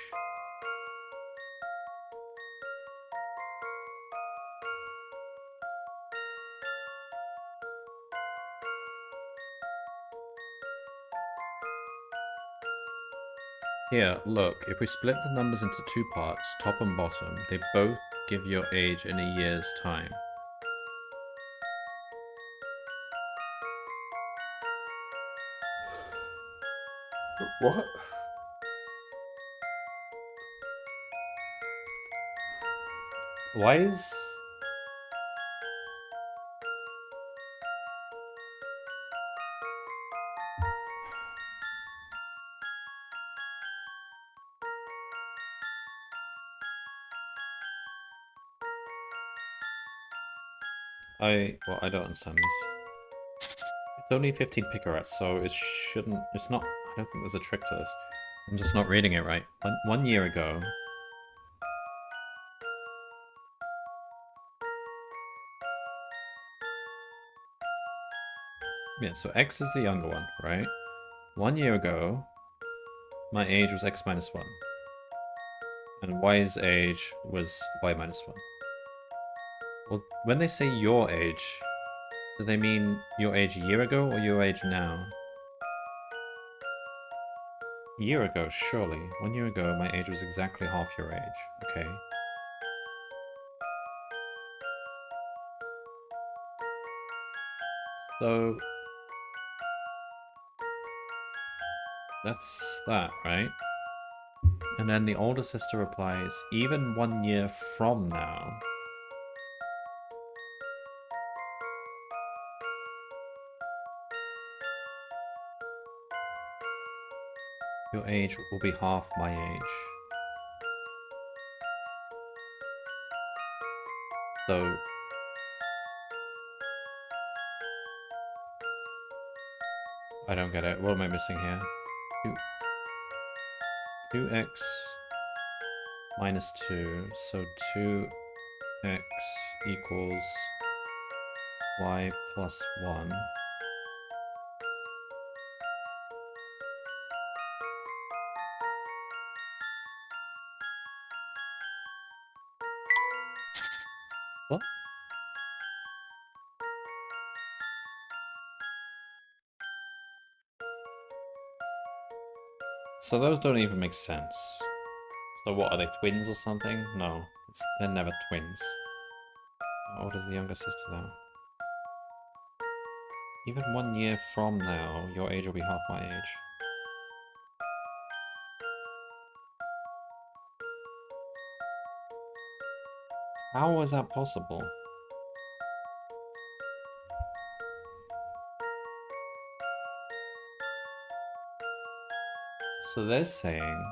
Here, look, if we split the numbers into 2 parts, top and bottom, they both give your age in a year's time. What? Why is... Well, I don't understand this. It's only 15 picarats, so it shouldn't... It's not... I don't think there's a trick to this. I'm just not reading it right. 1 year ago... Yeah, so X is the younger one, right? 1 year ago, my age was X minus 1. And Y's age was Y minus 1. Well, when they say your age, do they mean your age a year ago or your age now? A year ago, surely. 1 year ago, my age was exactly half your age. Okay. So... that's that, right? And then the older sister replies, even 1 year from now... your age will be half my age. So... I don't get it. What am I missing here? 2x minus 2. So 2x equals y plus 1. What? So those don't even make sense. So what, are they twins or something? No, they're never twins. How old is the younger sister now? Even 1 year from now, your age will be half my age. How is that possible? So they're saying...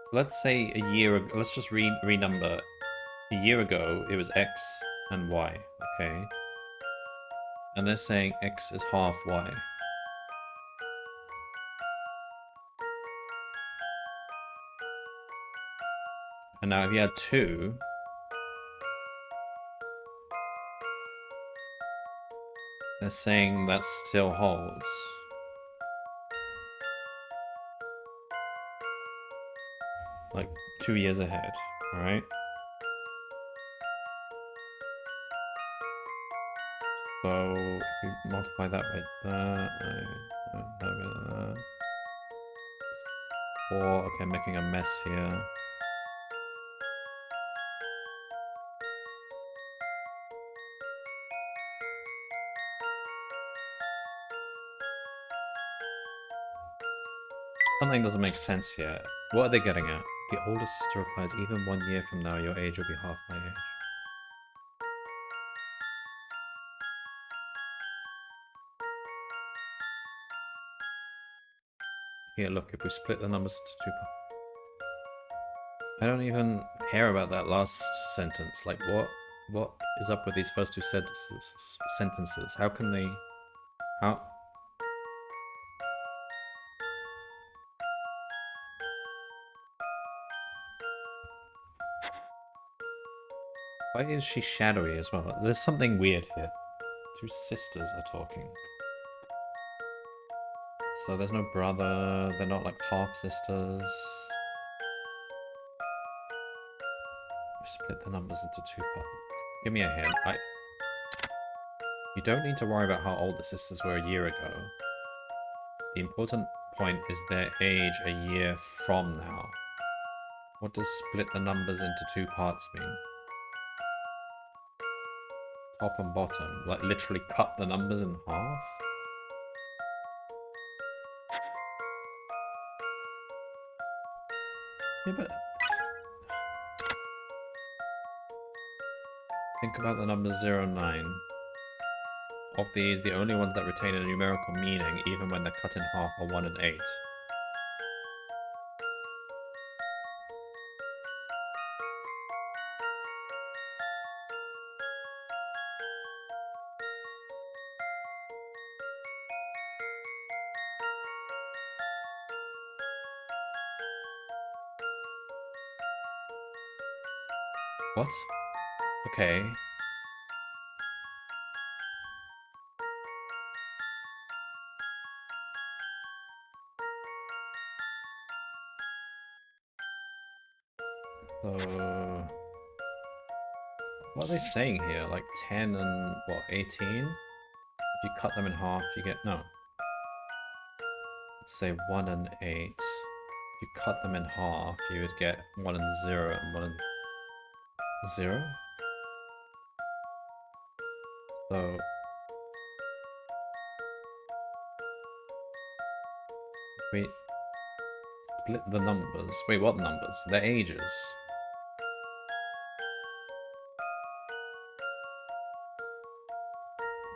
So let's say a year ago... Let's just renumber. A year ago, it was X and Y, okay? And they're saying X is half Y. And now if you add 2... They're saying that still holds. Like 2 years ahead, alright? So if you multiply that by that, 4, okay, I'm making a mess here. Something doesn't make sense here. What are they getting at? The older sister replies, even 1 year from now, your age will be half my age. Here, look, if we split the numbers into 2 parts. I don't even care about that last sentence. Like, what is up with these first 2 sentences? How can they... How... Why is she shadowy as well? There's something weird here. 2 sisters are talking. So there's no brother, they're not like half-sisters. Split the numbers into 2 parts. Give me a hint. You don't need to worry about how old the sisters were a year ago. The important point is their age a year from now. What does split the numbers into 2 parts mean? Top and bottom. Like literally cut the numbers in half? Yeah, but... Think about the numbers 0 and 9. Of these, the only ones that retain a numerical meaning, even when they're cut in half, are 1 and 8. What? Okay. So... What are they saying here? Like 10 and, what, 18? If you cut them in half, you get... No. Let's say 1 and 8. If you cut them in half, you would get 1 and 0 and 1 and 0? So... Wait... Split the numbers. Wait, what numbers? Their ages.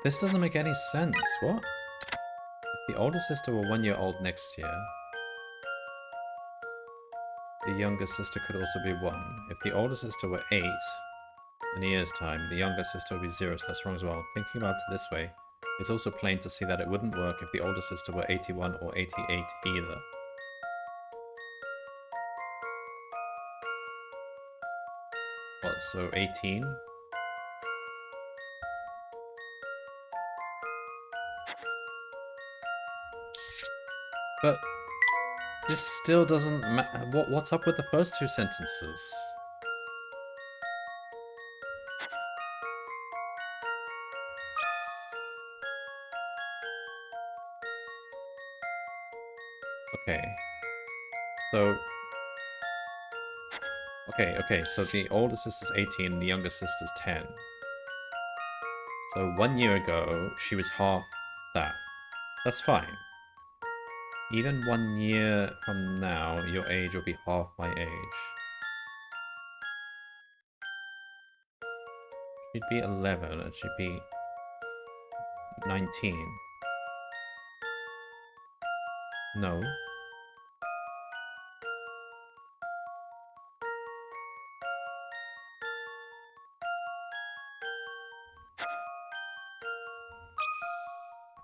This doesn't make any sense. What? If the older sister were 1 year old next year, the younger sister could also be 1. If the older sister were 8 in a year's time, the younger sister would be 0, so that's wrong as well. Thinking about it this way, it's also plain to see that it wouldn't work if the older sister were 81 or 88 either. What, so 18? But this still doesn't matter. What's up with the first 2 sentences? Okay. So... Okay, so the older sister's 18 and the younger sister's 10. So 1 year ago, she was half that. That's fine. Even 1 year from now, your age will be half my age. She'd be 11 and she'd be 19. No.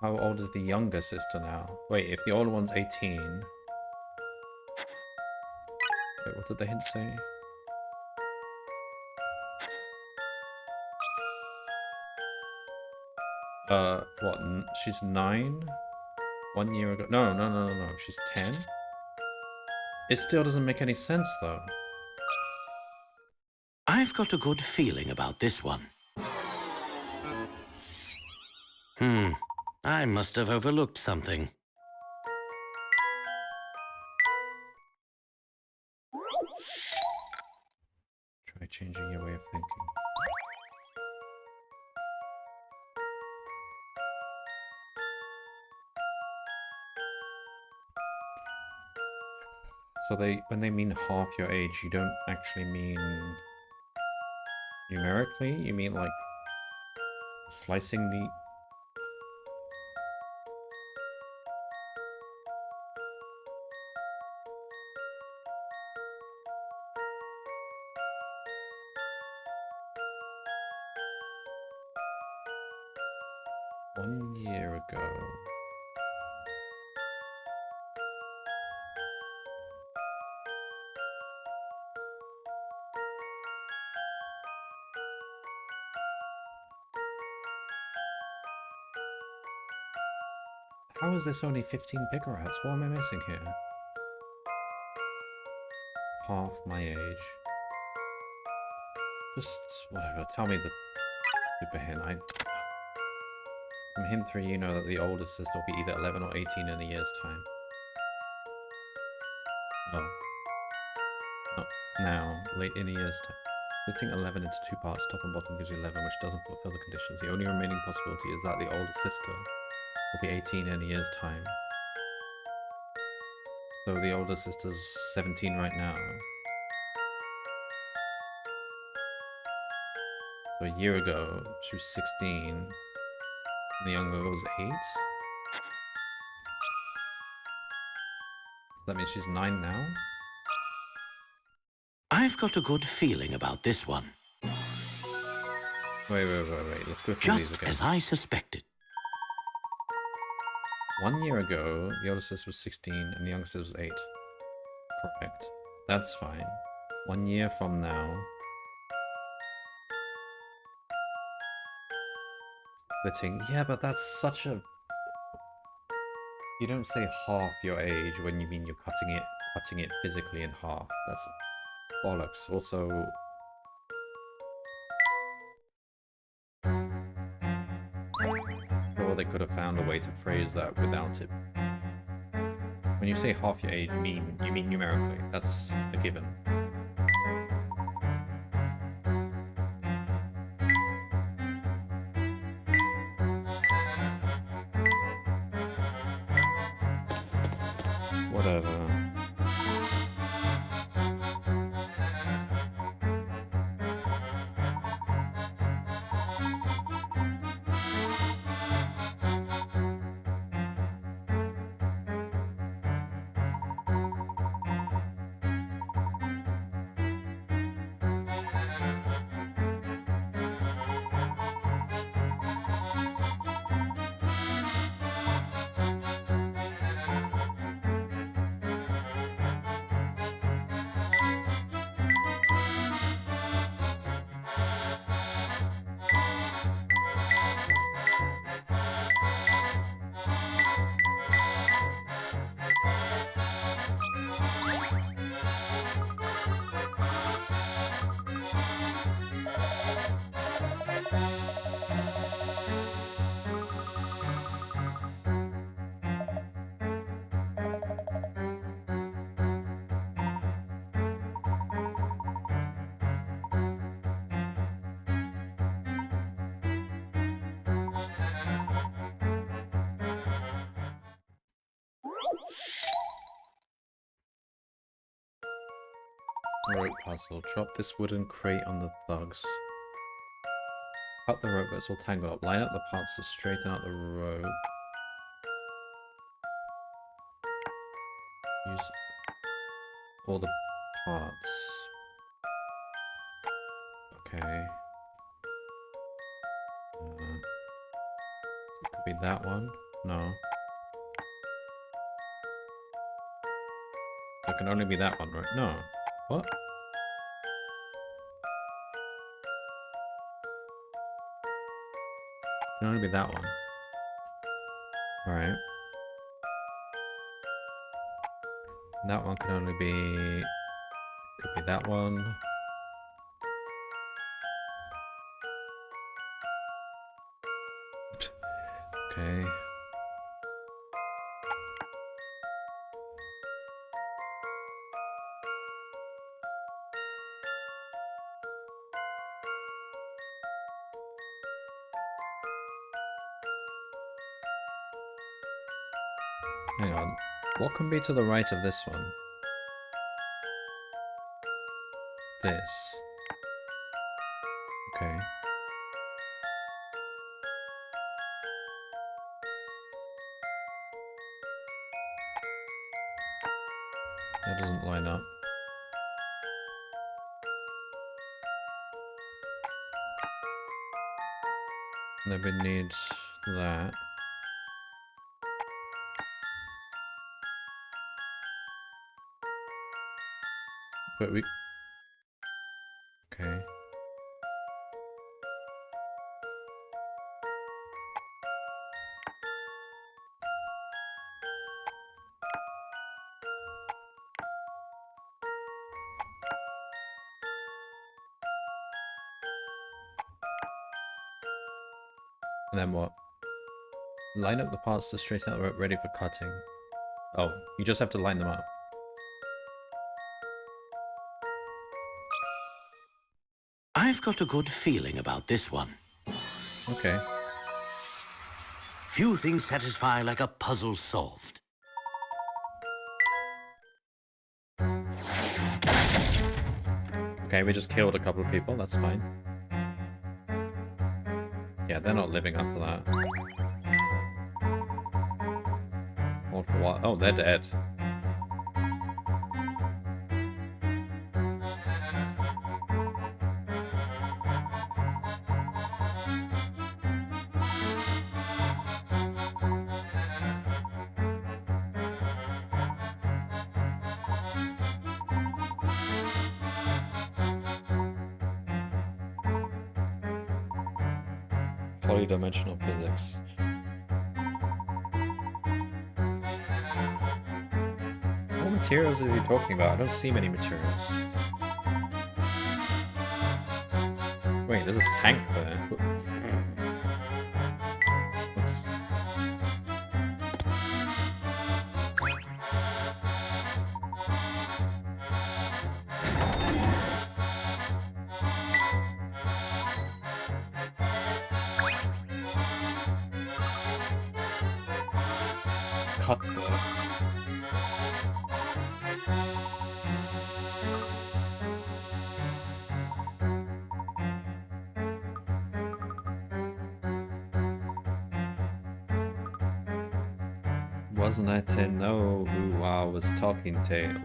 How old is the younger sister now? Wait, if the older one's 18... Wait, what did the hint say? What? She's 9? 1 year ago. No. She's 10? It still doesn't make any sense, though. I've got a good feeling about this one. I must have overlooked something. Try changing your way of thinking. So when they mean half your age, you don't actually mean numerically? You mean like slicing the... 1 year ago. How is this only 15 Pickerats? What am I missing here? Half my age. Just whatever. Tell me the super hint. From hint 3, you know that the oldest sister will be either 11 or 18 in a year's time. Oh. Not now. Late in a year's time. Splitting 11 into 2 parts, top and bottom, gives you 11, which doesn't fulfill the conditions. The only remaining possibility is that the older sister will be 18 in a year's time. So the older sister's 17 right now. So a year ago, she was 16. And the younger was 8. That means she's 9 now? I've got a good feeling about this one. Wait. Let's go through these Just again. as I suspected. 1 year ago, the older sister was 16 and the younger sister was 8. Correct. That's fine. 1 year from now. Splitting. Yeah, but that's such a... You don't say half your age when you mean you're cutting it physically in half. That's bollocks. Also... Or they could have found a way to phrase that without it. When you say half your age, you mean numerically. That's a given. Whatever. Rope puzzle. Drop this wooden crate on the thugs. Cut the rope, but it's all tangled up. Line up the parts to straighten out the rope. Use all the parts. Okay. It could be that one. No. It can only be that one, right? No. What? Can only be that one. Alright. That one can only be... Could be that one. Okay. Hang on. What can be to the right of this one? This. Okay. That doesn't line up. Nobody needs that. But we... Okay. And then what? Line up the parts to straighten out the rope ready for cutting. Oh, you just have to line them up. I've got a good feeling about this one. Okay. Few things satisfy like a puzzle solved. Okay, we just killed a couple of people, that's fine. Yeah, they're not living up to that. All for what? Oh, they're dead. Polydimensional physics. What materials is he talking about? I don't see many materials. Wait, there's a tank there. Oops. Cuthbert. Wasn't I to know who I was talking to?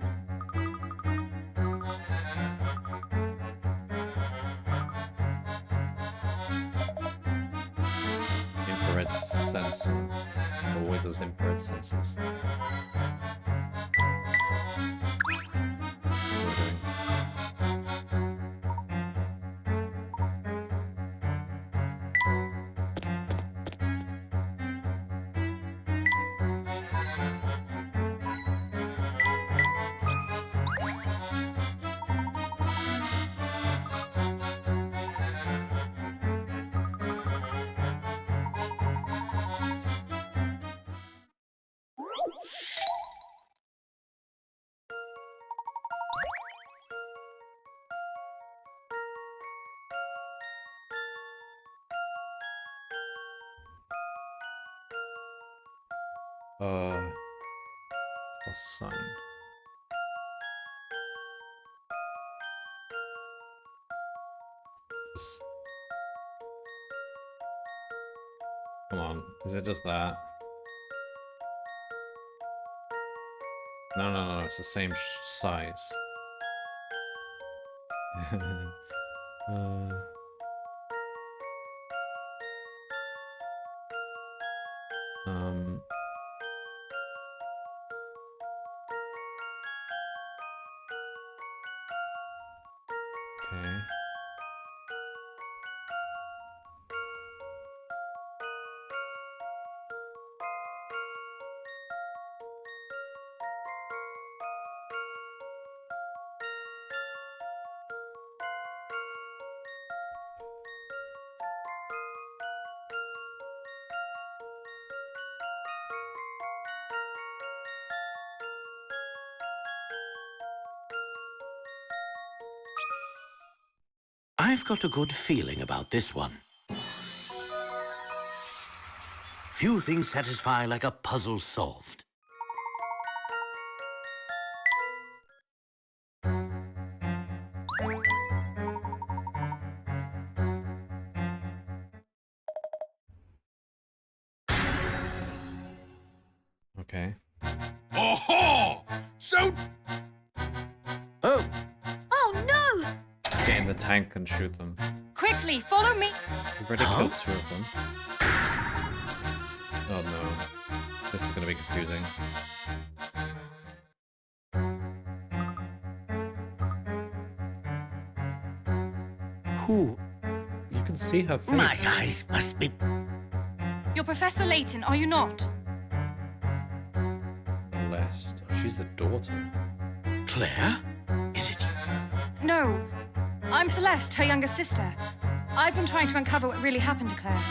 Infrared sensor. Always those infrared sensors. What are we doing? Plus sign. Just... Come on, is it just that? No, it's the same size. uh... Okay. I've got a good feeling about this one. Few things satisfy like a puzzle solved. Okay. Oh-ho! So Oh, Oh no! Get in the tank and shoot them. Quickly, follow me. We've already killed 2 of them. Oh no. This is gonna be confusing. who? You can see her face. My eyes must be... You're Professor Layton, are you not? Celeste. Oh, she's the daughter. Claire? Is it... No. I'm Celeste, her younger sister. I've been trying to uncover what really happened to Claire.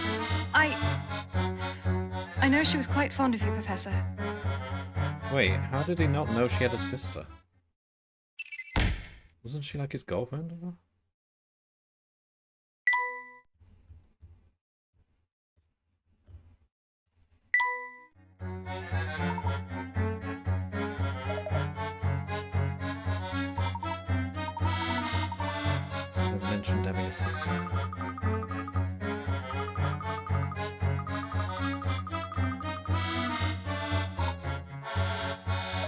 I know she was quite fond of you, Professor. Wait, how did he not know she had a sister? Wasn't she like his girlfriend or? Never mentioned having a sister.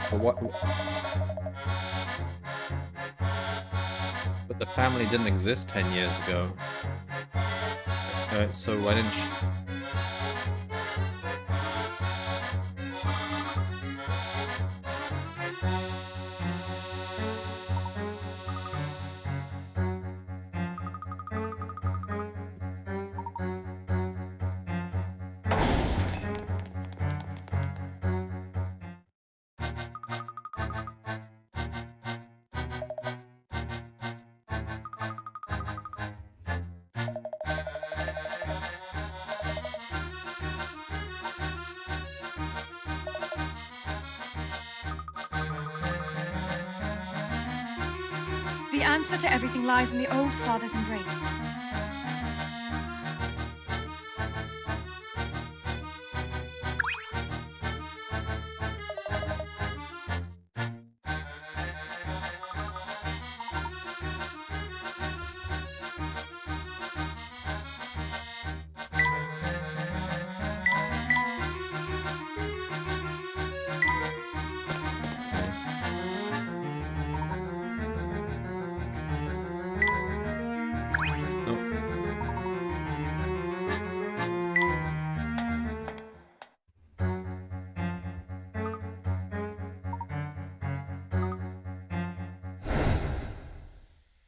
But what? But the family didn't exist 10 years ago. So why didn't she? The answer to everything lies in the old father's embrace.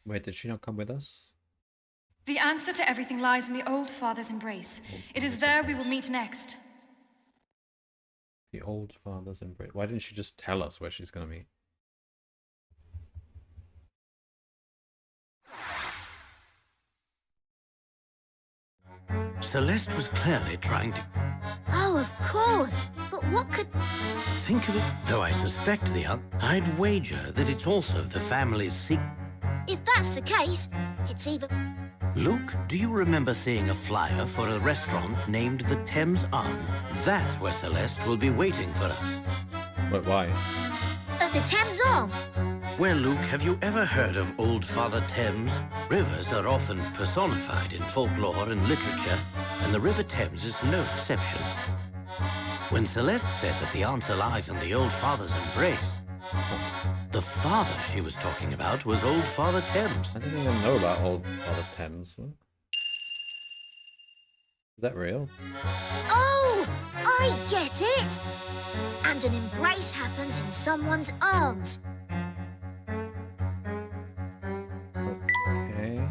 Wait, did she not come with us? The answer to everything lies in the old father's embrace. It is there we will meet next. The old father's embrace. Why didn't she just tell us where she's gonna meet? Celeste was clearly trying to... Oh, of course. But what could... Think of it, though I suspect the I'd wager that it's also the family's secret. If that's the case, it's either... Luke, do you remember seeing a flyer for a restaurant named the Thames Arm? That's where Celeste will be waiting for us. But why? At the Thames Arm. Well, Luke, have you ever heard of Old Father Thames? Rivers are often personified in folklore and literature, and the River Thames is no exception. When Celeste said that the answer lies in the Old Father's embrace, the father she was talking about was Old Father Thames. I didn't even know about old Father Thames. Is that real? Oh, I get it. And an embrace happens in someone's arms. Okay.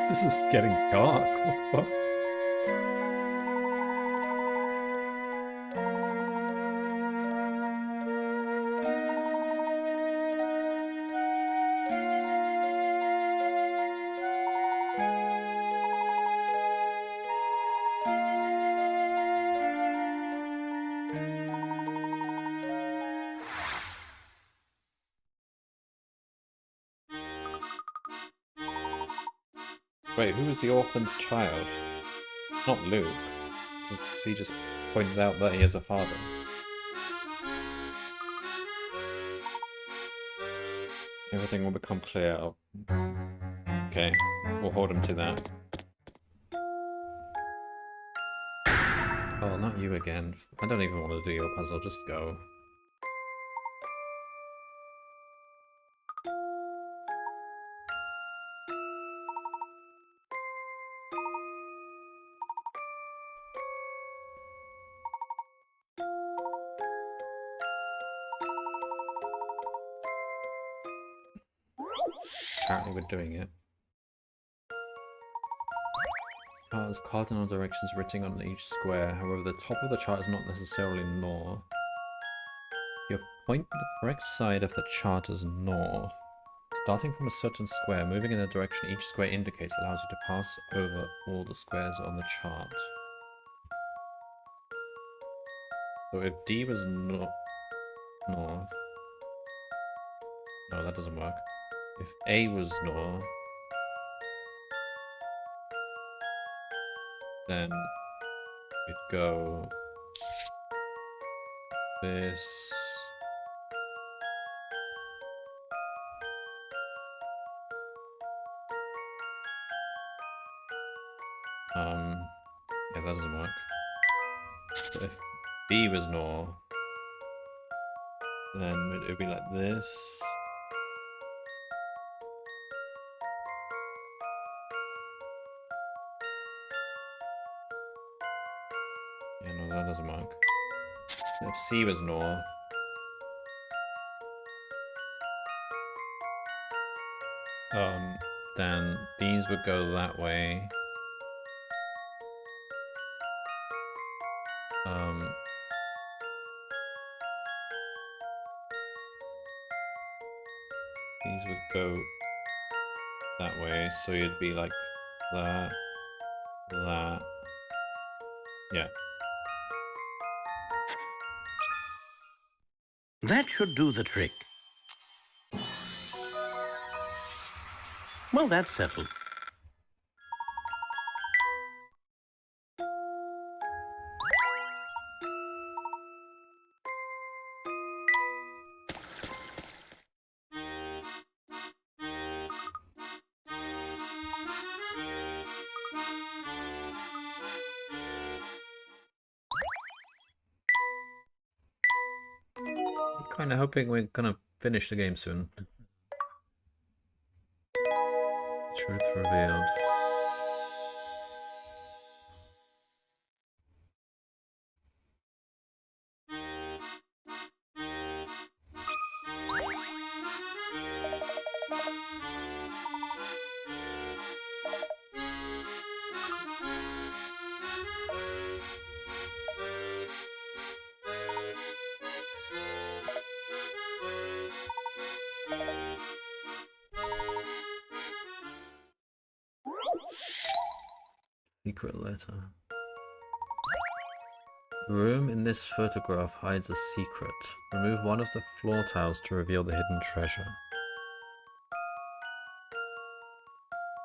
This is getting dark. What the fuck? Wait, who was the orphaned child? Not Luke. He just pointed out that he has a father. Everything will become clear. Okay, we'll hold him to that. Oh, not you again. I don't even want to do your puzzle, just go. Apparently we're doing it. Chart has cardinal directions written on each square. However, the top of the chart is not necessarily north. If you point the correct side of the chart as north. Starting from a certain square, moving in the direction each square indicates allows you to pass over all the squares on the chart. So if D was north... No, that doesn't work. If A was north, then it'd go this. Yeah, that doesn't work. But if B was north, then it'd be like this. Yeah, no, that doesn't work. If C was north, then these would go that way. These would go that way, so you'd be like that, that. Yeah. That should do the trick. Well, that's settled. Kind of hoping we're gonna finish the game soon. Truth revealed. Secret letter. The room in this photograph hides a secret. Remove one of the floor tiles to reveal the hidden treasure.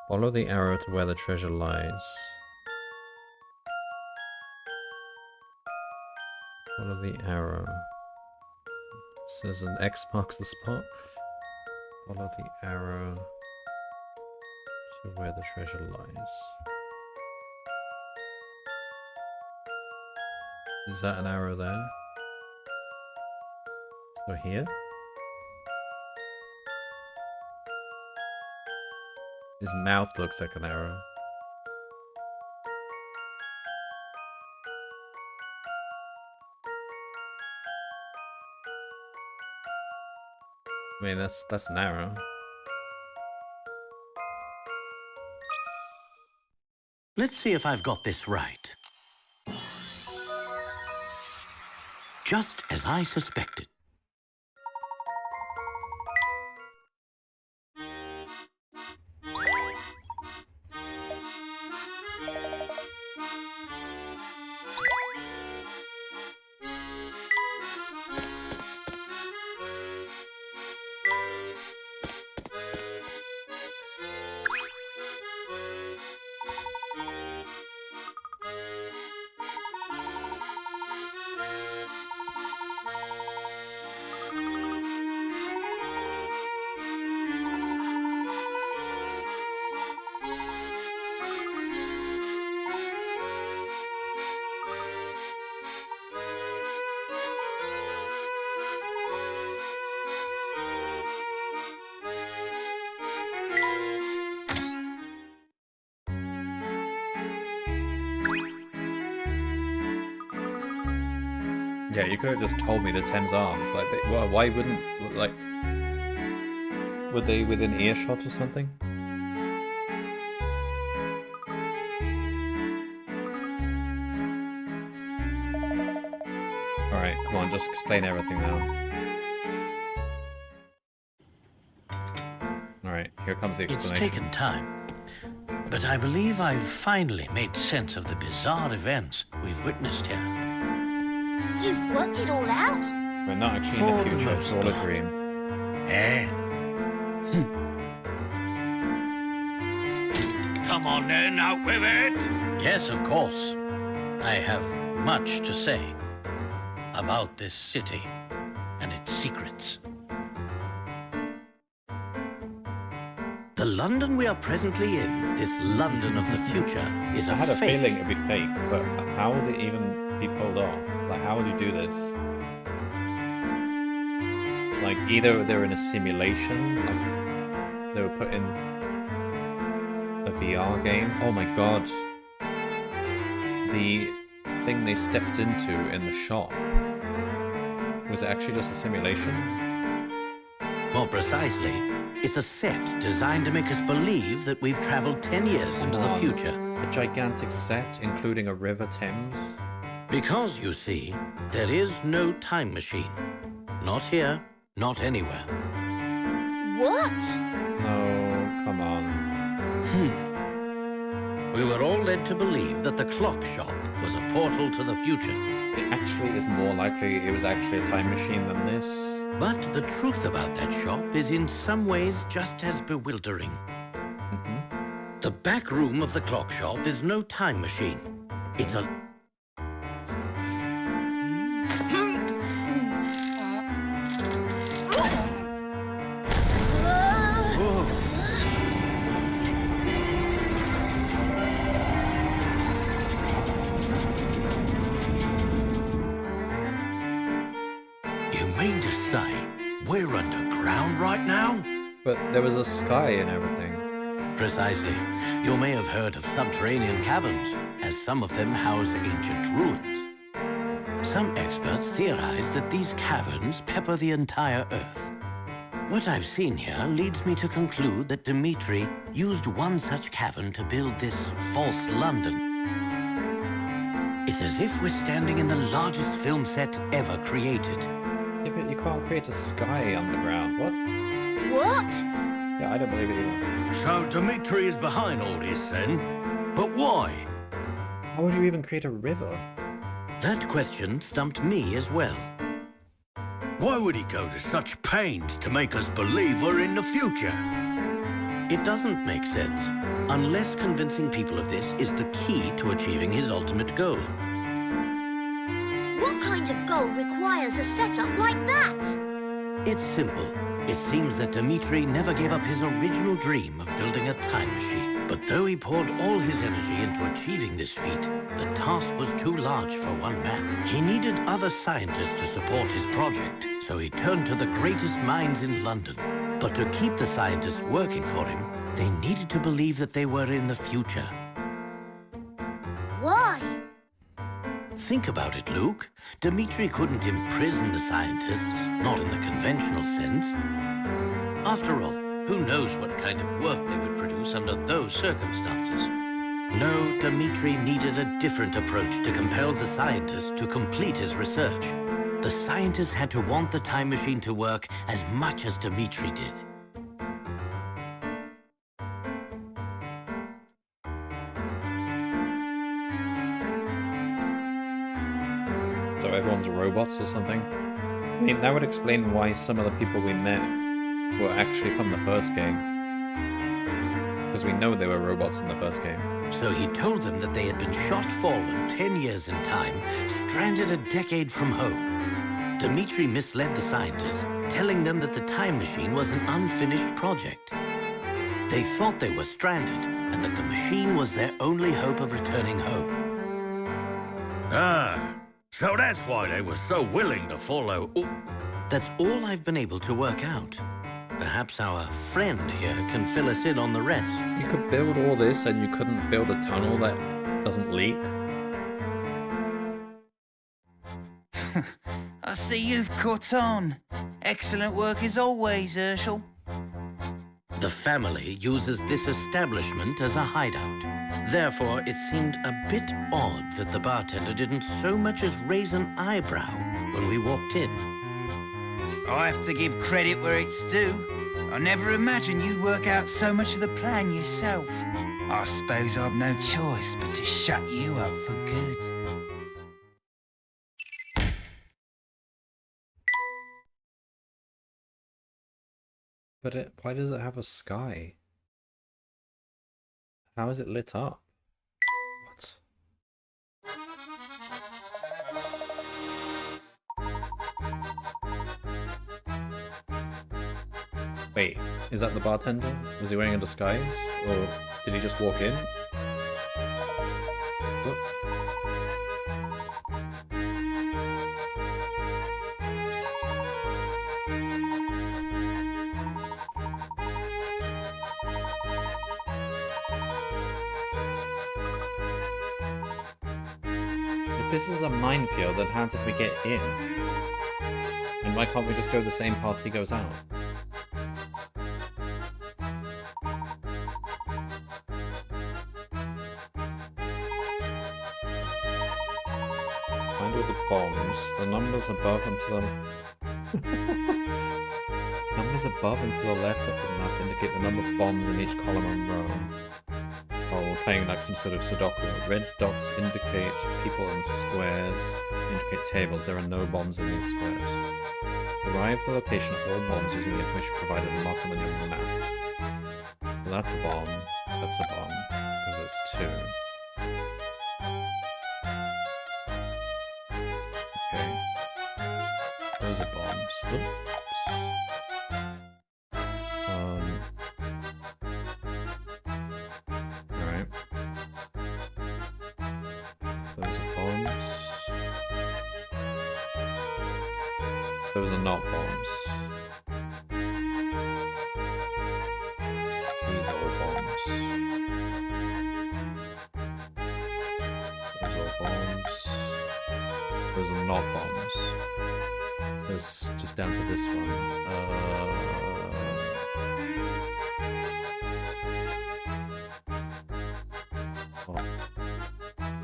Follow the arrow to where the treasure lies. Follow the arrow. It says an X marks the spot. Follow the arrow to where the treasure lies. Is that an arrow there? So here? His mouth looks like an arrow. I mean, that's an arrow. Let's see if I've got this right. Just as I suspected. Yeah, you could have just told me the Thames Arms. Like, well, why wouldn't, like, were they within earshot or something? Alright, come on, just explain everything now. Alright, here comes the explanation. It's taken time, but I believe I've finally made sense of the bizarre events we've witnessed here. You've worked it all out? We're not actually in the For the future, it's most all a part. dream. Eh? Come on then, out with it! Yes, of course. I have much to say about this city and its secrets. The London we are presently in, this London of the future, is a I had a fake. feeling it'd be fake, but how would it even be pulled off? Like, how would you do this? Like, either they're in a simulation, like, they were put in a VR game. Oh my god. The thing they stepped into in the shop, was it actually just a simulation? More precisely, it's a set designed to make us believe that we've traveled 10 years into the future. A gigantic set, including a river Thames? Because, you see, there is no time machine. Not here, not anywhere. What? No, come on. We were all led to believe that the clock shop was a portal to the future. It actually is more likely it was actually a time machine than this. But the truth about that shop is in some ways just as bewildering. The back room of the clock shop is no time machine. It's a... Whoa. You mean to say we're underground right now? But there was a sky and everything. Precisely. You may have heard of subterranean caverns, as some of them house ancient ruins. Some experts theorize that these caverns pepper the entire Earth. What I've seen here leads me to conclude that Dmitri used one such cavern to build this false London. It's as if we're standing in the largest film set ever created. Yeah, but you can't create a sky underground. What? What? Yeah, I don't believe it either. So Dmitri is behind all this then? But why? How would you even create a river? That question stumped me as well. Why would he go to such pains to make us believe we're in the future? It doesn't make sense, unless convincing people of this is the key to achieving his ultimate goal. What kind of goal requires a setup like that? It's simple. It seems that Dmitri never gave up his original dream of building a time machine. But though he poured all his energy into achieving this feat, the task was too large for one man. He needed other scientists to support his project, so he turned to the greatest minds in London. But to keep the scientists working for him, they needed to believe that they were in the future. Why? Think about it, Luke. Dmitri couldn't imprison the scientists, not in the conventional sense. After all, who knows what kind of work they would produce under those circumstances? No, Dmitri needed a different approach to compel the scientist to complete his research. The scientist had to want the time machine to work as much as Dmitri did. So everyone's robots or something? I mean, that would explain why some of the people we met were actually from the first game. Because we know they were robots in the first game. So he told them that they had been shot forward 10 years in time, stranded a decade from home. Dmitri misled the scientists, telling them that the time machine was an unfinished project. They thought they were stranded, and that the machine was their only hope of returning home. Ah, so that's why they were so willing to follow. That's all I've been able to work out. Perhaps our friend here can fill us in on the rest. You could build all this and you couldn't build a tunnel that doesn't leak? I see you've caught on. Excellent work as always, Herschel. The family uses this establishment as a hideout. Therefore, it seemed a bit odd that the bartender didn't so much as raise an eyebrow when we walked in. I have to give credit where it's due. I never imagined you'd work out so much of the plan yourself. I suppose I've no choice but to shut you up for good. But why does it have a sky? How is it lit up? What? Wait, is that the bartender? Was he wearing a disguise? Or did he just walk in? What? If this is a minefield, then how did we get in? And why can't we just go the same path he goes out? Find all the bombs. The numbers above and to the... numbers above and to the left of the map indicate the number of bombs in each column and row. Oh, we're playing like some sort of Sudoku. Red dots indicate people and squares indicate tables. There are no bombs in these squares. Derive the location of all bombs using the information provided and mark them on your map. Well, that's a bomb. That's a bomb. Because it's 2. Okay. Those are bombs. Oops. Alright. Those are bombs. Those are not bombs. These are all bombs. Those are all bombs. Those are not bombs. So it's just down to this one.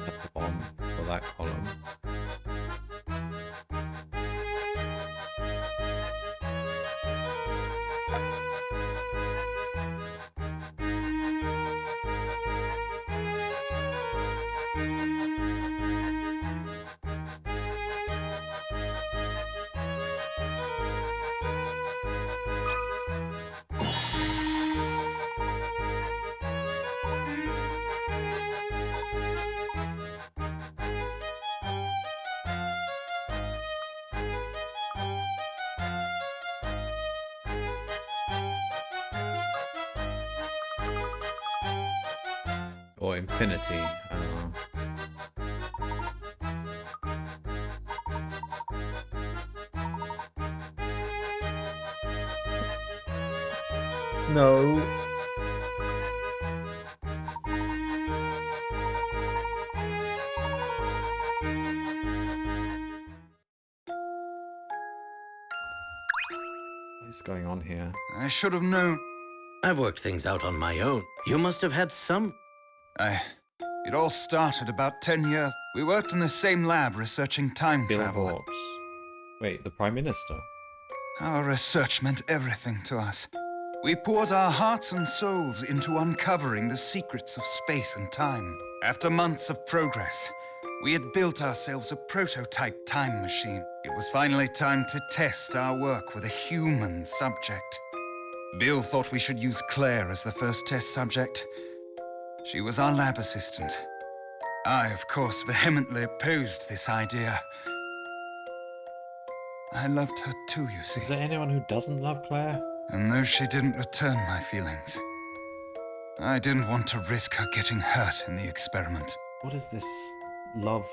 That's a bomb for that column. Or infinity, I don't know. No. What's going on here? I should have known. I've worked things out on my own. You must have had some... I It all started about 10 years. We worked in the same lab researching time Bill travel. Hawks. Wait, the Prime Minister? Our research meant everything to us. We poured our hearts and souls into uncovering the secrets of space and time. After months of progress, we had built ourselves a prototype time machine. It was finally time to test our work with a human subject. Bill thought we should use Claire as the first test subject. She was our lab assistant. I, of course, vehemently opposed this idea. I loved her too, you see. Is there anyone who doesn't love Claire? And though she didn't return my feelings, I didn't want to risk her getting hurt in the experiment. What is this love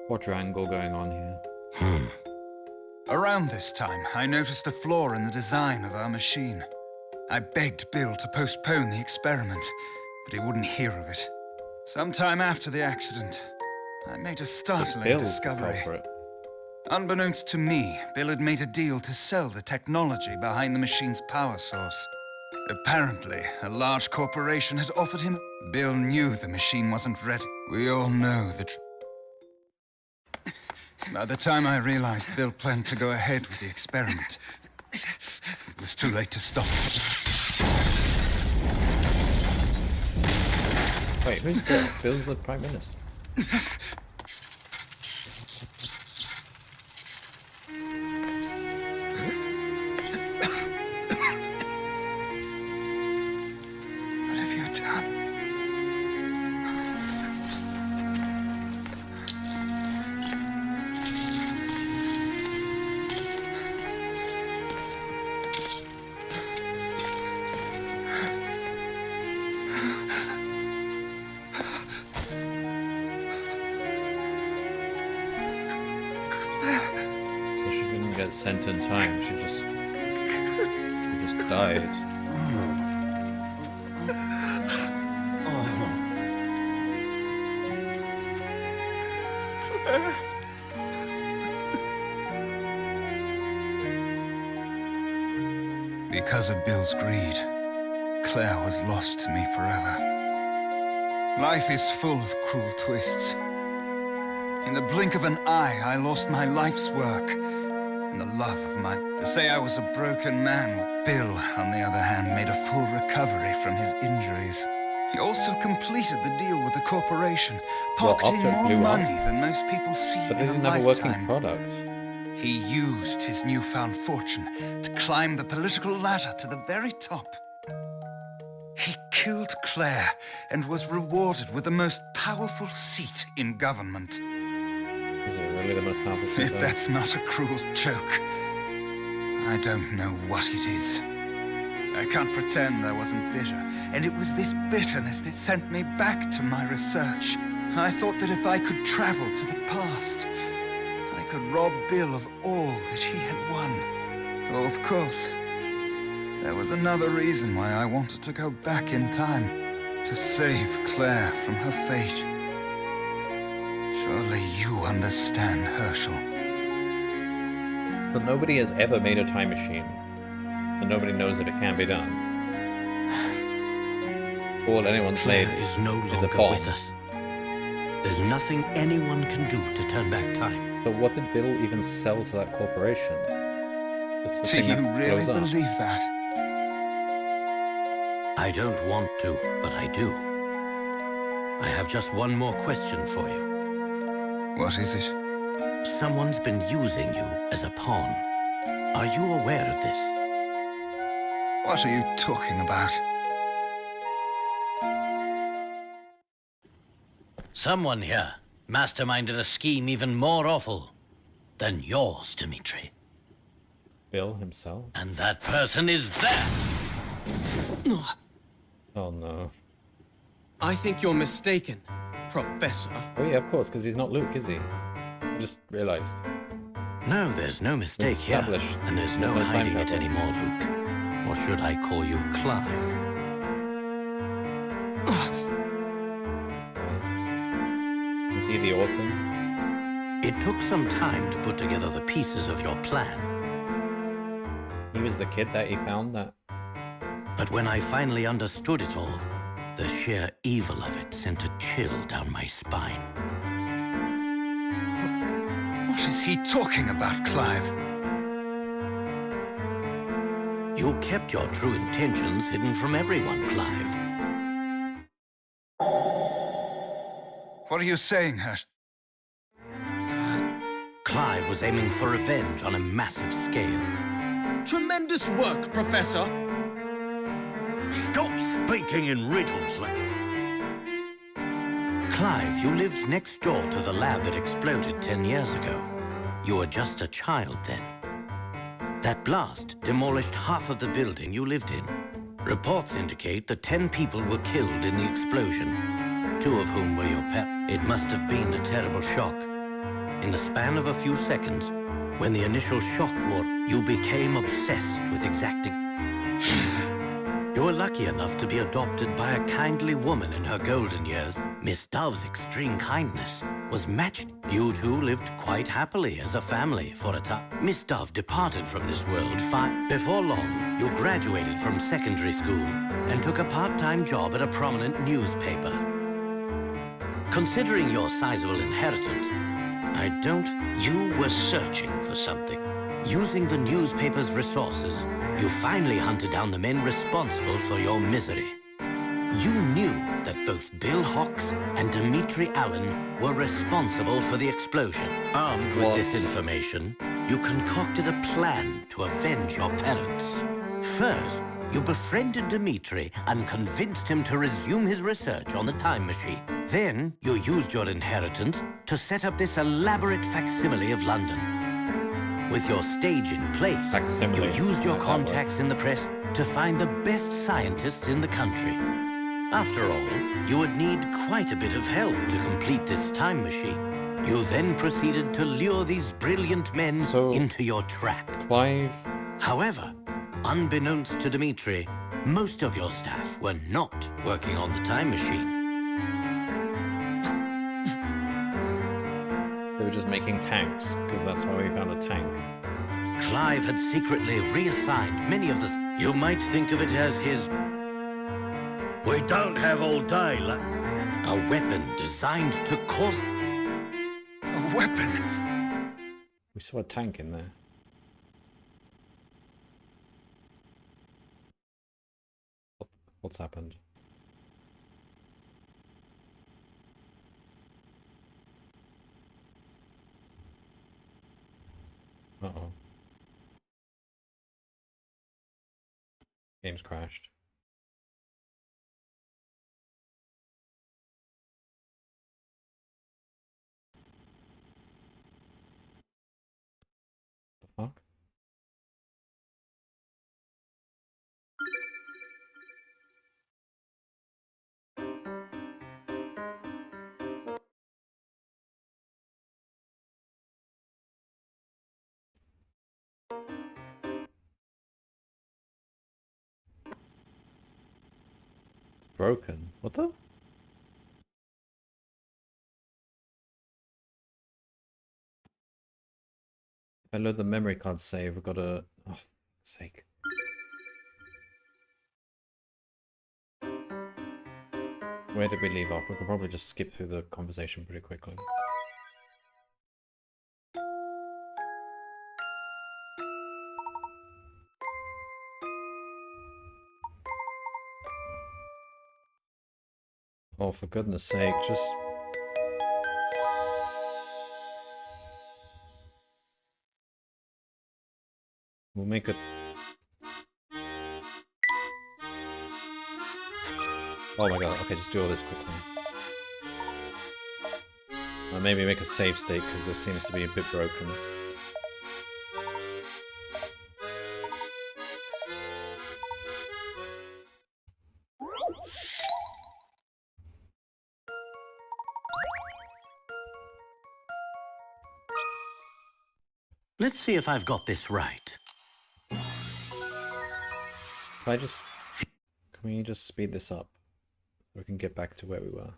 quadrangle going on here? Around this time, I noticed a flaw in the design of our machine. I begged Bill to postpone the experiment, but he wouldn't hear of it. Sometime after the accident, I made a But startling Bill's the discovery. culprit. Unbeknownst to me, Bill had made a deal to sell the technology behind the machine's power source. Apparently, a large corporation had offered him. Bill knew the machine wasn't ready. We all know the By the time I realized Bill planned to go ahead with the experiment, it was too late to stop. Wait, who's Bill? Bill's the Prime Minister. Is it? What have you done? So she didn't get sent in time. She just died. Because of Bill's greed, Claire was lost to me forever. Life is full of cruel twists. In the blink of an eye, I lost my life's work and the love of my... To say I was a broken man, Bill, on the other hand, made a full recovery from his injuries. He also completed the deal with the corporation, Well, pocketing after it more blew up. money than most people see But they in a didn't have a working lifetime. product. He used his newfound fortune to climb the political ladder to the very top. He killed Claire and was rewarded with the most powerful seat in government. Is it really the most powerful seat? If that's not a cruel joke, I don't know what it is. I can't pretend I wasn't bitter, and it was this bitterness that sent me back to my research. I thought that if I could travel to the past, I could rob Bill of all that he had won. Oh, of course, there was another reason why I wanted to go back in time, to save Claire from her fate. Surely you understand, Herschel. But nobody has ever made a time machine. And nobody knows if it can be done. All anyone's Claire made is no is a longer bomb. with us. There's nothing anyone can do to turn back time. So what did Bill even sell to that corporation? That's the Do thing you that really blows up. believe that? I don't want to, but I do. I have just one more question for you. What is it? Someone's been using you as a pawn. Are you aware of this? What are you talking about? Someone here masterminded a scheme even more awful than yours, Dmitri. Bill himself? And that person is there! Oh no. I think you're mistaken, Professor. Oh yeah, of course, because he's not Luke, is he? I just realized. No, there's no mistake here. established And there's there's no no time hiding it travel. anymore, Luke. Or should I call you Clive? Is he the author? It took some time to put together the pieces of your plan. He was the kid that he found that... But when I finally understood it all, The sheer evil of it sent a chill down my spine. What is he talking about, Clive? You kept your true intentions hidden from everyone, Clive. What are you saying, Hurst? Clive was aiming for revenge on a massive scale. Tremendous work, Professor. Stop speaking in riddles, Clive, you lived next door to the lab that exploded 10 years ago. You were just a child then. That blast demolished half of the building you lived in. Reports indicate that 10 people were killed in the explosion, 2 of whom were your pet. It must have been a terrible shock. In the span of a few seconds, when the initial shock wore, you became obsessed with exacting. You were lucky enough to be adopted by a kindly woman in her golden years. Miss Dove's extreme kindness was matched. You two lived quite happily as a family for a time. Miss Dove departed from this world fine. Before long, you graduated from secondary school and took a part-time job at a prominent newspaper. Considering your sizable inheritance, You were searching for something. Using the newspaper's resources, you finally hunted down the men responsible for your misery. You knew that both Bill Hawks and Dimitri Allen were responsible for the explosion. Armed with this information, you concocted a plan to avenge your parents. First, you befriended Dimitri and convinced him to resume his research on the time machine. Then, you used your inheritance to set up this elaborate facsimile of London. With your stage in place, you used your contacts in the press to find the best scientists in the country. After all, you would need quite a bit of help to complete this time machine. You then proceeded to lure these brilliant men into your trap. Clive. However, unbeknownst to Dimitri, most of your staff were not working on the time machine. They were just making tanks, because that's why we found a tank. Clive had secretly reassigned many of the... You might think of it as his... We don't have all day, a weapon designed to cause... A weapon? We saw a tank in there. What's happened? Uh-oh. Game's crashed. The fuck? It's broken. What the? If I load the memory card save, we've got a... Oh, for sake. Where did we leave off? We could probably just skip through the conversation pretty quickly. Oh, for goodness sake, just... We'll make it... Oh my god, okay, just do all this quickly. Maybe make a save state, because this seems to be a bit broken. Let's see if I've got this right. Can I just... Can we just speed this up? So we can get back to where we were.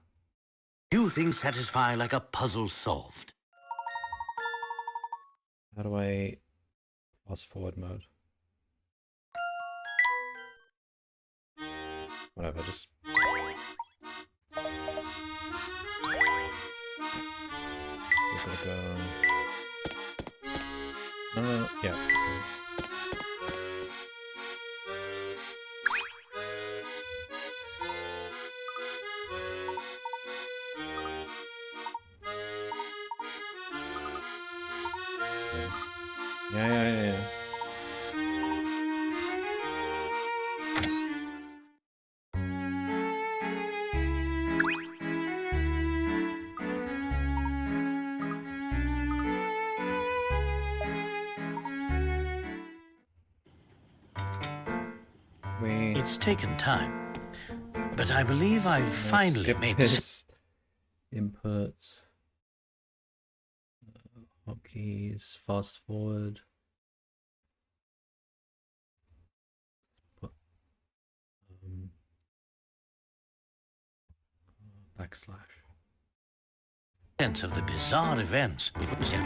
Few things satisfy like a puzzle solved. How do I... Fast forward mode? Whatever, just... gotta go. No, yeah. Okay. Yeah. It's taken time, but I believe I've finally skip made this. Input. Hotkeys. Fast forward. Put, backslash. sense of the bizarre events we've witnessed here.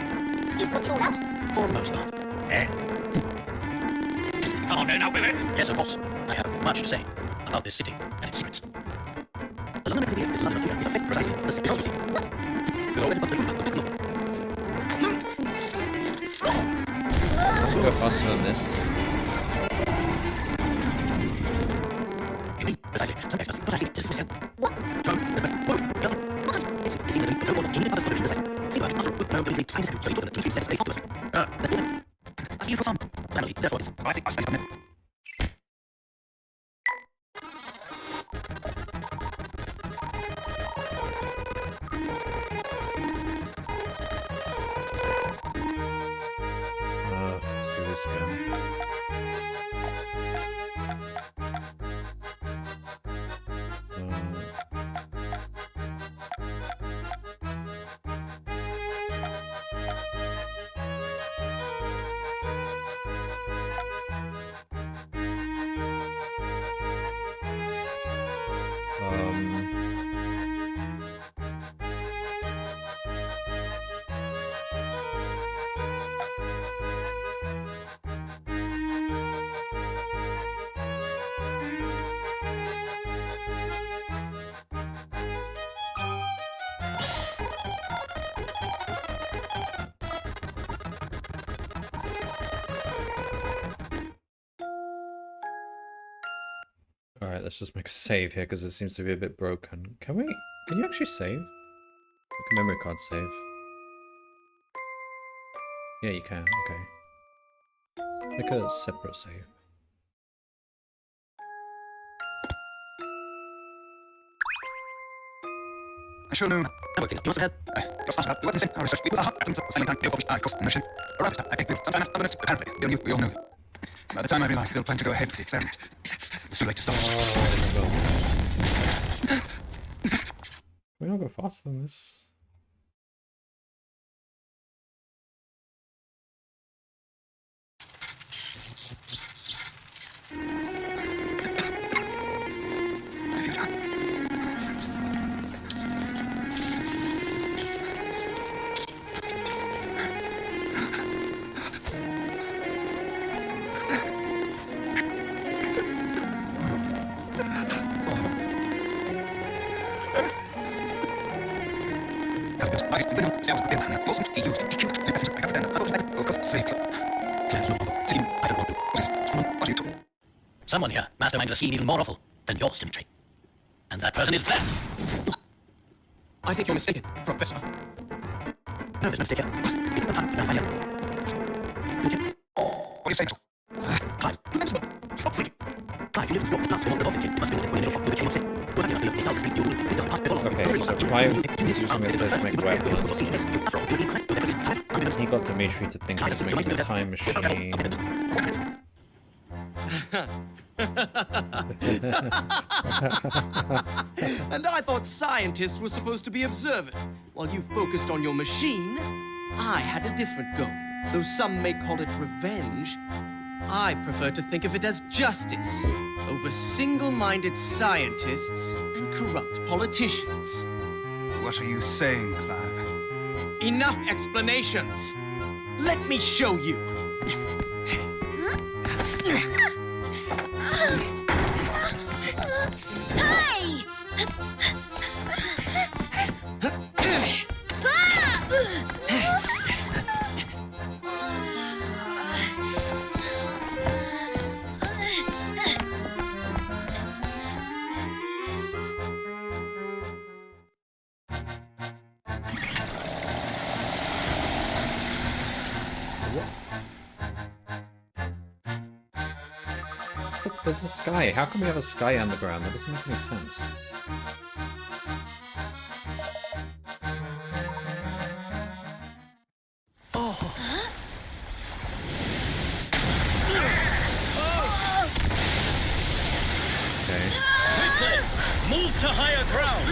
You've got your out, for the most part. Come on, now with it! Yes, of course. I have much to say about this city and its secrets. The London Academy is London here is a fit precisely the secret you see. What? We'll already put the truth out the back I'll go faster than this. You mean precisely some characters, but I see this is what? Show the best word. Doesn't. What? It seems that the total in the other solution is like. See what? After good no really science so you took the two says they focus. That's good. I see you for some. Finally, therefore this. I think I say something. Let's do this again. Alright, let's just make a save here because it seems to be a bit broken. Can you actually save? Like a memory card save. Yeah, you can, okay. Make a separate save. I sure knew. Everything you must have had. Your started out, witnessing our research. We were atoms of finding time to publish articles on mission. Around this time, I think we were some time evidence, apparently. We all knew that. By the time I realized Bill planned to go ahead with the experiment, it was too late to stop. Can we not go faster than this? Someone here masterminded a scene even more awful than your symmetry. And that person is them. I think you're mistaken, Professor. No, there's no mistake here. It's the path to find out. What do you say, Mitchell? Clive, stop freaking. Clive, you live in the last one, the Baltic kid. It must be when you became sick. Good idea, it's now speak you. It's not hard before. Okay, so Clive is using this place to make weapons. He got Dimitri to think he was making a time machine. And I thought scientists were supposed to be observant. While you focused on your machine, I had a different goal. Though some may call it revenge, I prefer to think of it as justice over single-minded scientists and corrupt politicians. What are you saying, Clive? Enough explanations. Let me show you. Hey! way! There's a sky. How can we have a sky underground? That doesn't make any sense. Okay. Quickly! Move to higher ground!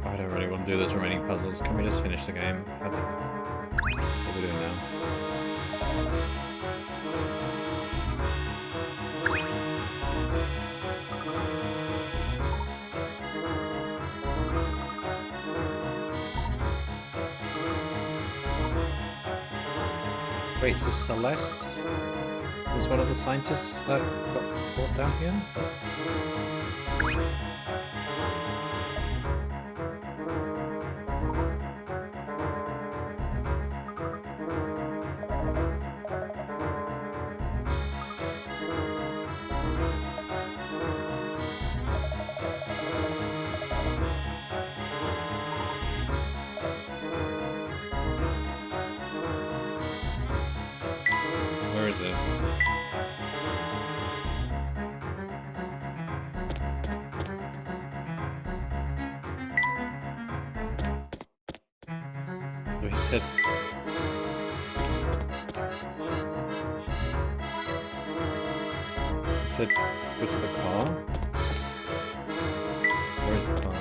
I don't really want to do those remaining puzzles. Can we just finish the game? What are we doing now? Wait, so Celeste was one of the scientists that got brought down here? Where is it? So he said... He said, go to the car? Where's the car?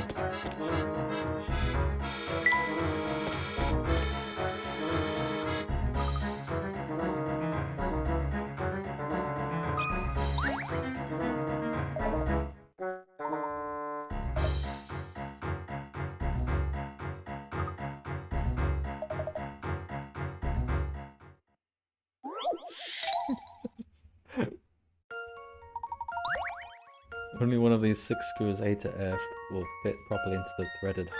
Only one of these 6 screws A to F will fit properly into the threaded...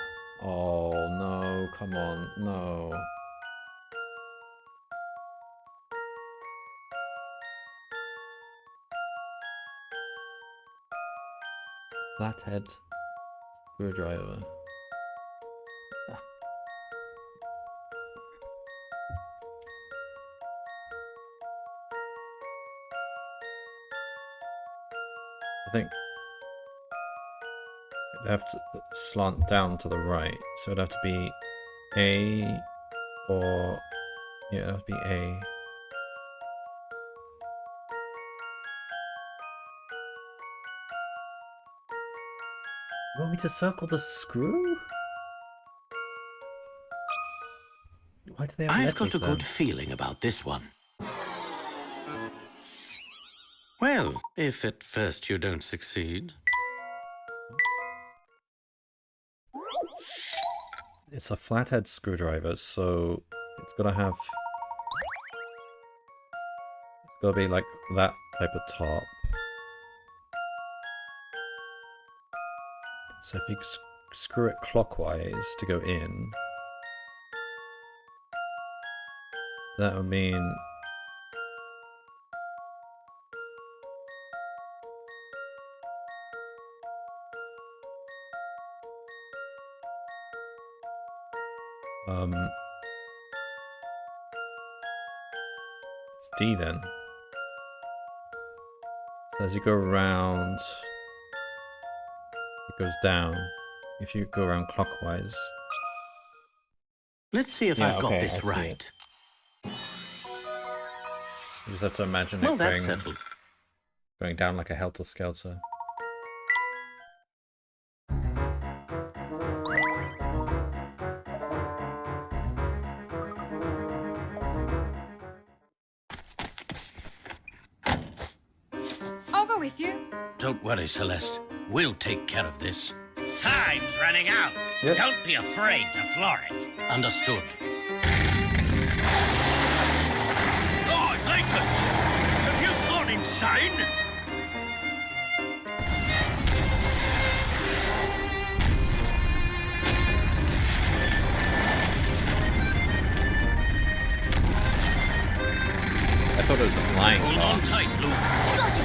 Oh no, come on, no. Flathead screwdriver. I think it'd have to slant down to the right, so it'd have to be A or... yeah, it'd have to be A. You want me to circle the screw? Why do they have I've letters got a then? good feeling about this one. Well, if at first you don't succeed. It's a flathead screwdriver, so it's gotta have... it's gotta be like that type of top. So if you screw it clockwise to go in... That would mean... It's D then. So as you go around, it goes down. If you go around clockwise. Let's see if Yeah, I've got okay, I this see right. You just have to imagine Well, it that's settled. going down like a helter-skelter. I'll go with you. Don't worry, Celeste. We'll take care of this. Time's running out. Yep. Don't be afraid to floor it. Understood. Oh, Layton! Have you gone insane? I thought it was a flying Hold car. on tight, Luke. Got it!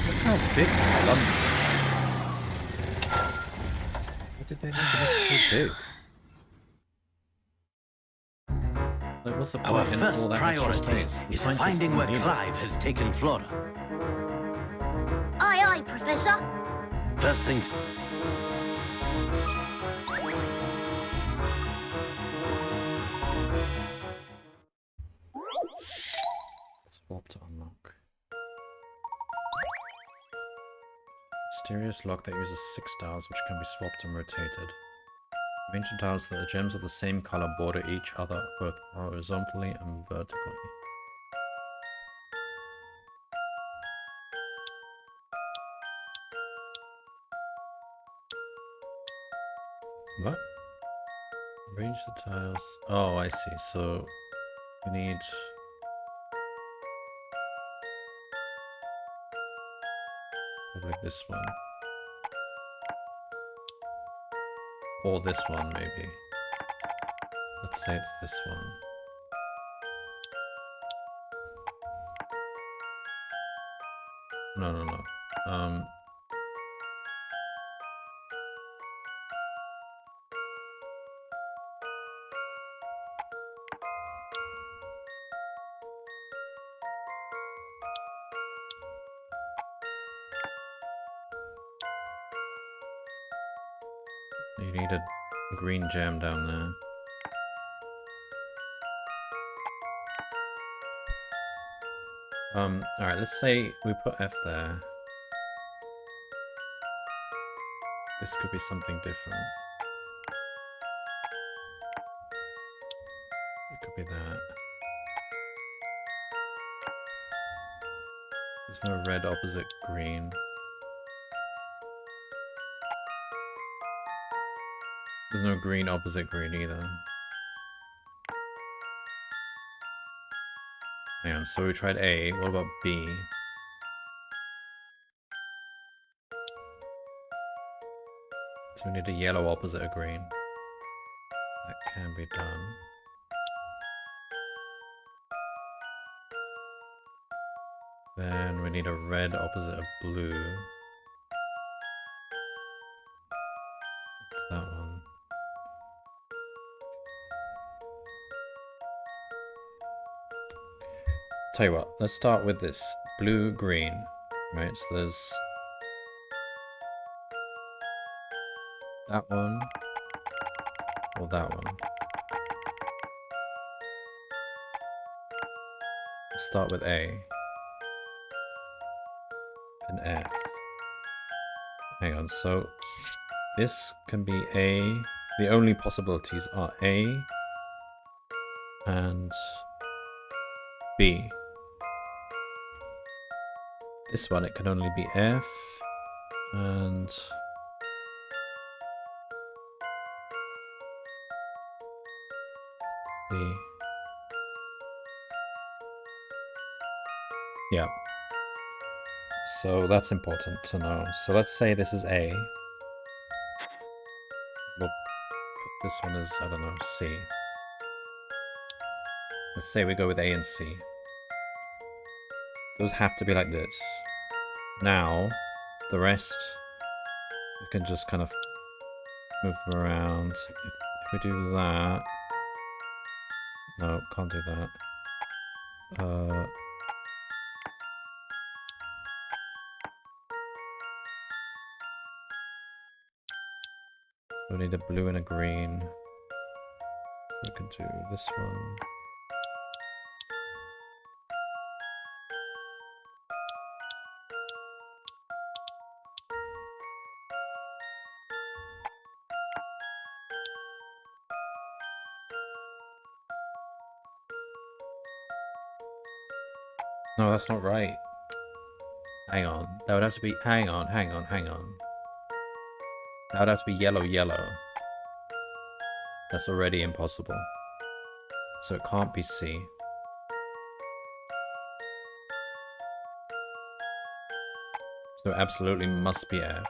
Look how big this London is. Why did they need to make it so big? Like, what's the Our point in first all that extra priority space? The is scientists finding don't where need it. Clive has taken Flora. Aye, aye, Professor. First things... Swap to unlock. Mysterious lock that uses 6 tiles which can be swapped and rotated. Ancient tiles that the gems of the same color border each other both horizontally and vertically. What? Arrange the tiles. Oh, I see. So we need... probably this one. Or this one, maybe. Let's say it's this one. No. You need a green gem down there. Alright, let's say we put F there. This could be something different. It could be that. There's no red opposite green. There's no green opposite green either. Hang on, so we tried A. What about B? So we need a yellow opposite a green. That can be done. Then we need a red opposite a blue. What's that one? Tell you what, let's start with this blue-green, right? So there's that one or that one. Let's start with A and F. Hang on, so this can be A. The only possibilities are A and B. This one, it can only be F And the yeah. So that's important to know. So let's say this is A. We'll put this one as, I don't know, C. Let's say we go with A and C. Those have to be like this. Now, the rest, we can just kind of move them around. If we do that... No, can't do that. So we need a blue and a green. So we can do this one. No, that's not right. Hang on. That would have to be... Hang on. That would have to be yellow, yellow. That's already impossible. So it can't be C. So it absolutely must be F.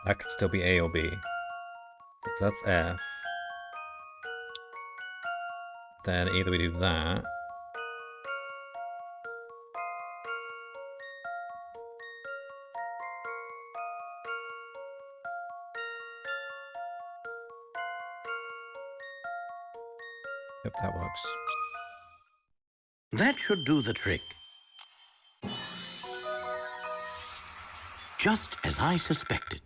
That could still be A or B. So that's F. Then either we do that. Yep, that works. That should do the trick. Just as I suspected.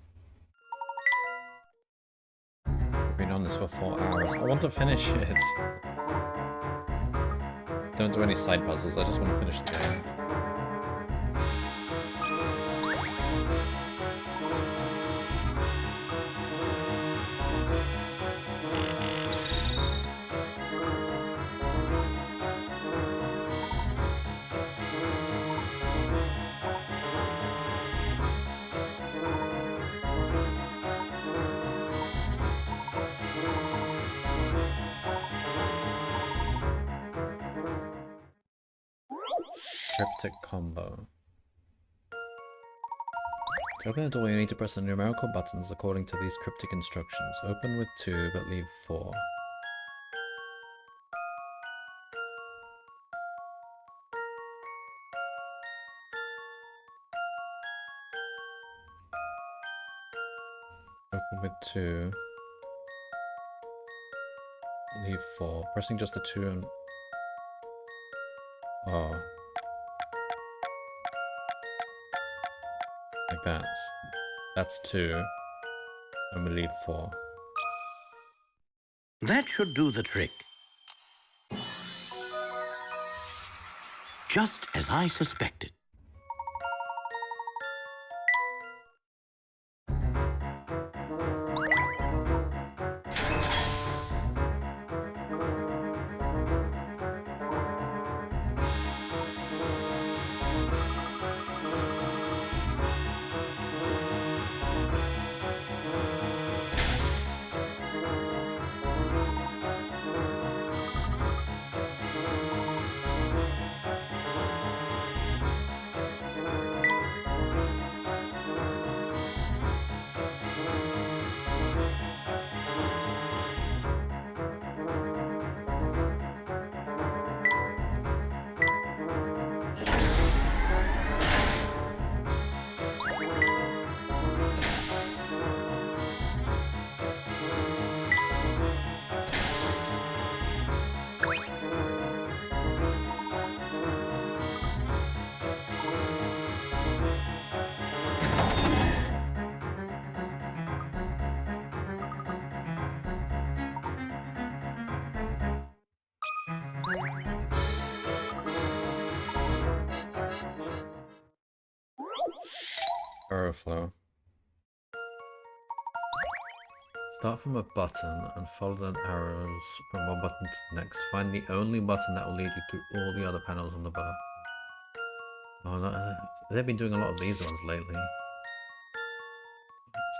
We've been on this for 4 hours. I want to finish it. Don't do any side puzzles, I just want to finish the game. Cryptic combo. To open the door, you need to press the numerical buttons according to these cryptic instructions. Open with 2, but leave 4. Open with 2. Leave 4. Pressing just the 2 and... Oh. Like that. That's 2. And we leave 4. That should do the trick. Just as I suspected. Flow. Start from a button and follow the arrows from one button to the next. Find the only button that will lead you through all the other panels on the bar. Oh, no, they've been doing a lot of these ones lately.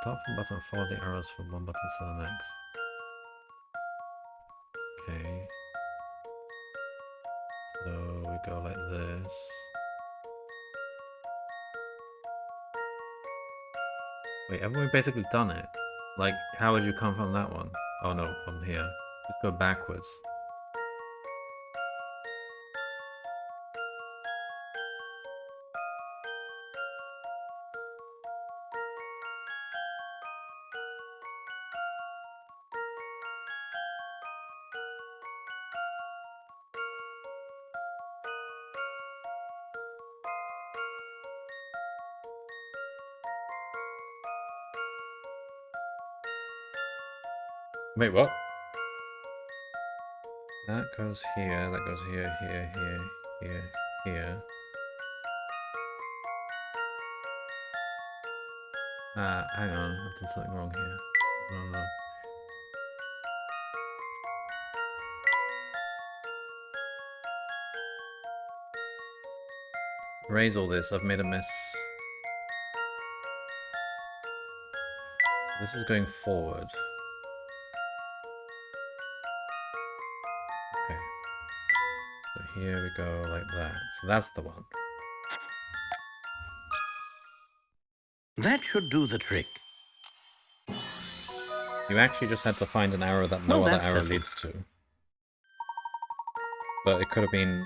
Start from button and follow the arrows from one button to the next. Okay. So we go like this. Wait, haven't we basically done it? Like, how would you come from that one? Oh no, from here. Let's go backwards. Wait, what? That goes here, that goes here, here. Hang on, I've done something wrong here. No. Erase all this, I've made a mess. So this is going forward. Okay. So here we go like that. So that's the one. That should do the trick. You actually just had to find an arrow that no Oh, other that's arrow settled. leads to. But it could have been...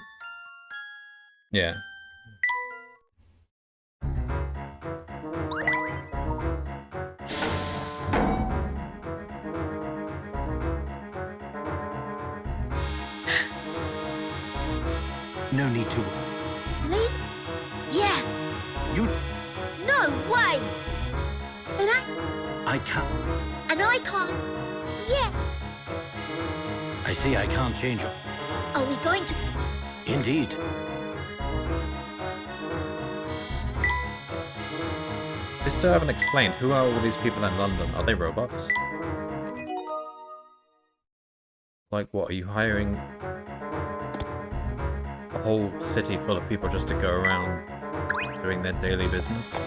Yeah. No need to. Leap? Yeah. You. No way! And I can't. I can't. Yeah. I see I can't change it. Are we going to... Indeed. They still haven't explained. Who are all these people in London? Are they robots? Like what, are you hiring a whole city full of people just to go around doing their daily business?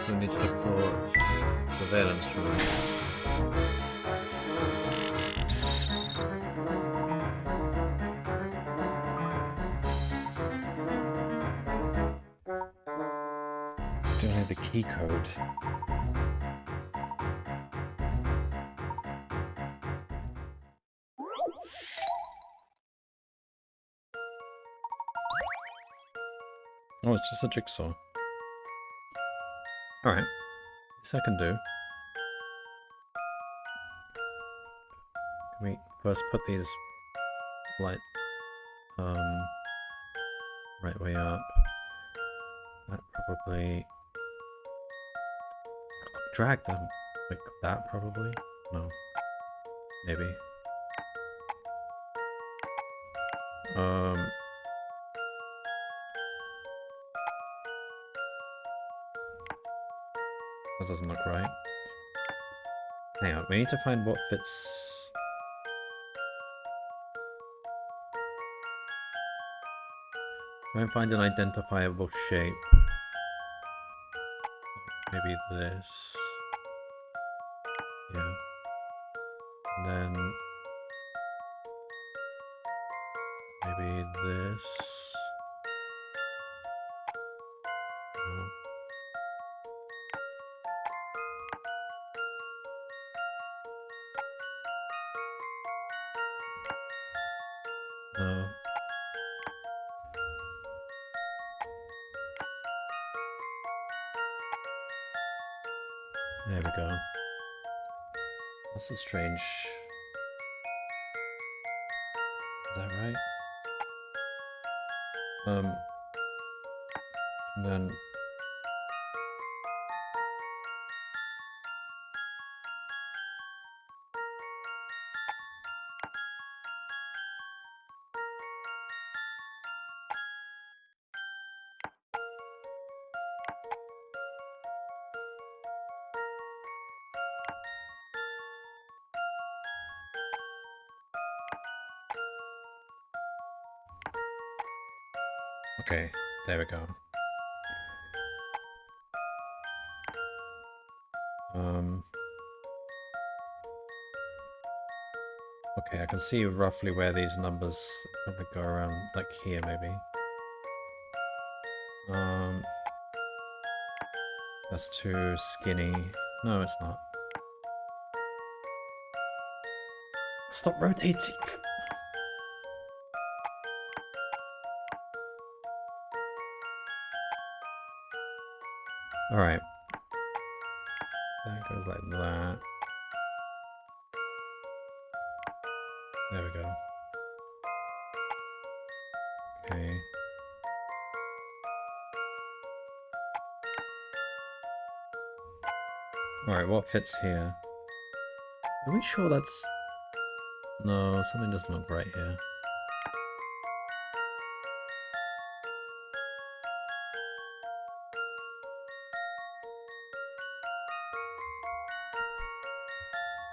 We need to look for surveillance room. Still need the key code. Oh, it's just a jigsaw. Alright. This I can do. Can we first put these light right way up? That probably drag them like that probably? No. Maybe. That doesn't look right. Hang on, we need to find what fits. Try and find an identifiable shape. Maybe this. Yeah. And then maybe this. No. No. There we go. That's a strange... Is that right? And then... Okay, there we go. Okay, I can see roughly where these numbers probably go around, like here maybe. That's too skinny. No, it's not. Stop rotating! Alright. That goes like that. There we go. Okay. Alright, what fits here? Are we sure that's... No, something doesn't look right here.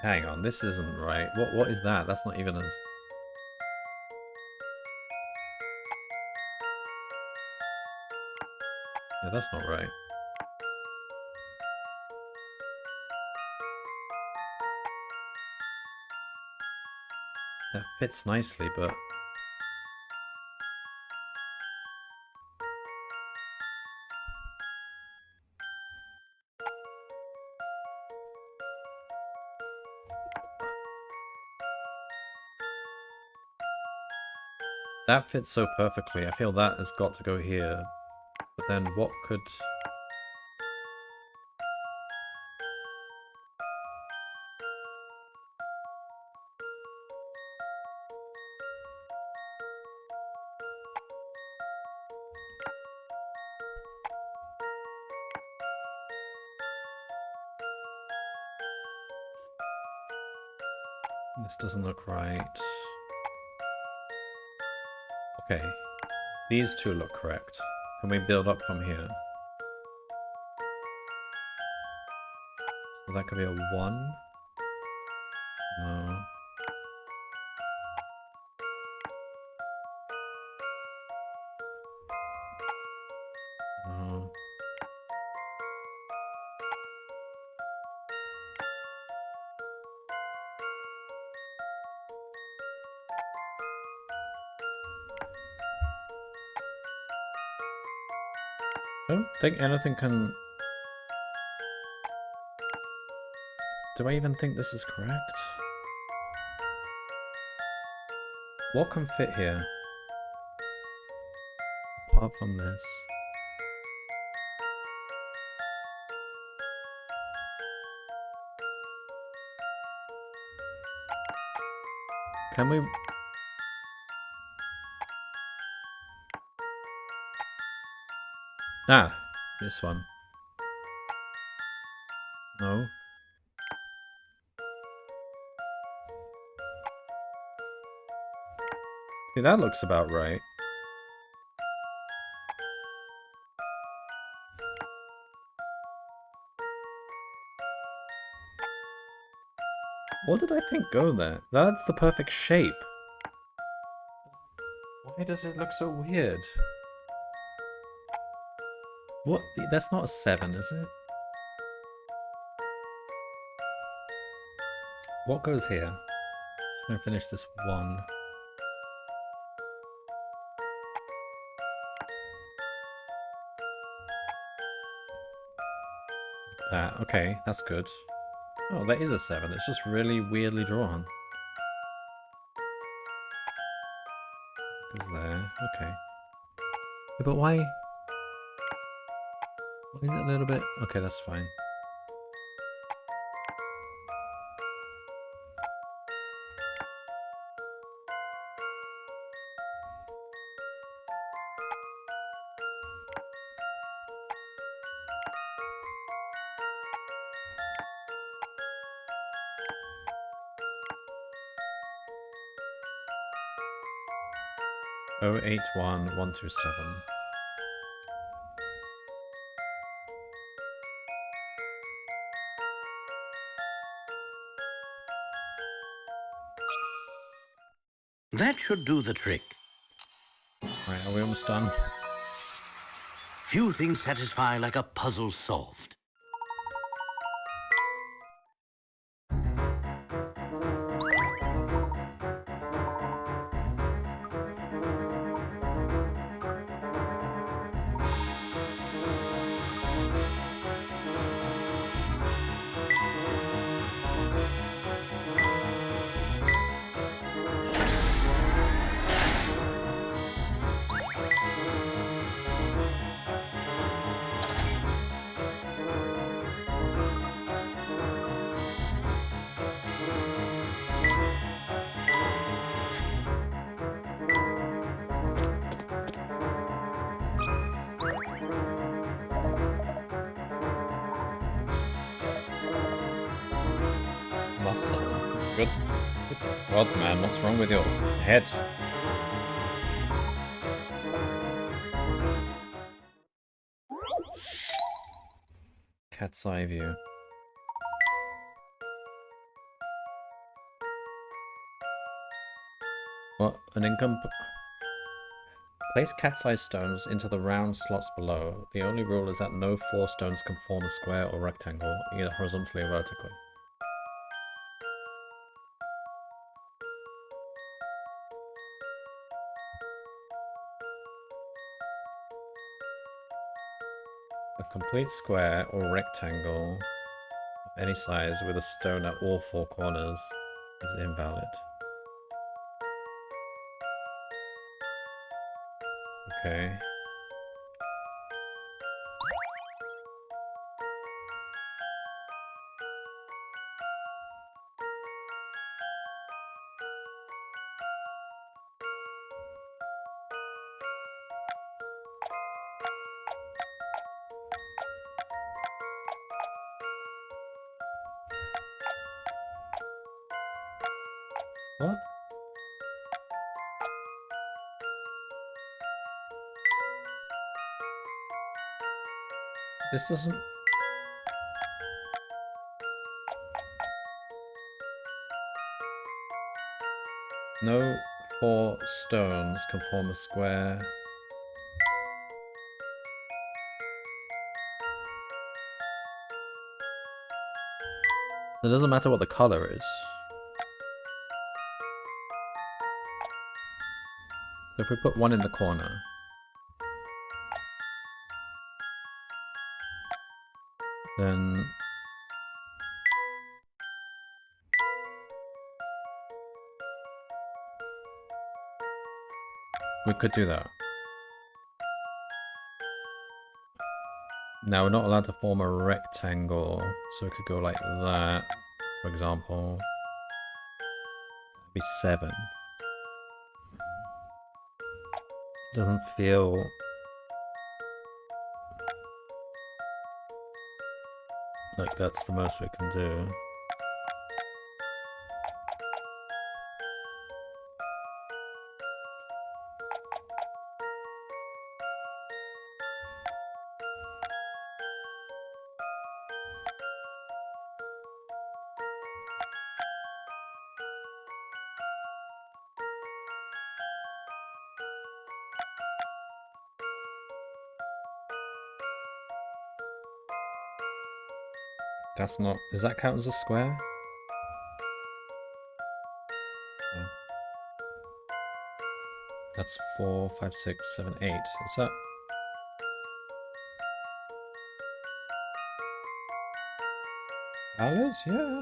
Hang on, this isn't right. What is that? That's not even a... Yeah, that's not right. That fits nicely, but... That fits so perfectly. I feel that has got to go here. But then what could... This doesn't look right. Okay. These two look correct. Can we build up from here? So that could be a 1? No. No. I don't think anything can... Do I even think this is correct? What can fit here? Apart from this. Can we... Ah, this one. No. See, that looks about right. What did I think go there? That's the perfect shape. Why does it look so weird? What? That's not a 7, is it? What goes here? Just gonna finish this 1. That. Okay, that's good. Oh, that is a 7. It's just really weirdly drawn. Goes there. Okay. Yeah, but why? Why is it a little bit? Okay, that's fine. 081127. That should do the trick. Right, are we almost done? Few things satisfy like a puzzle solved. Muscle. Good God, man, what's wrong with your head? Cat's eye view. What? An income? Place cat's eye stones into the round slots below. The only rule is that no 4 stones can form a square or rectangle, either horizontally or vertically. A complete square or rectangle of any size with a stone at all 4 corners is invalid. Okay. What? This doesn't... No 4 stones can form a square. It doesn't matter what the color is. So if we put one in the corner, then we could do that. Now we're not allowed to form a rectangle, so we could go like that, for example. That'd be 7. Doesn't feel like that's the most we can do. That's not... Does that count as a square? No. That's 4, 5, 6, 7, 8. Is that... valid? Yeah.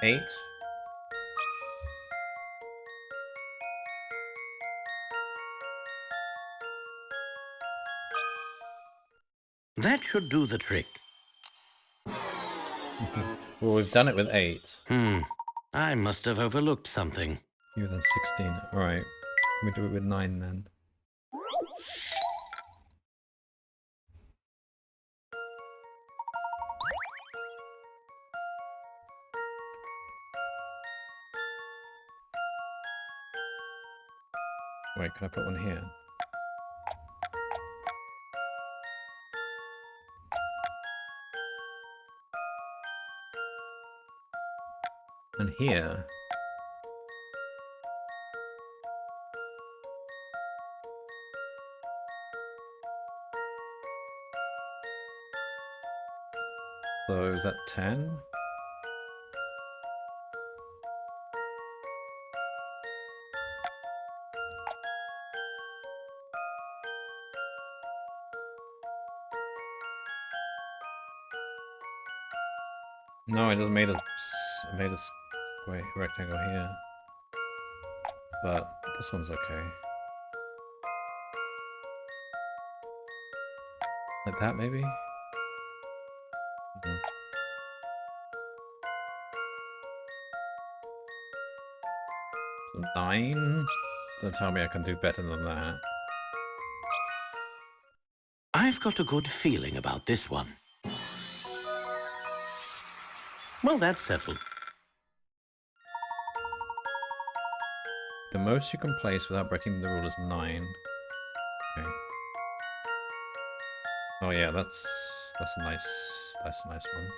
Eight. That should do the trick. Well, we've done it with 8. I must have overlooked something. Fewer than 16. Alright. We do it with 9 then. Wait, can I put one here? And here. So is that 10? No, I just made a square rectangle here. But this one's okay. Like that, maybe? No. So 9? Don't tell me I can do better than that. I've got a good feeling about this one. Well, that's settled. The most you can place without breaking the rule is 9. Okay. Oh yeah, that's a nice one.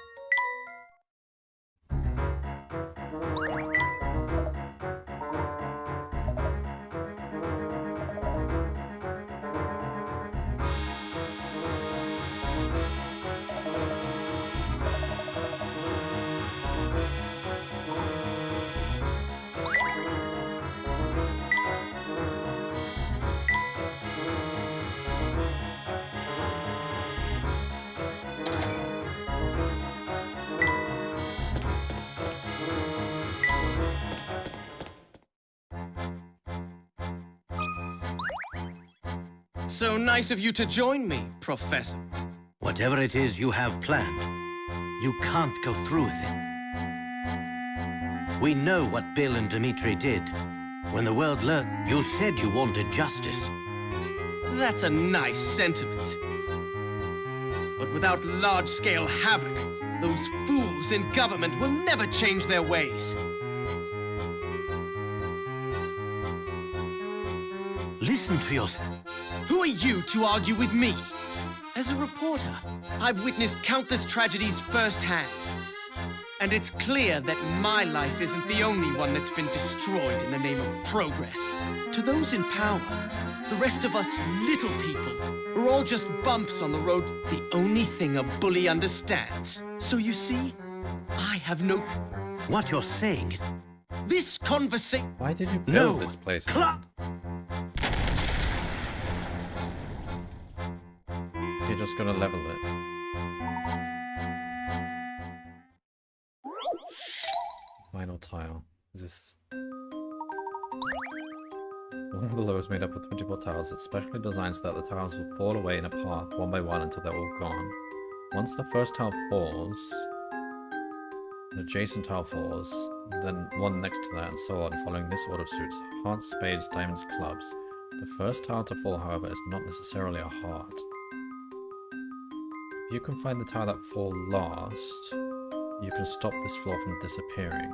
So nice of you to join me, Professor. Whatever it is you have planned, you can't go through with it. We know what Bill and Dmitri did. When the world learned, you said you wanted justice. That's a nice sentiment. But without large-scale havoc, those fools in government will never change their ways. Listen to yourself. Who are you to argue with me? As a reporter, I've witnessed countless tragedies firsthand. And it's clear that my life isn't the only one that's been destroyed in the name of progress. To those in power, the rest of us little people are all just bumps on the road, the only thing a bully understands. So you see, I have no... What you're saying is... This conversation... Why did you build No. this place? You're just gonna level it. Final tile. Is this... The one below is made up of 24 tiles. It's specially designed so that the tiles will fall away in a path one by one until they're all gone. Once the first tile falls, an adjacent tile falls, then one next to that, and so on, following this order of suits. Hearts, spades, diamonds, clubs. The first tile to fall, however, is not necessarily a heart. If you can find the tile that falls last, you can stop this floor from disappearing.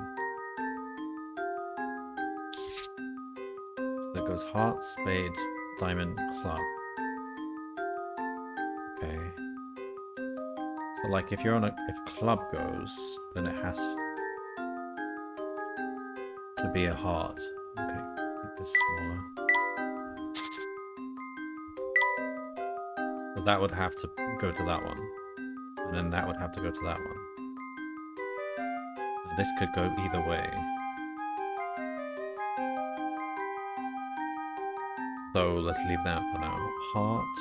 So there goes heart, spade, diamond, club. Okay. So like if club goes, then it has to be a heart. Okay, make this smaller. So that would have to go to that one. And then that would have to go to that one. Now this could go either way. So let's leave that for now. Heart.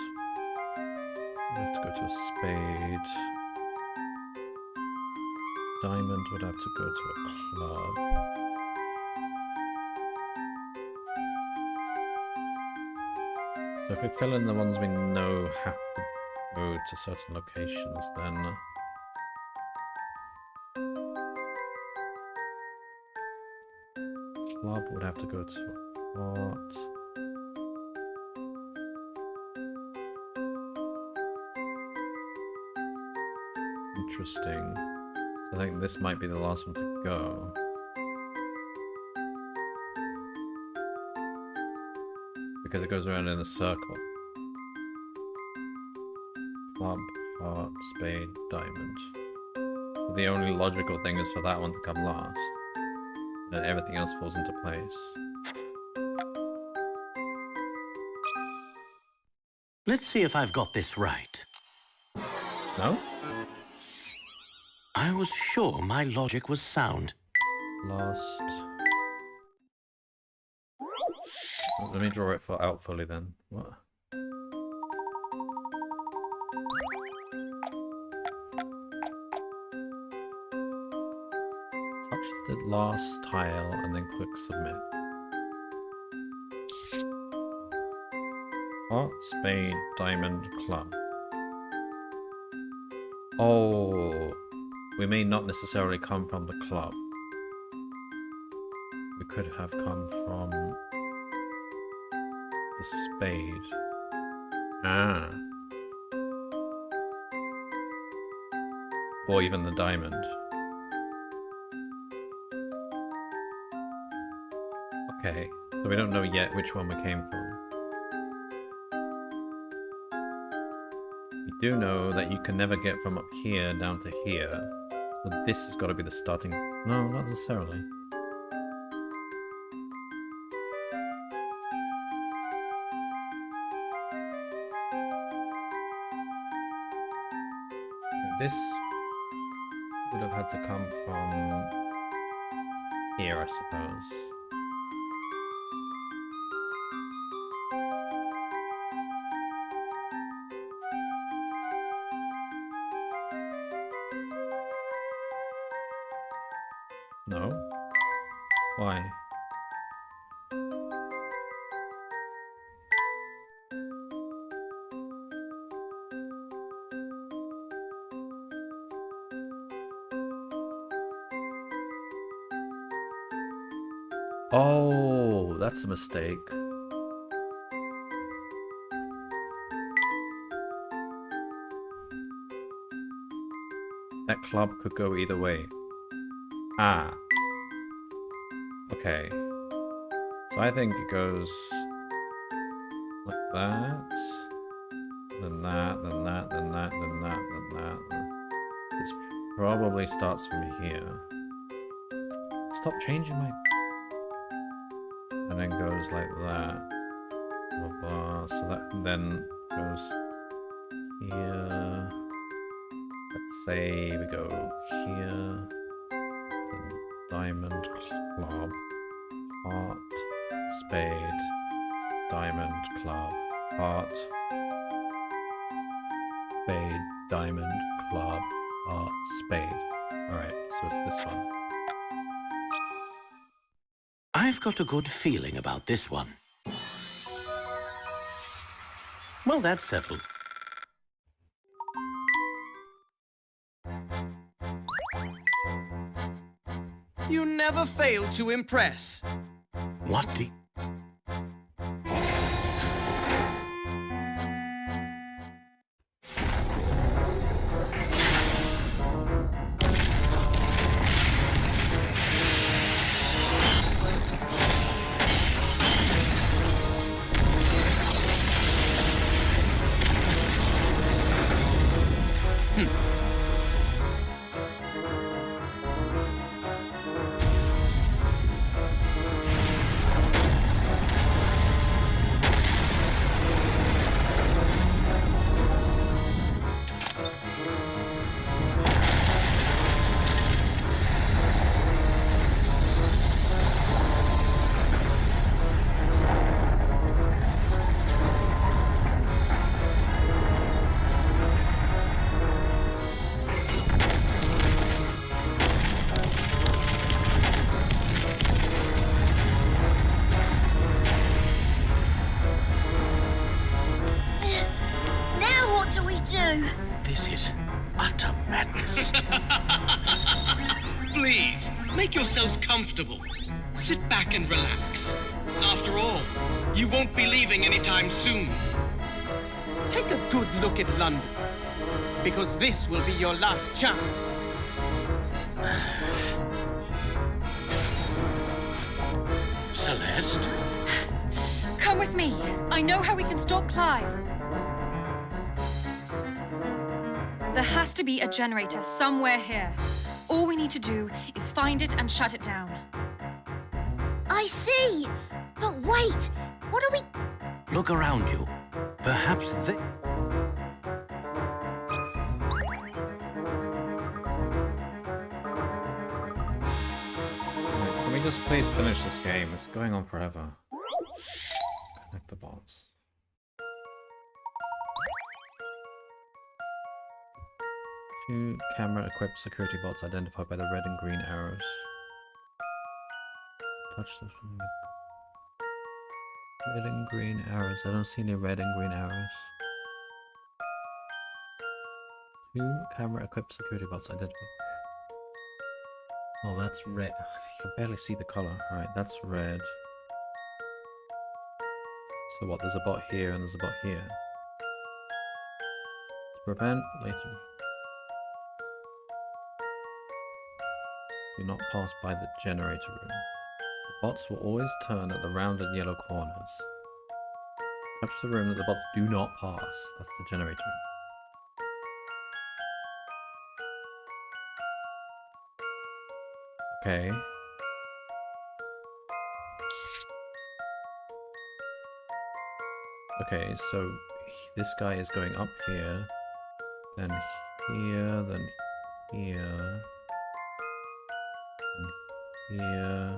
We have to go to a spade. Diamond would have to go to a club. So if we fill in the ones we know have to go to certain locations, then... Club would have to go to a heart. Interesting. So I think this might be the last one to go. because it goes around in a circle. Club, heart, spade, diamond. So the only logical thing is for that one to come last. And then everything else falls into place. Let's see if I've got this right. No? I was sure my logic was sound. Last. Well, let me draw it out fully then. What? Touch the last tile and then click submit. Heart, spade, diamond, club. Oh, we may not necessarily come from the club. We could have come from the spade. Ah. Or even the diamond. Okay, so we don't know yet which one we came from. We do know that you can never get from up here down to here. So this has got to be the starting... No, not necessarily. This would have had to come from here, I suppose. No? Why? Oh, that's a mistake. That club could go either way. Ah. Okay. So I think it goes like that. Then that, then that, then that, then that, then that. It probably starts from here. Stop changing my... And then goes like that. Blah, blah. So that then goes here. Let's say we go here. Then diamond, club, heart, spade, diamond, club, heart, spade, diamond, club, heart, spade. Alright, so it's this one. I've got a good feeling about this one. Well, that's settled. You never fail to impress. What do... Now what do we do? This is utter madness. Please, make yourselves comfortable. Sit back and relax. After all, you won't be leaving anytime soon. Take a good look at London, because this will be your last chance. Celeste? Come with me. I know how we can stop Clive. There has to be a generator somewhere here. All we need to do is find it and shut it down. I see. But wait, what are we... Look around you. Perhaps they... Right, can we just please finish this game? It's going on forever. Connect the bots. Two camera-equipped security bots identified by the red and green arrows. Touch this one. Red and green arrows. I don't see any red and green arrows. Two camera-equipped security bots identified. Oh, that's red. Ugh, you can barely see the color. Right, that's red. So what? There's a bot here and there's a bot here. To prevent Layton. Do not pass by the generator room. The bots will always turn at the rounded yellow corners. Touch the room that the bots do not pass. That's the generator room. Okay. Okay, so this guy is going up here, then here, then here, then here,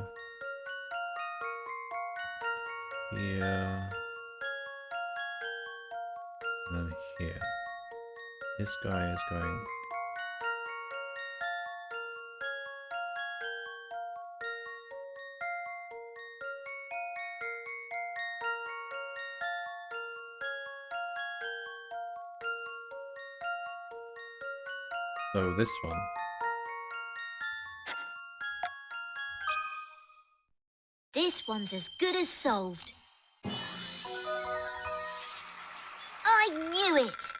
here, and then here. This guy is going... So this one. This one's as good as solved. I knew it!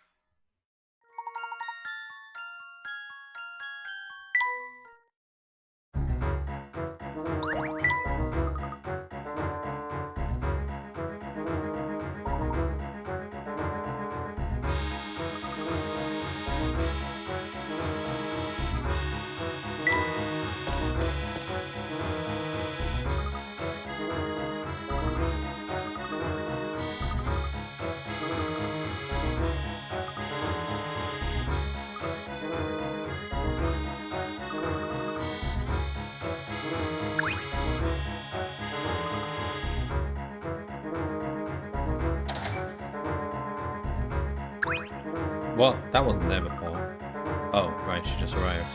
What? That wasn't there before. Oh, right, she just arrived.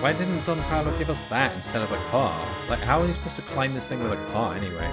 Why didn't Don Paolo give us that instead of a car? Like, how are you supposed to climb this thing with a car anyway?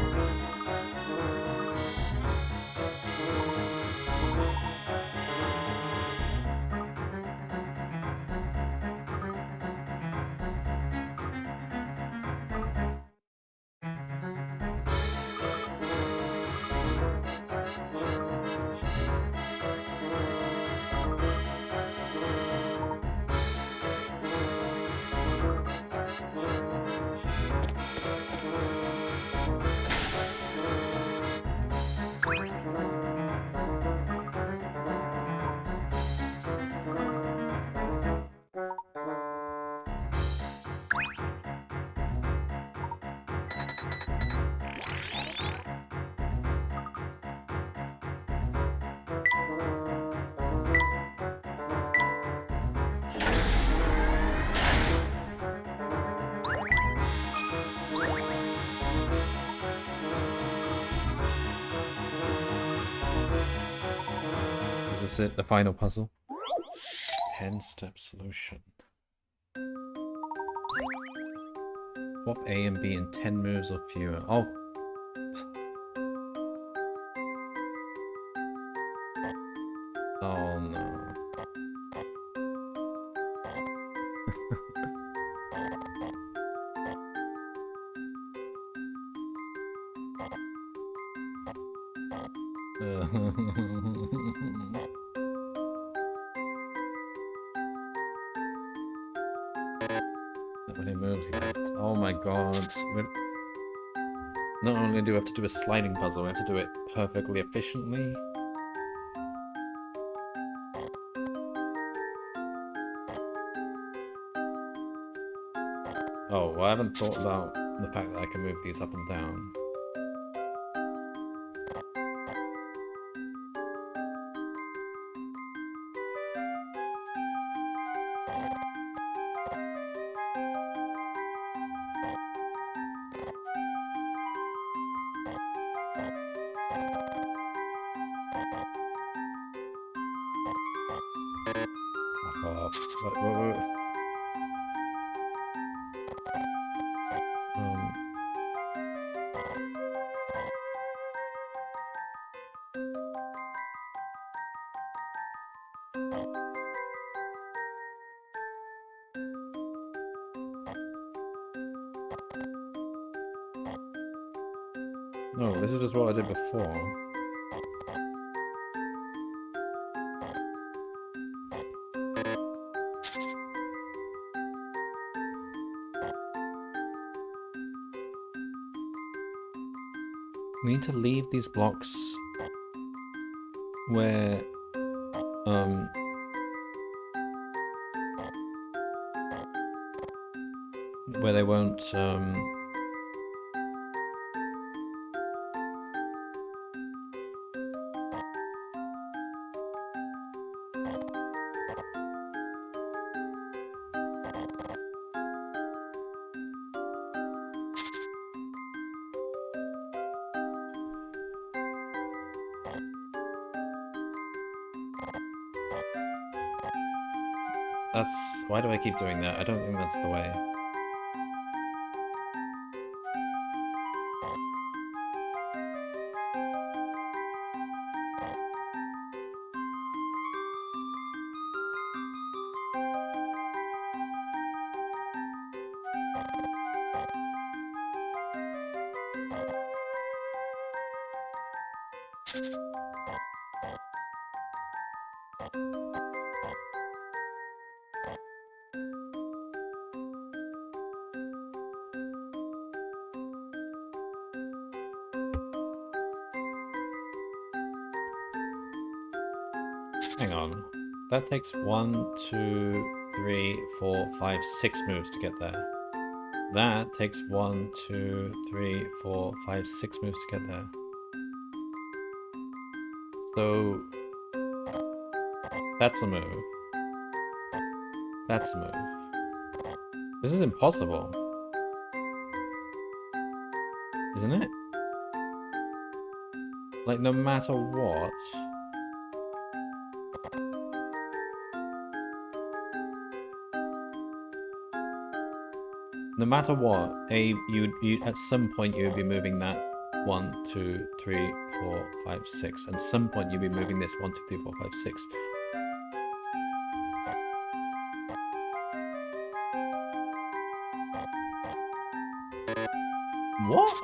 Is this it? The final puzzle? 10-step solution. Swap A and B in 10 moves or fewer. Oh. Oh no. Not many moves left. Oh my god. Not only do we have to do a sliding puzzle, we have to do it perfectly efficiently. Oh, well, I haven't thought about the fact that I can move these up and down. Fuck off. No, this is just what I did before. We need to leave these blocks where they won't That's... why do I keep doing that? I don't think that's the way. Hang on. That takes 1, 2, 3, 4, 5, 6 moves to get there. That takes 1, 2, 3, 4, 5, 6 moves to get there. So... that's a move. That's a move. This is impossible. Isn't it? Like, no matter what... no matter what, you at some point you would be moving that 1, 2, 3, 4, 5, 6. At some point you'd be moving this 1, 2, 3, 4, 5, 6. What?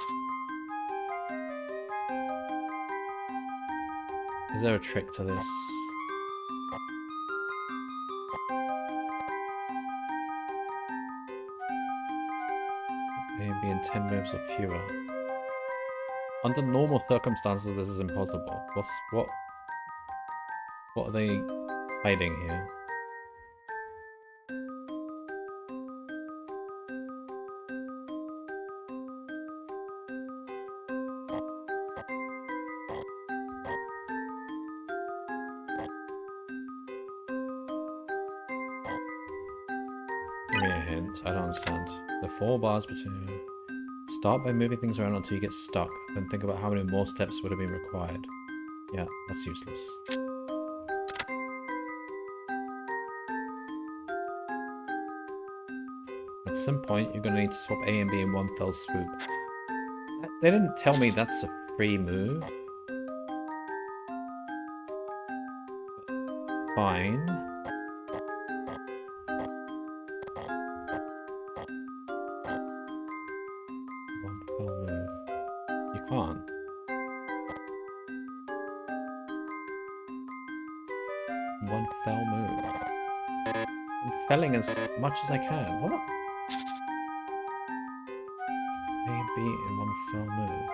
Is there a trick to this? Maybe in 10 moves or fewer. Under normal circumstances, this is impossible. What are they hiding here? Give me a hint. I don't understand. The 4 bars between... Start by moving things around until you get stuck. Then think about how many more steps would have been required. Yeah, that's useless. At some point, you're going to need to swap A and B in one fell swoop. They didn't tell me that's a free move. Fine. One fell move. You can't. One fell move. I'm felling as much as I can. What? be in one fell move?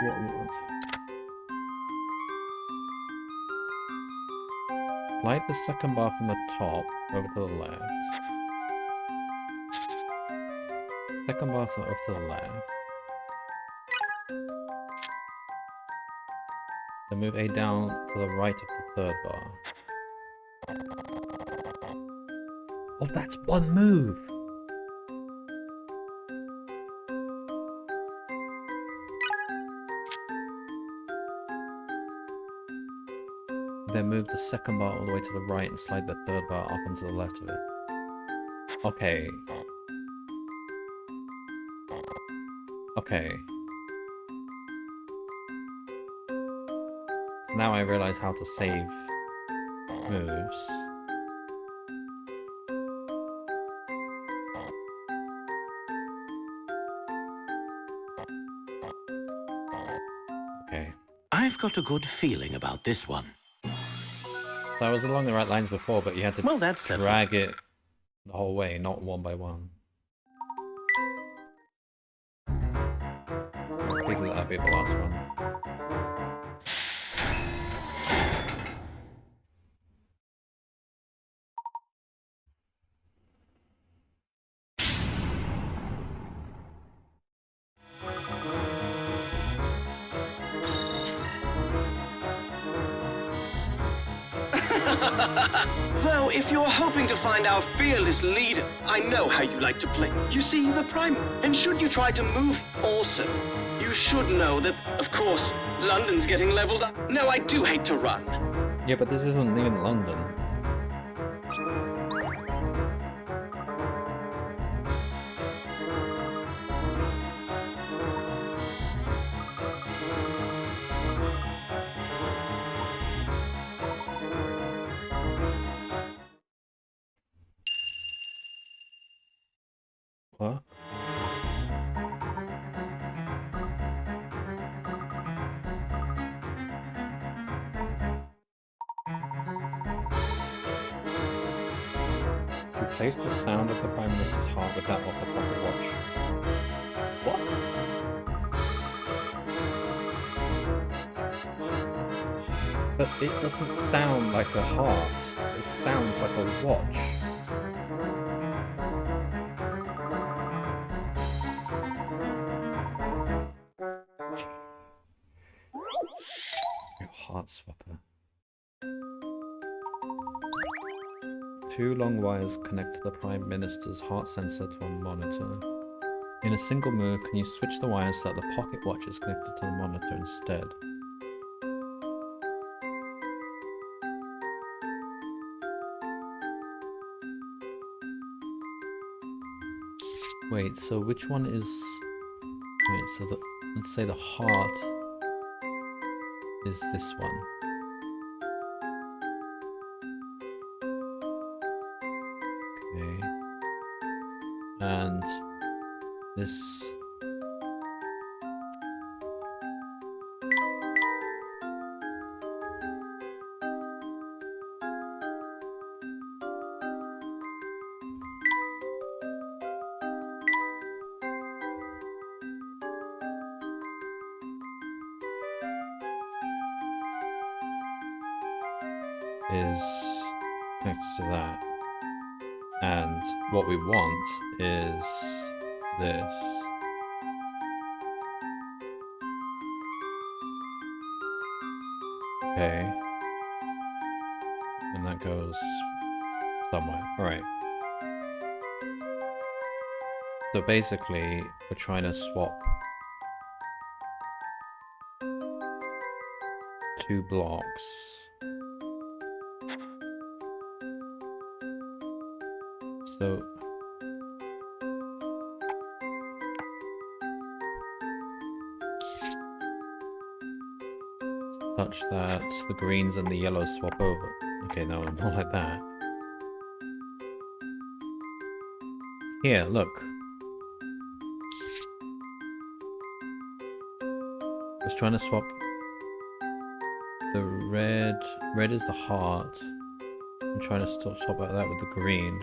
What? Slide the second bar from the top over to the left. Second bar over to the left. Then move A down to the right of the third bar. Oh, that's one move! Then move the second bar all the way to the right and slide the third bar up onto the left of it. Okay. Okay. So now I realize how to save moves. Okay. I've got a good feeling about this one. So I was along the right lines before, but you had to Well, that's settled. drag it the whole way, not one by one. Please let that be the last one. Though, if you're hoping to find our fearless leader, I know how you like to play. You see, the Prime, and should you try to move also, you should know that, of course, London's getting leveled up. No, I do hate to run. Yeah, but this isn't even London. What? Replace the sound of the Prime Minister's heart with that of the pocket watch. What? But it doesn't sound like a heart. It sounds like a watch. Your heart swapper. 2 long wires connect the Prime Minister's heart sensor to a monitor. In a single move, can you switch the wires so that the pocket watch is connected to the monitor instead? Wait, so which one is... Wait, so let's say the heart is this one. Okay. And this... is connected to that. And what we want is this. Okay. And that goes somewhere. Alright. So basically, we're trying to swap 2 blocks. So such that the greens and the yellows swap over. Okay, no, not like that. Here, look. Just trying to swap the red. Red is the heart. I'm trying to swap out that with the green.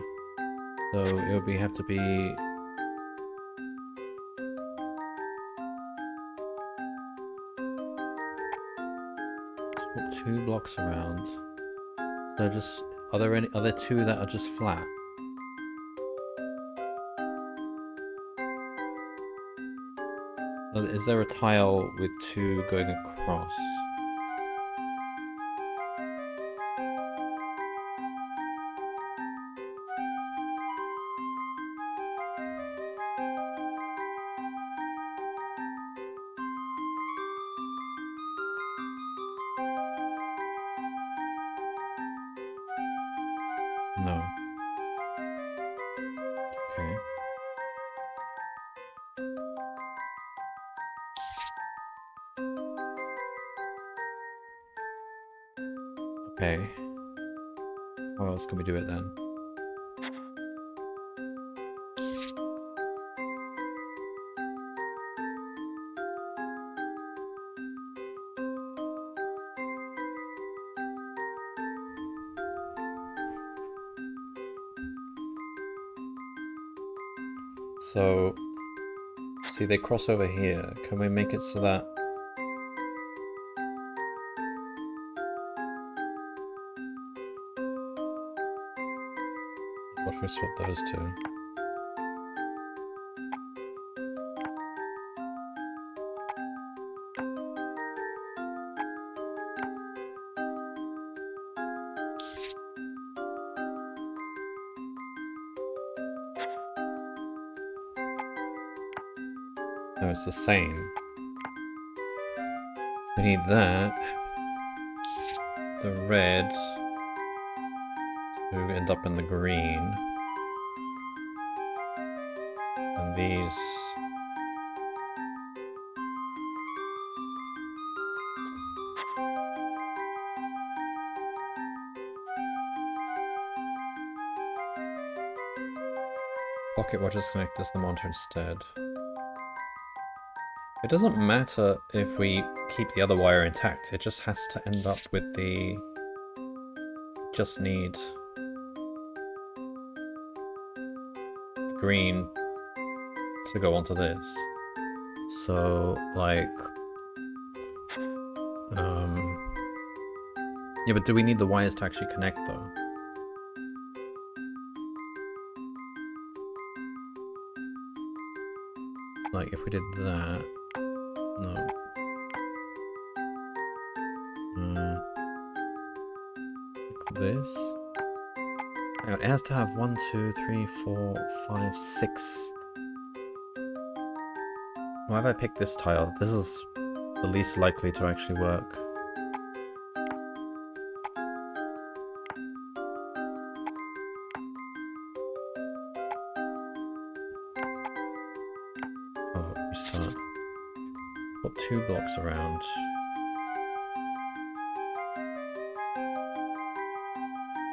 So it would have to be Walk 2 blocks around. So just, are there two that are just flat? Is there a tile with 2 going across? No. Okay. Okay. How else can we do it then? So, see, they cross over here. Can we make it so that... What if we swap those two? No, it's the same. We need that. The red to end up in the green. And these... Pocket watches connect as the monitor instead. It doesn't matter if we keep the other wire intact, it just has to end up with the... Just need... the green to go onto this. So, like... Yeah, but do we need the wires to actually connect though? Like, if we did that... No. Like this. Hang on, it has to have 1, 2, 3, 4, 5, 6. Why have I picked this tile? This is the least likely to actually work. Oh, restart. Got 2 blocks around.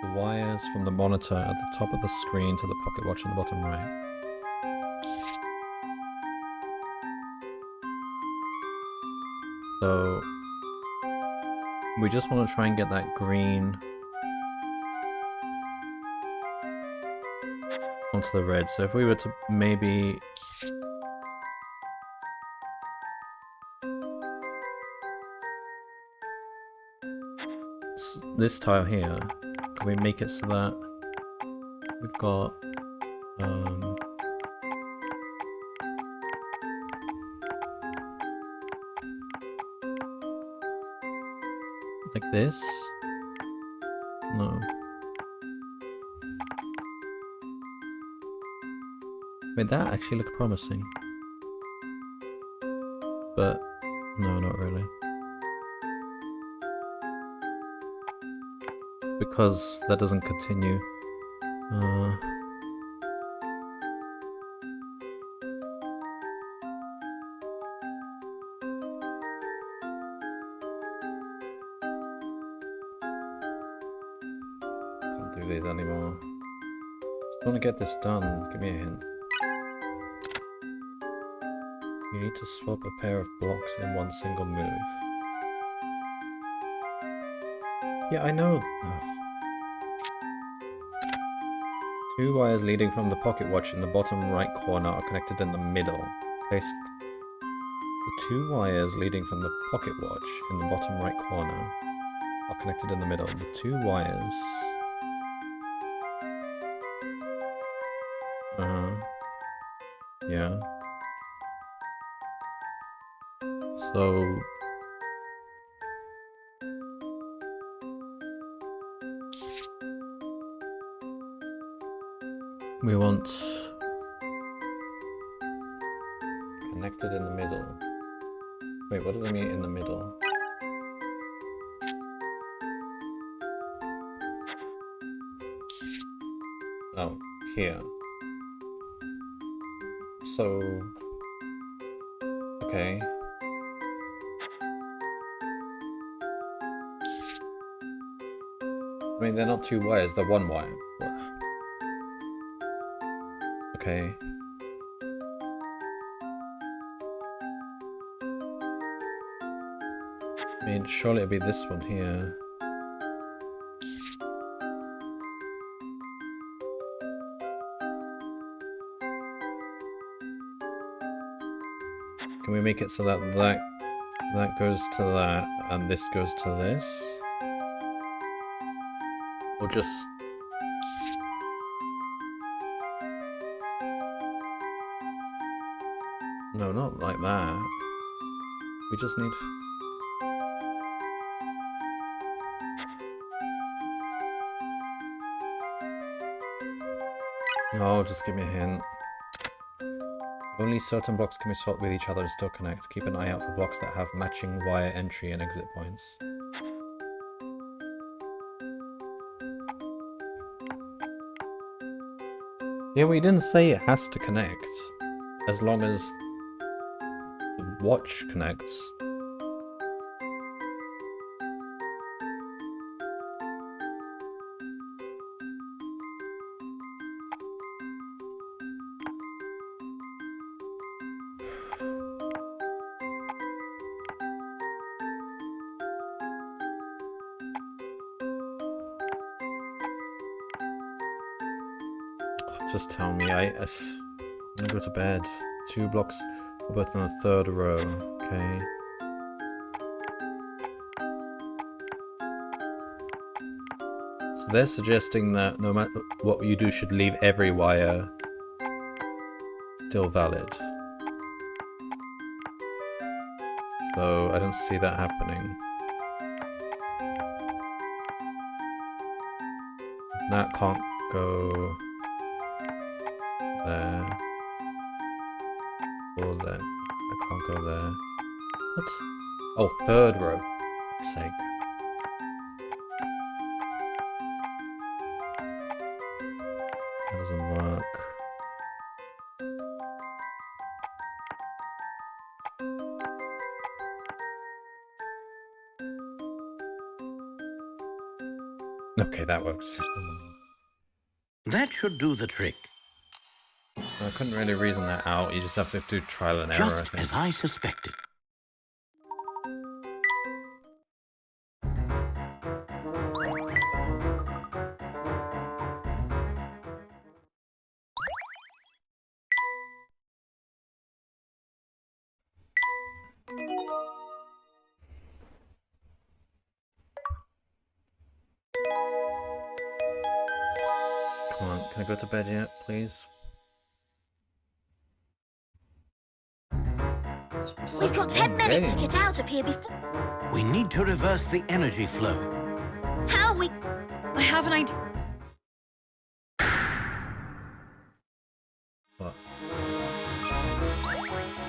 The wires from the monitor at the top of the screen to the pocket watch in the bottom right. So we just want to try and get that green onto the red. So if we were to maybe this tile here, can we make it so that we've got like this? No. Wait, that actually looked promising. But no, not really. Because that doesn't continue. Can't do these anymore. Just want to get this done. Give me a hint. You need to swap a pair of blocks in one single move. Yeah, I know. Ugh. 2 wires leading from the pocket watch in the bottom right corner are connected in the middle. Place the 2 wires leading from the pocket watch in the bottom right corner are connected in the middle. The 2 wires. Yeah. So we want connected in the middle. Wait, what do they mean in the middle? Oh, here. So, okay. I mean, they're not 2 wires, they're 1 wire. What? Okay. I mean, surely it'd be this one here. Can we make it so that that goes to that, and this goes to this? Or just... No, not like that. We just need... Oh, just give me a hint. Only certain blocks can be swapped with each other and still connect. Keep an eye out for blocks that have matching wire entry and exit points. Yeah, we didn't say it has to connect. As long as the watch connects. Just tell me, I'm gonna go to bed. 2 blocks, we're both in the 3rd row, okay. So they're suggesting that no matter what you do should leave every wire still valid. So I don't see that happening. That can't go there. Or there. I can't go there. What? Oh, 3rd row. For fuck's sake. That doesn't work. Okay, that works. That should do the trick. I couldn't really reason that out. You just have to do trial and error, I Just think. as I suspected. Come on, can I go to bed yet, please? We've got 10 minutes to get out of here before... We need to reverse the energy flow. How we... I have an idea. What?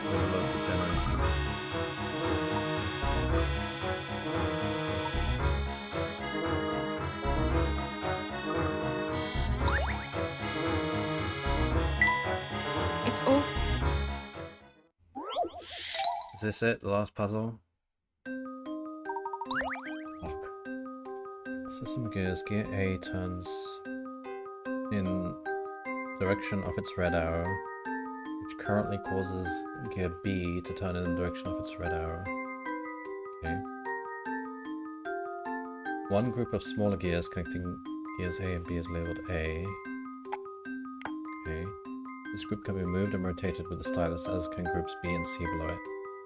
Overload the generator. It's all... Is this it? The last puzzle? Fuck. System gears. Gear A turns in direction of its red arrow, which currently causes gear B to turn in the direction of its red arrow. Okay. One group of smaller gears connecting gears A and B is labeled A. Okay. This group can be moved and rotated with the stylus, as can groups B and C below it.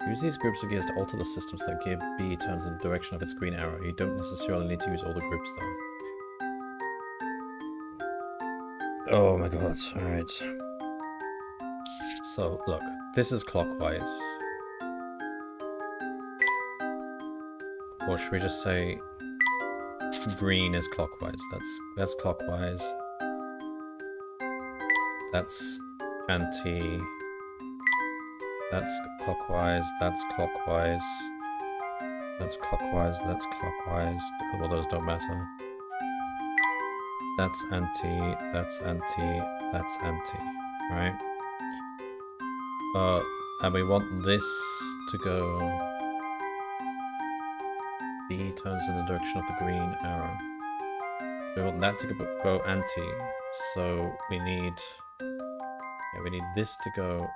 Use these groups of gears to alter the system so that gear B turns in the direction of its green arrow. You don't necessarily need to use all the groups though. Oh my god, alright. So, look, this is clockwise. Or should we just say green is clockwise? That's clockwise. That's anti. That's clockwise, that's clockwise. That's clockwise, that's clockwise. Well, those don't matter. That's anti, that's anti, that's anti, right? And we want this to go... B turns in the direction of the green arrow. So we want that to go anti. So we need... Yeah, we need this to go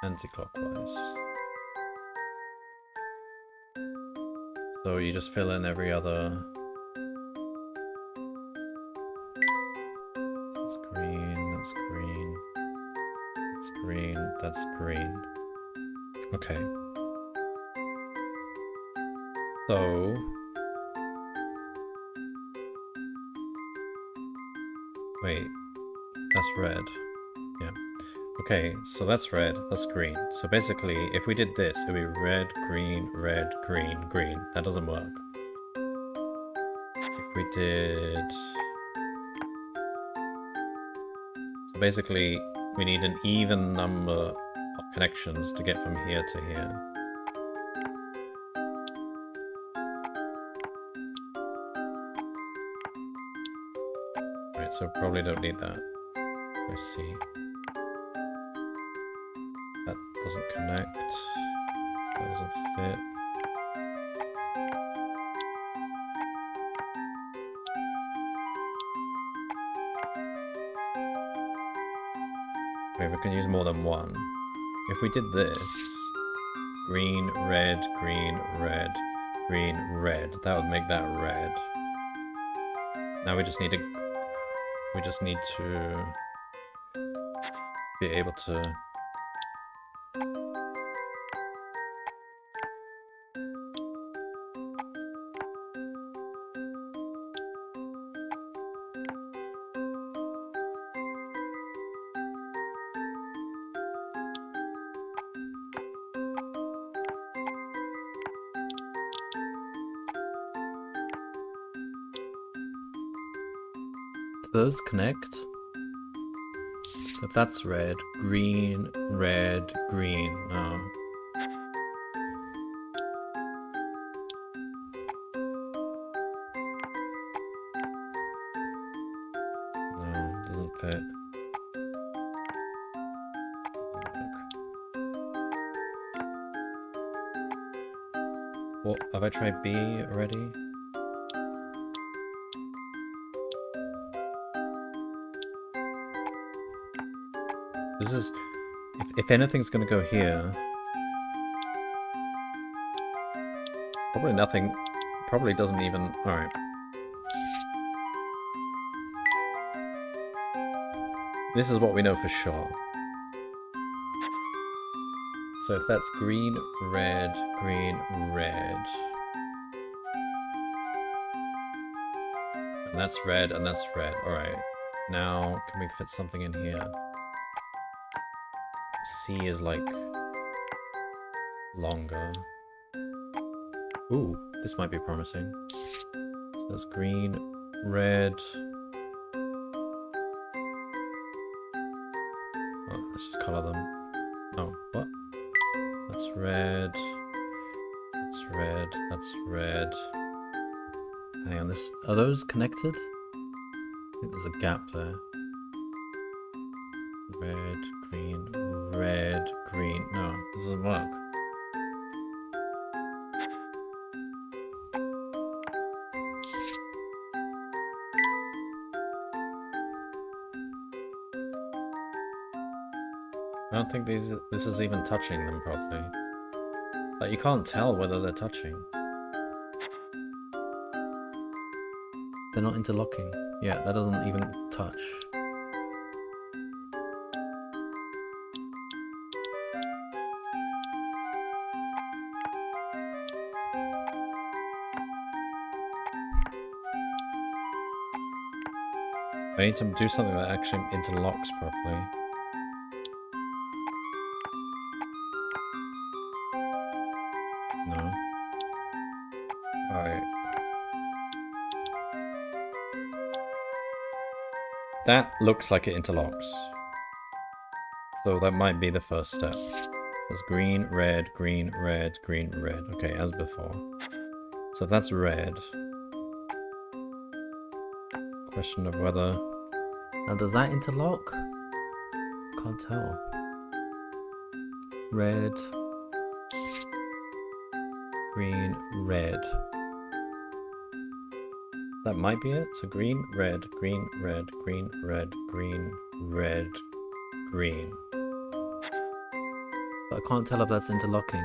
anti-clockwise. So you just fill in every other... That's green, that's green. That's green, that's green. Okay. So... Wait. That's red. Yeah. Okay, so that's red, that's green. So basically, if we did this, it would be red, green, green. That doesn't work. If we did... So basically, we need an even number of connections to get from here to here. Right, so probably don't need that. Let's see. That doesn't connect. That doesn't fit. Okay, we can use more than one. If we did this, green, red, green, red, green, red, that would make that red. Now we just need to be able to those connect. So if that's red, green, red, green, no. No, doesn't fit. What, have I tried B already? This is, if anything's gonna go here, probably nothing, probably doesn't even, alright. This is what we know for sure. So if that's green, red, and that's red, alright. Now, can we fit something in here? C is like longer. Ooh, this might be promising. So that's green, red. Oh, let's just color them. Oh, what? That's red. That's red. That's red. Hang on, this. Are those connected? I think there's a gap there. Red, green, red, green. No, this doesn't work. I don't think this is even touching them properly. Like, you can't tell whether they're touching. They're not interlocking. Yeah, that doesn't even touch. I need to do something that actually interlocks properly. No. Alright. That looks like it interlocks. So that might be the first step. It's green, red, green, red, green, red. Okay, as before. So if that's red. Question of whether... Now does that interlock? Can't tell. Red. Green, red. That might be it. So green, red, green, red, green, red, green, red, green. But I can't tell if that's interlocking.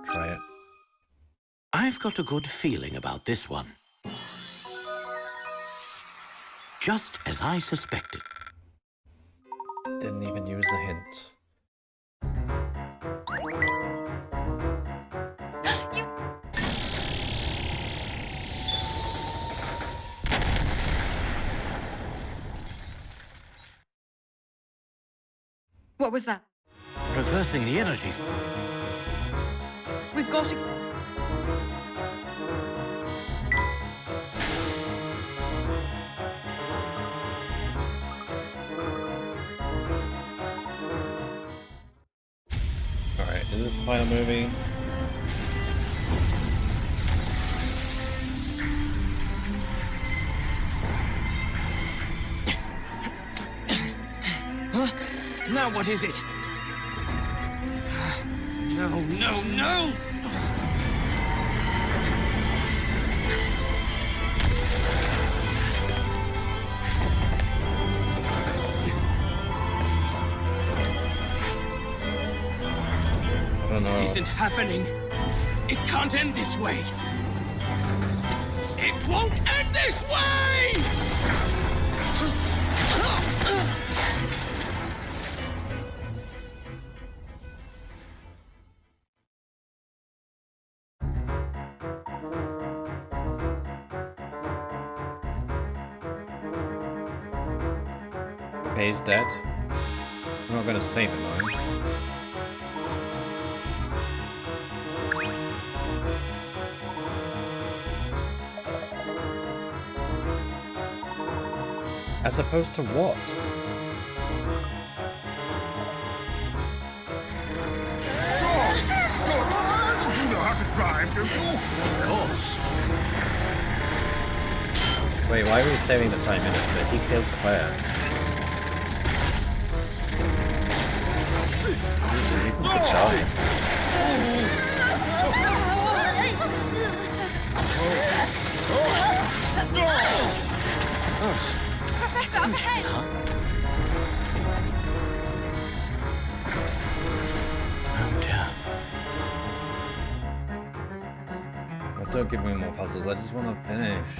Try it. I've got a good feeling about this one. Just as I suspected. Didn't even use the hint. What was that? Reversing the energy. We've got to... Alright, is this the final movie? Now what is it? No, no, no! I don't know. This isn't happening. It can't end this way. It won't end this way! Okay, he's dead. I'm not gonna save him, are we? As opposed to what? You know how to drive, don't you? Of course. Wait, why were you saving the Prime Minister? He killed Claire. Leave him to die. Professor, up ahead! Oh dear. Well, don't give me more puzzles. I just want to finish.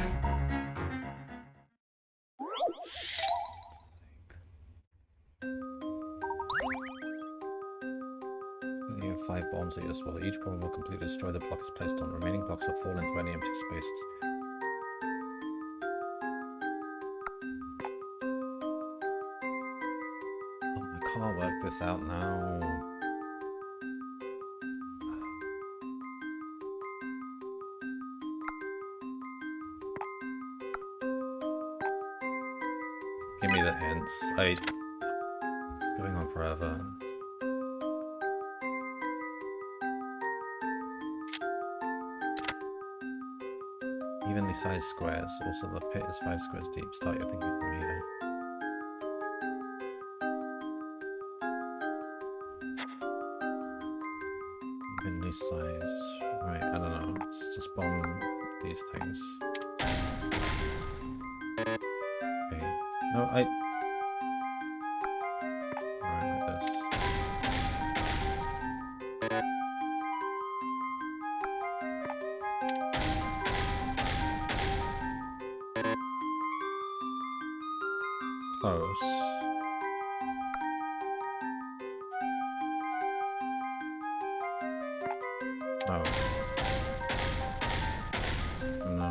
You have 5 bombs at your swallow. Each bomb will completely destroy the block is placed on. Remaining blocks will fall into any empty spaces. Oh, I can't work this out now. Give me the hints. It's going on forever. Evenly sized squares. Also, the pit is 5 squares deep. Start your thinking from here. Evenly sized. Right, I don't know. Let's just bomb these things. Okay. No, Alright, like this. Close. No. No.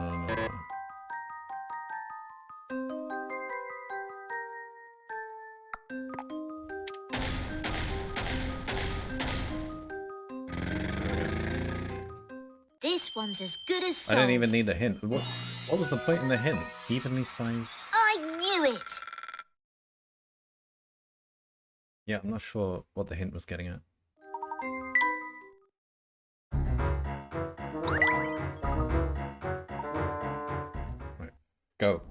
This one's as good as I solved. didn't even need the hint. What was the point in the hint? Evenly sized. I knew it. Yeah, I'm not sure what the hint was getting at. Right, go.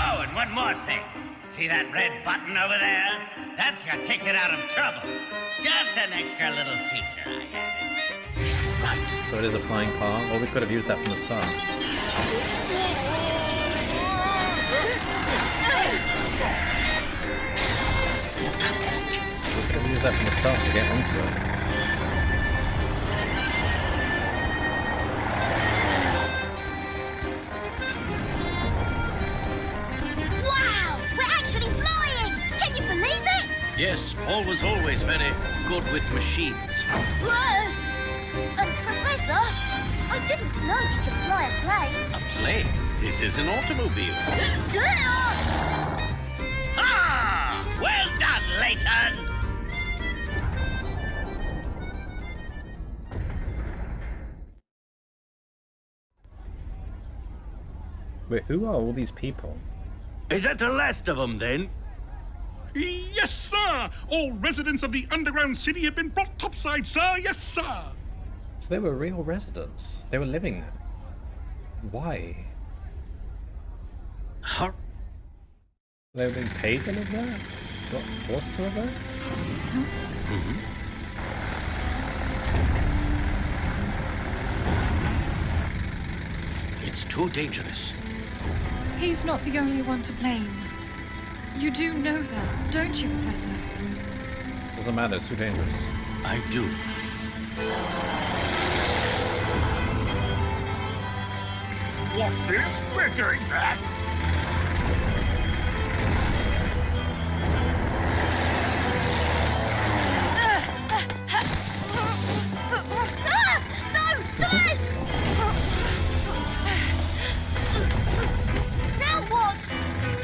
Oh, and one more thing. See that red button over there? That's your ticket out of trouble. Just an extra little feature I added. Right, so it is a flying car. Well, we could have used that from the start. We could have used that from the start to get onto it. Wow! We're actually flying! Can you believe it? Yes, Paul was always very good with machines. Whoa! Professor, I didn't know you could fly a plane. A plane? This is an automobile. Ah! Well done, Layton! Wait, who are all these people? Is that the last of them, then? Yes, sir! All residents of the underground city have been brought topside, sir! Yes, sir! So they were real residents. They were living there. Why? Huh? They were being paid to live there? Not forced to live there? It's too dangerous. He's not the only one to blame. You do know that, don't you, Professor? Doesn't matter, it's too dangerous. I do. What's this? We're going back! No! Celeste! Now what?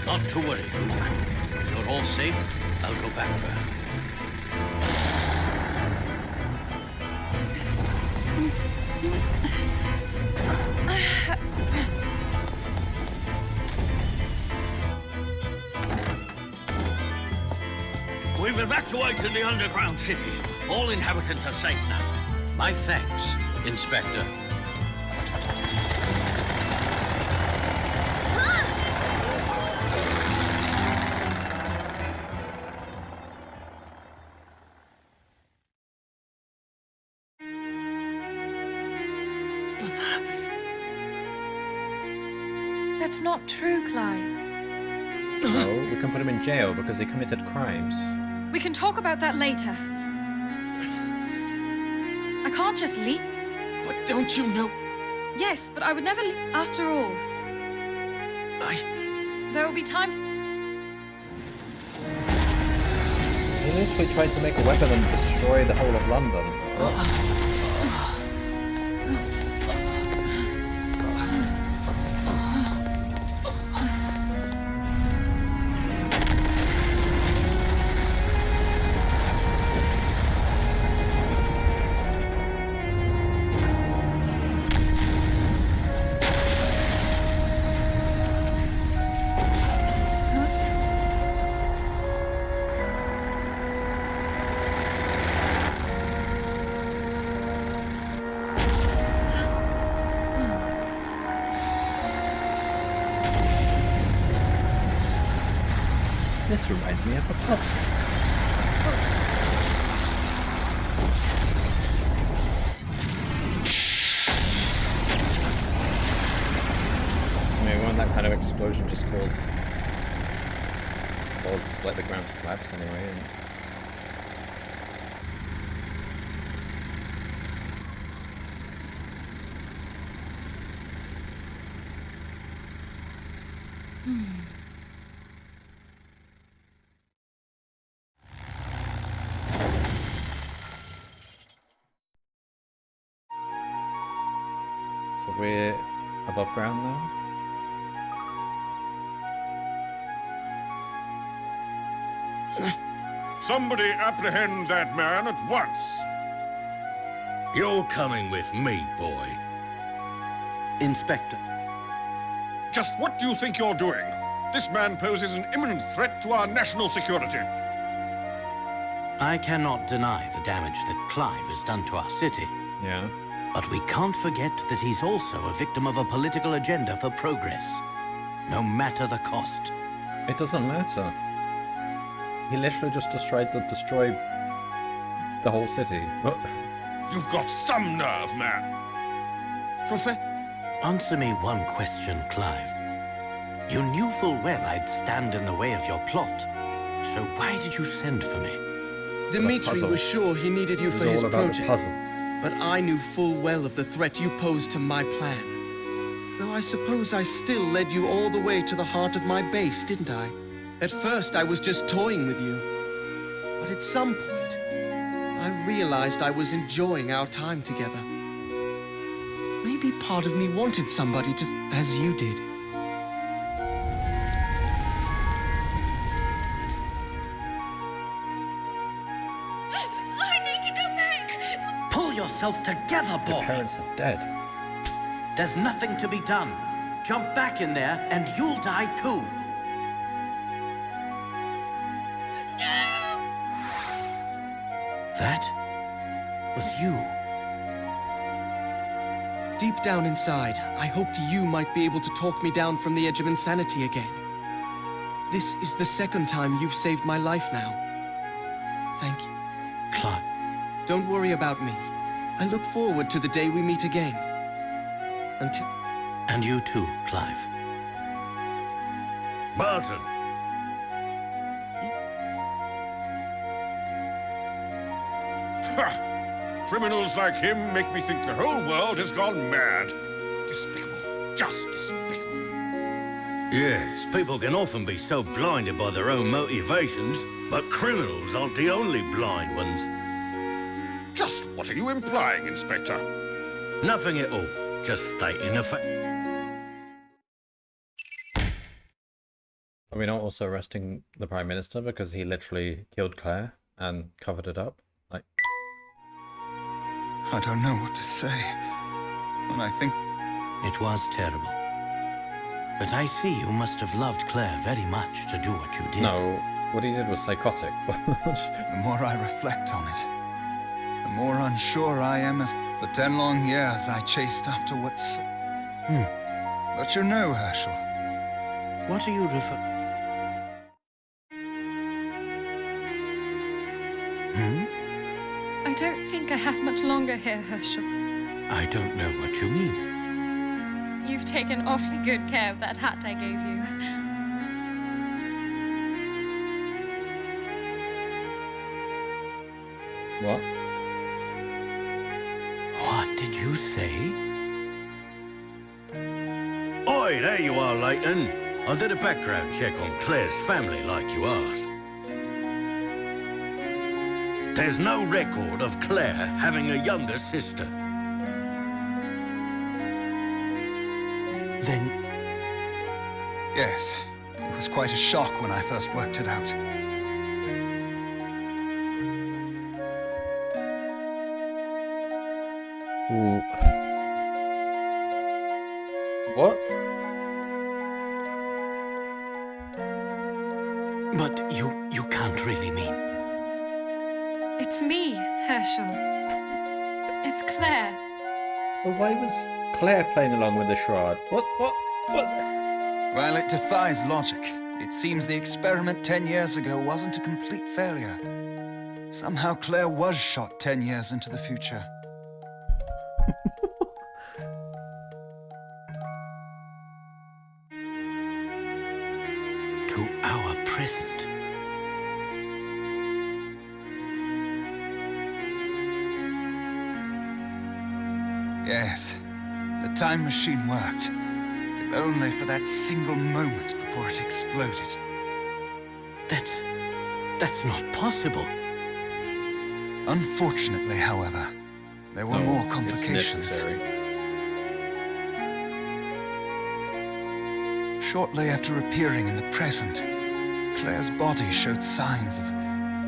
Not to worry, Luke. When you're all safe, I'll go back for her. We've evacuated the underground city. All inhabitants are safe now. My thanks, Inspector. That's not true, Clive. No, we can put him in jail because he committed crimes. We can talk about that later. I can't just leave. But don't you know? Yes, but I would never leave after all. There will be time to... He initially tried to make a weapon and destroy the whole of London. This reminds me of a puzzle. I mean, won't that kind of explosion just cause like the ground to collapse anyway? And... So we're above ground now? Somebody apprehend that man at once. You're coming with me, boy. Inspector. Just what do you think you're doing? This man poses an imminent threat to our national security. I cannot deny the damage that Clive has done to our city. Yeah. But we can't forget that he's also a victim of a political agenda for progress. No matter the cost. It doesn't matter. He literally just tried to destroy the whole city. You've got some nerve, man. Professor. Answer me one question, Clive. You knew full well I'd stand in the way of your plot. So why did you send for me? Dimitri puzzle. was sure he needed you It was for his all about project. the puzzle. But I knew full well of the threat you posed to my plan. Though I suppose I still led you all the way to the heart of my base, didn't I? At first, I was just toying with you. But at some point, I realized I was enjoying our time together. Maybe part of me wanted somebody just as you did. I need to go back! Pull yourself together, Your boy! parents are dead. There's nothing to be done. Jump back in there and you'll die too. That was you. Deep down inside, I hoped you might be able to talk me down from the edge of insanity again. This is the second time you've saved my life now. Thank you. Clive. Don't worry about me. I look forward to the day we meet again. Until... And you too, Clive. Barton. Ha! Criminals like him make me think the whole world has gone mad. Despicable. Just despicable. Yes, people can often be so blinded by their own motivations, but criminals aren't the only blind ones. Just what are you implying, Inspector? Nothing at all. Just stating a fact. Are we not also arresting the Prime Minister because he literally killed Claire and covered it up? Like, I don't know what to say. When I think... It was terrible. But I see you must have loved Claire very much to do what you did. no, what he did was psychotic. The more I reflect on it, the more unsure I am as... For 10 long years I chased after what's... But you know, Herschel, What are you I don't think I have much longer here, Herschel. I don't know what you mean. You've taken awfully good care of that hat I gave you. What? What did you say? Oi, there you are, Layton. I did a background check on Claire's family like you asked. There's no record of Claire having a younger sister. Then yes, it was quite a shock when I first worked it out. Ooh. What? But you can't really mean. It's me, Herschel. It's Claire. So why was Claire playing along with the shroud? What? While it defies logic, it seems the experiment 10 years ago wasn't a complete failure. Somehow Claire was shot 10 years into the future. To our present. Yes, the time machine worked. If only for that single moment before it exploded. That's not possible. Unfortunately, however, there were more It's complications. necessary. Shortly after appearing in the present, Claire's body showed signs of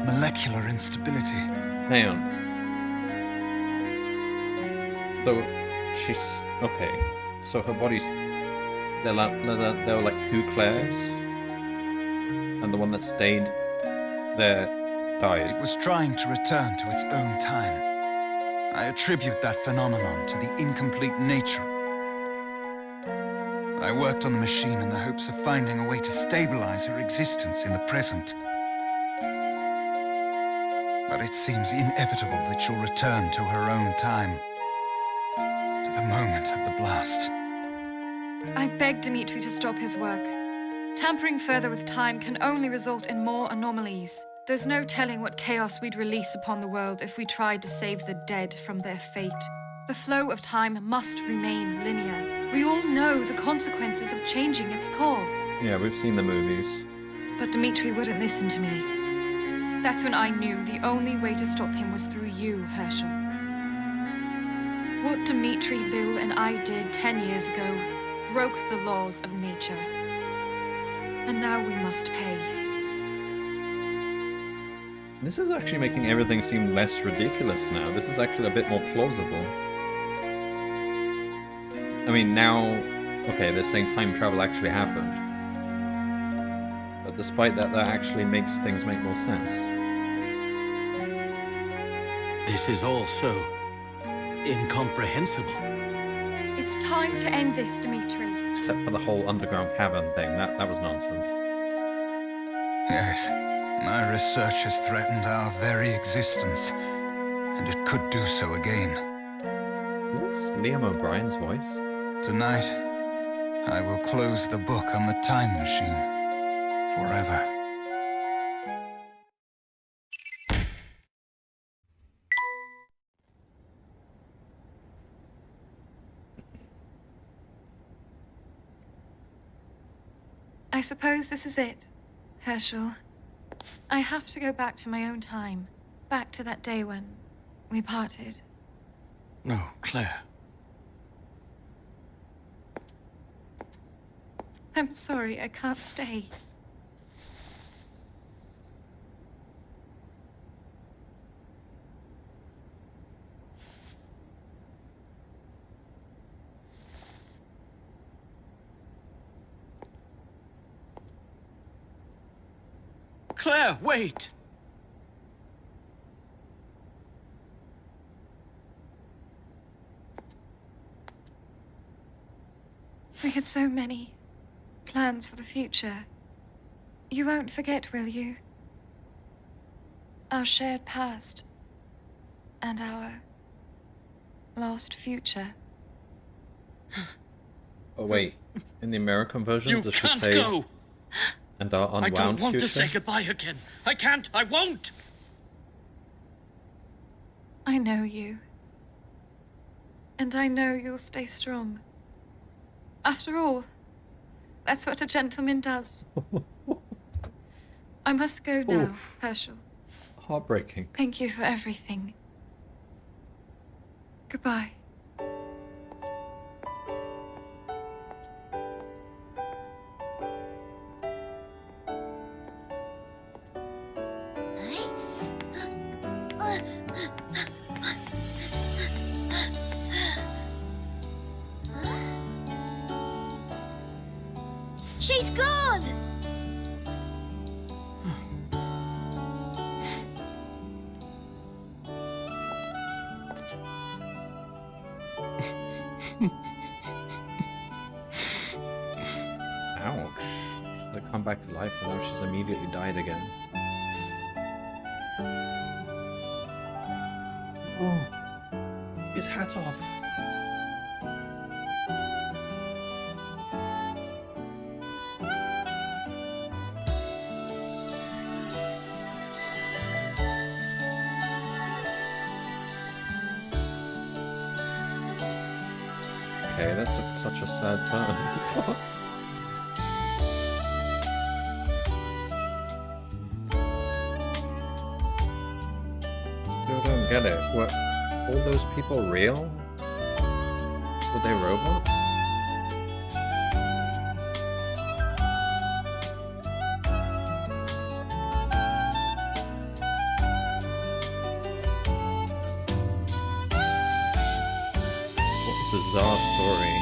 molecular instability. Hang on. So, she's... okay. So her body's... there were like two Claires? And the one that stayed there died. It was trying to return to its own time. I attribute that phenomenon to the incomplete nature. I worked on the machine in the hopes of finding a way to stabilize her existence in the present. But it seems inevitable that she'll return to her own time. To the moment of the blast. I beg Dimitri to stop his work. Tampering further with time can only result in more anomalies. There's no telling what chaos we'd release upon the world if we tried to save the dead from their fate. The flow of time must remain linear. We all know the consequences of changing its course. Yeah, we've seen the movies. But Dimitri wouldn't listen to me. That's when I knew the only way to stop him was through you, Herschel. What Dimitri, Bill, and I did 10 years ago broke the laws of nature. And now we must pay. This is actually making everything seem less ridiculous now. This is actually a bit more plausible. I mean, now... okay, they're saying time travel actually happened. But despite that, that actually makes things make more sense. This is all so incomprehensible. It's time to end this, Dimitri. Except for the whole underground cavern thing. That was nonsense. Yes, my research has threatened our very existence, and it could do so again. Is this Liam O'Brien's voice? Tonight, I will close the book on the time machine forever. I suppose this is it, Herschel. I have to go back to my own time. Back to that day when we parted. No, Claire. I'm sorry, I can't stay. Claire, wait! We had so many plans for the future. You won't forget, will you? Our shared past and our lost future. Oh wait, in the American version, You does she can't say... go! and our unwound I don't want future? to say goodbye again. I can't. I won't! I know you. And I know you'll stay strong. After all, that's what a gentleman does. I must go now, Oof. Herschel. Heartbreaking. Thank you for everything. Goodbye. She's gone! Ouch. They come back to life and now she's immediately died again. Oh. His hat off. Okay, that took such a sad turn. Still don't get it. Were all those people real? Were they robots? bizarre story.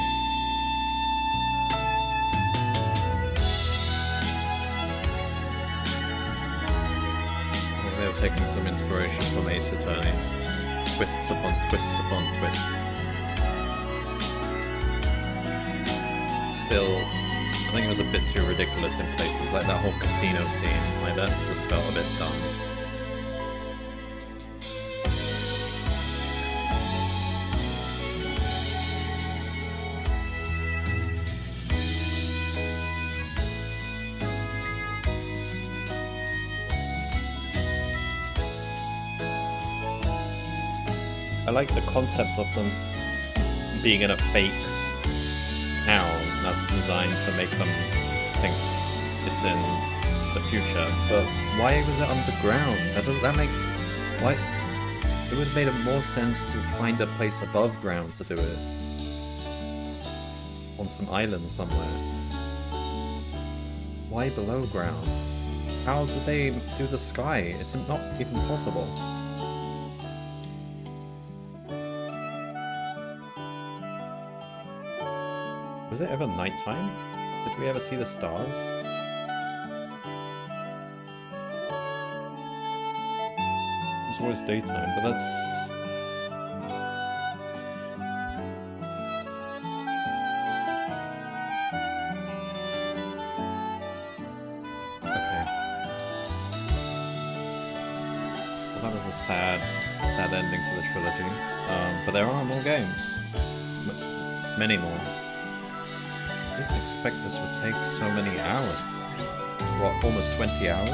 They were taking some inspiration from Ace Attorney. Just twists upon twists upon twists. Still, I think it was a bit too ridiculous in places, like that whole casino scene. Like that just felt a bit dumb. I like the concept of them being in a fake town that's designed to make them think it's in the future. But why was it underground? That make why? It would have made more sense to find a place above ground to do it, on some island somewhere. Why below ground? How did they do the sky? It's not even possible. Was it ever nighttime? Did we ever see the stars? It was always daytime, but that's... Okay. Well, that was a sad ending to the trilogy. But there are more games. Many more. I didn't expect this would take so many hours. What, almost 20 hours?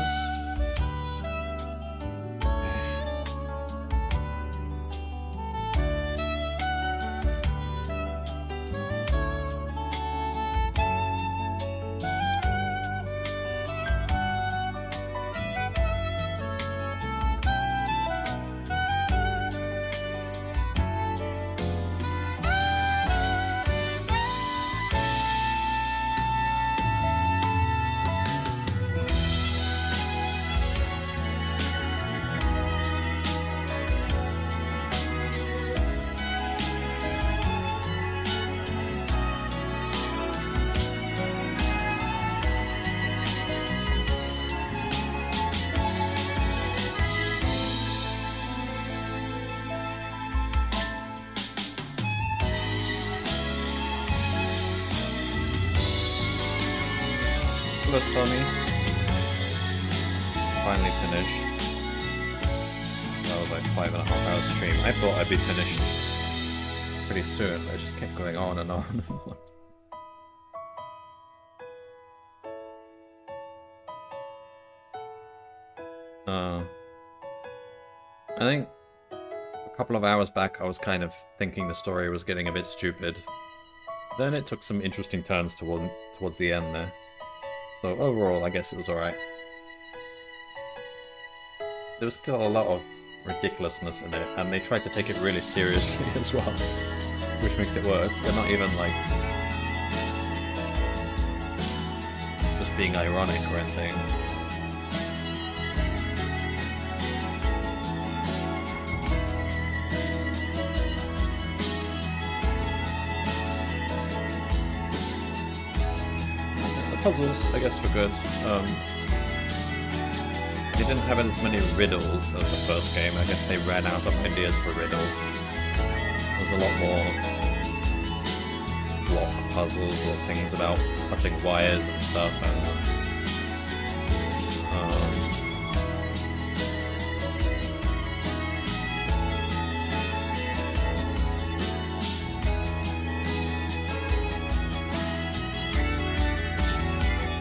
Hello, Tommy. Finally finished. That was like 5.5 hours stream. I thought I'd be finished pretty soon, but it just kept going on and on and on. I think a couple of hours back I was kind of thinking the story was getting a bit stupid. Then it took some interesting turns towards the end there. So overall, I guess it was alright. There was still a lot of ridiculousness in it, and they tried to take it really seriously as well, which makes it worse. They're not even like just being ironic or anything. Puzzles, I guess, were good. They didn't have as many riddles as the first game. I guess they ran out of ideas for riddles. There was a lot more block puzzles or things about cutting wires and stuff.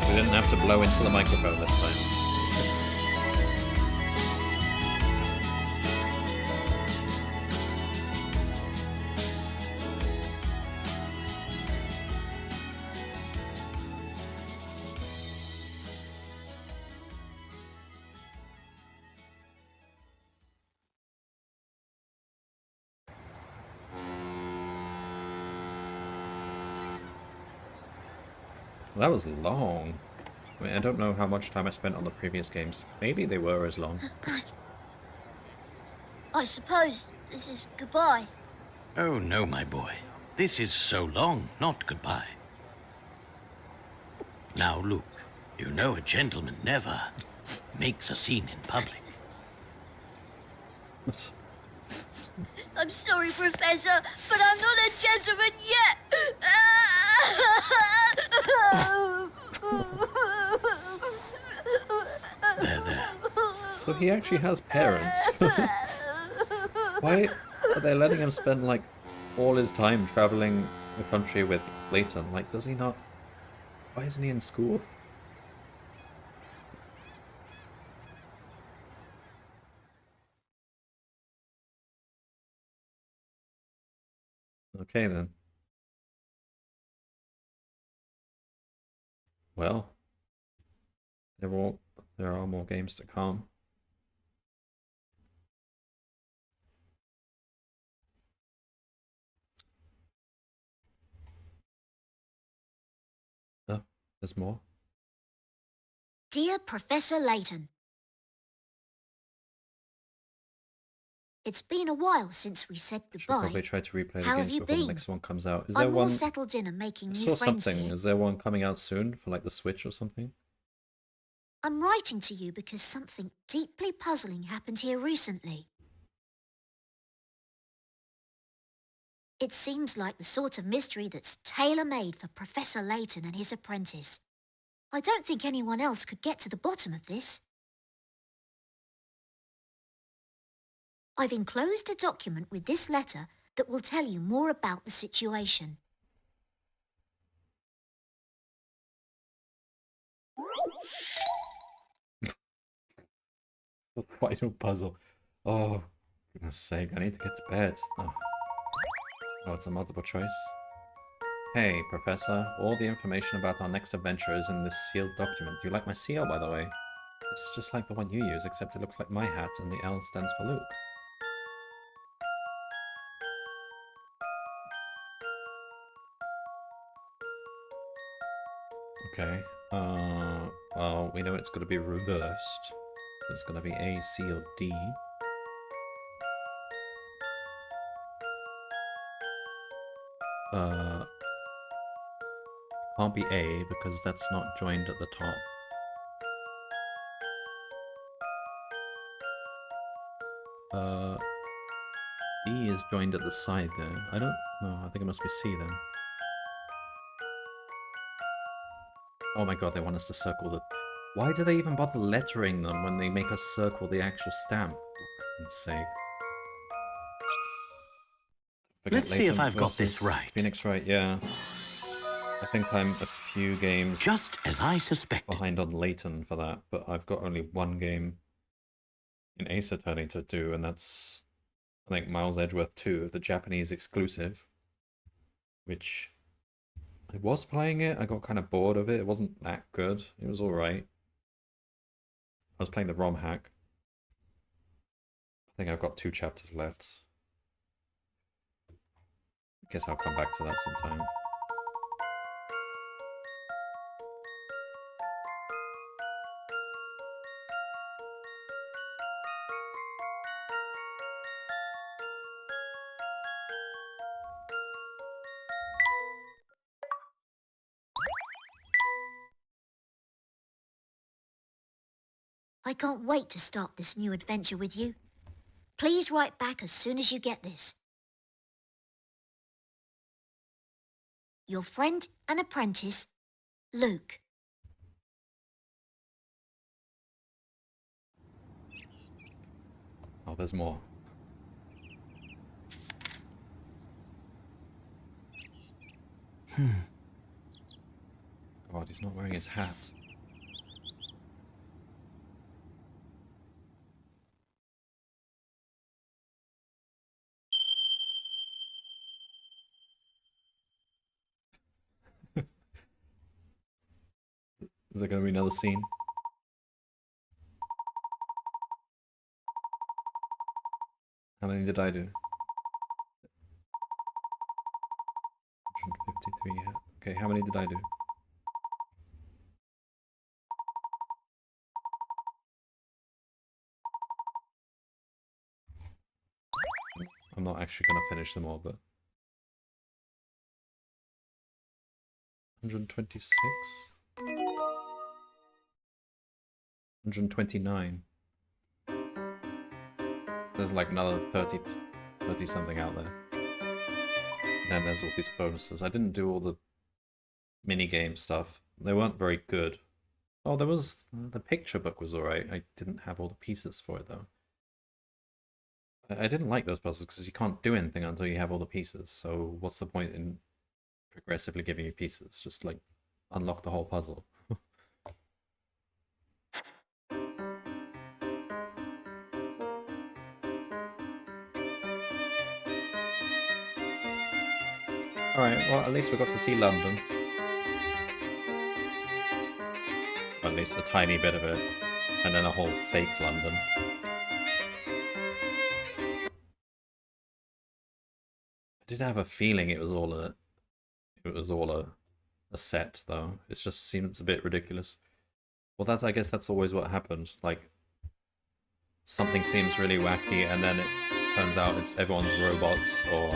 We didn't have to blow into the microphone this time. Well, that was long. I mean, I don't know how much time I spent on the previous games. Maybe they were as long. I suppose this is goodbye. Oh, no, my boy. This is so long, not goodbye. Now, Luke, you know a gentleman never makes a scene in public. What? I'm sorry, Professor, but I'm not a gentleman yet. There. So he actually has parents. Why are they letting him spend, like, all his time traveling the country with Layton? Like, does he not... Why isn't he in school? Okay, then. Well, there are more games to come. Oh, there's more. Dear Professor Layton, it's been a while since we said Should goodbye. probably try to replay the How have games you before the been? next one comes out. Is there I'm all one? settled in and making I new saw friends something. here. Is there one coming out soon for like the Switch or something? I'm writing to you because something deeply puzzling happened here recently. It seems like the sort of mystery that's tailor-made for Professor Layton and his apprentice. I don't think anyone else could get to the bottom of this. I've enclosed a document with this letter that will tell you more about the situation. The final puzzle. Oh, goodness sake, I need to get to bed. Oh, it's a multiple choice. Hey, Professor, all the information about our next adventure is in this sealed document. Do you like my seal, by the way? It's just like the one you use, except it looks like my hat and the L stands for Luke. Okay, well, we know it's going to be reversed. It's going to be A, C, or D. Can't be A, because that's not joined at the top. D is joined at the side there. I don't know, I think it must be C then. Oh my god, they want us to circle the... Why do they even bother lettering them when they make us circle the actual stamp? For goodness sake. Let's see if I've got this versus right. Phoenix Wright, yeah. I think I'm a few games Just as I suspected. behind on Layton for that, but I've got only one game in Ace Attorney to do, and that's, I think, Miles Edgeworth 2, the Japanese exclusive, which I was playing it, I got kind of bored of it, it wasn't that good, it was alright. I was playing the ROM hack. I think I've got 2 chapters left. I guess I'll come back to that sometime. I can't wait to start this new adventure with you. Please write back as soon as you get this. Your friend and apprentice, Luke. Oh, there's more. God, he's not wearing his hat. Is there going to be another scene? How many did I do? 153, yeah. Okay, how many did I do? I'm not actually going to finish them all, but... 126? 129. So there's like another 30 something out there. And then there's all these bonuses. I didn't do all the minigame stuff. They weren't very good. Oh, there was... the picture book was alright. I didn't have all the pieces for it, though. I didn't like those puzzles because you can't do anything until you have all the pieces. So what's the point in progressively giving you pieces? Just, like, unlock the whole puzzle. Alright, well, at least we got to see London. Or at least a tiny bit of it. And then a whole fake London. I did have a feeling it was all a set, though. It just seems a bit ridiculous. Well, I guess that's always what happened. Like, something seems really wacky, and then it turns out it's everyone's robots, or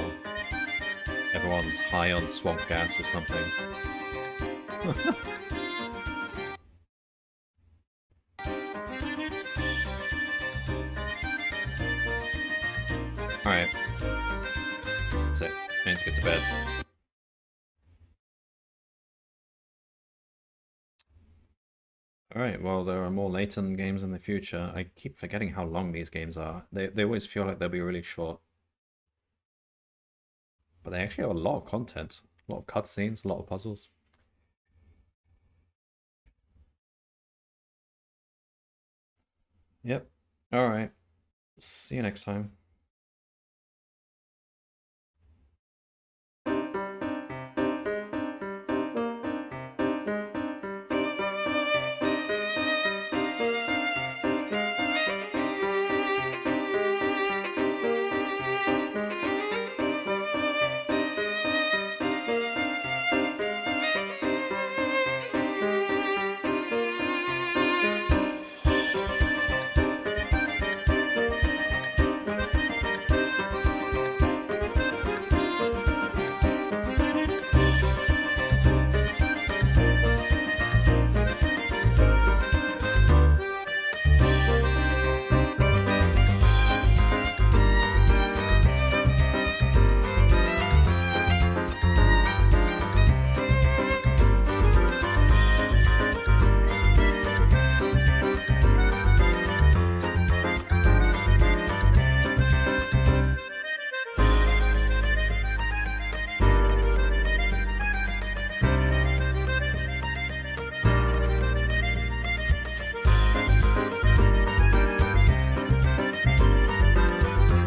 everyone's high on swamp gas or something. Alright. That's it. I need to get to bed. Alright, well, there are more Layton games in the future. I keep forgetting how long these games are. They always feel like they'll be really short. But they actually have a lot of content. A lot of cutscenes, a lot of puzzles. Yep. Alright. See you next time.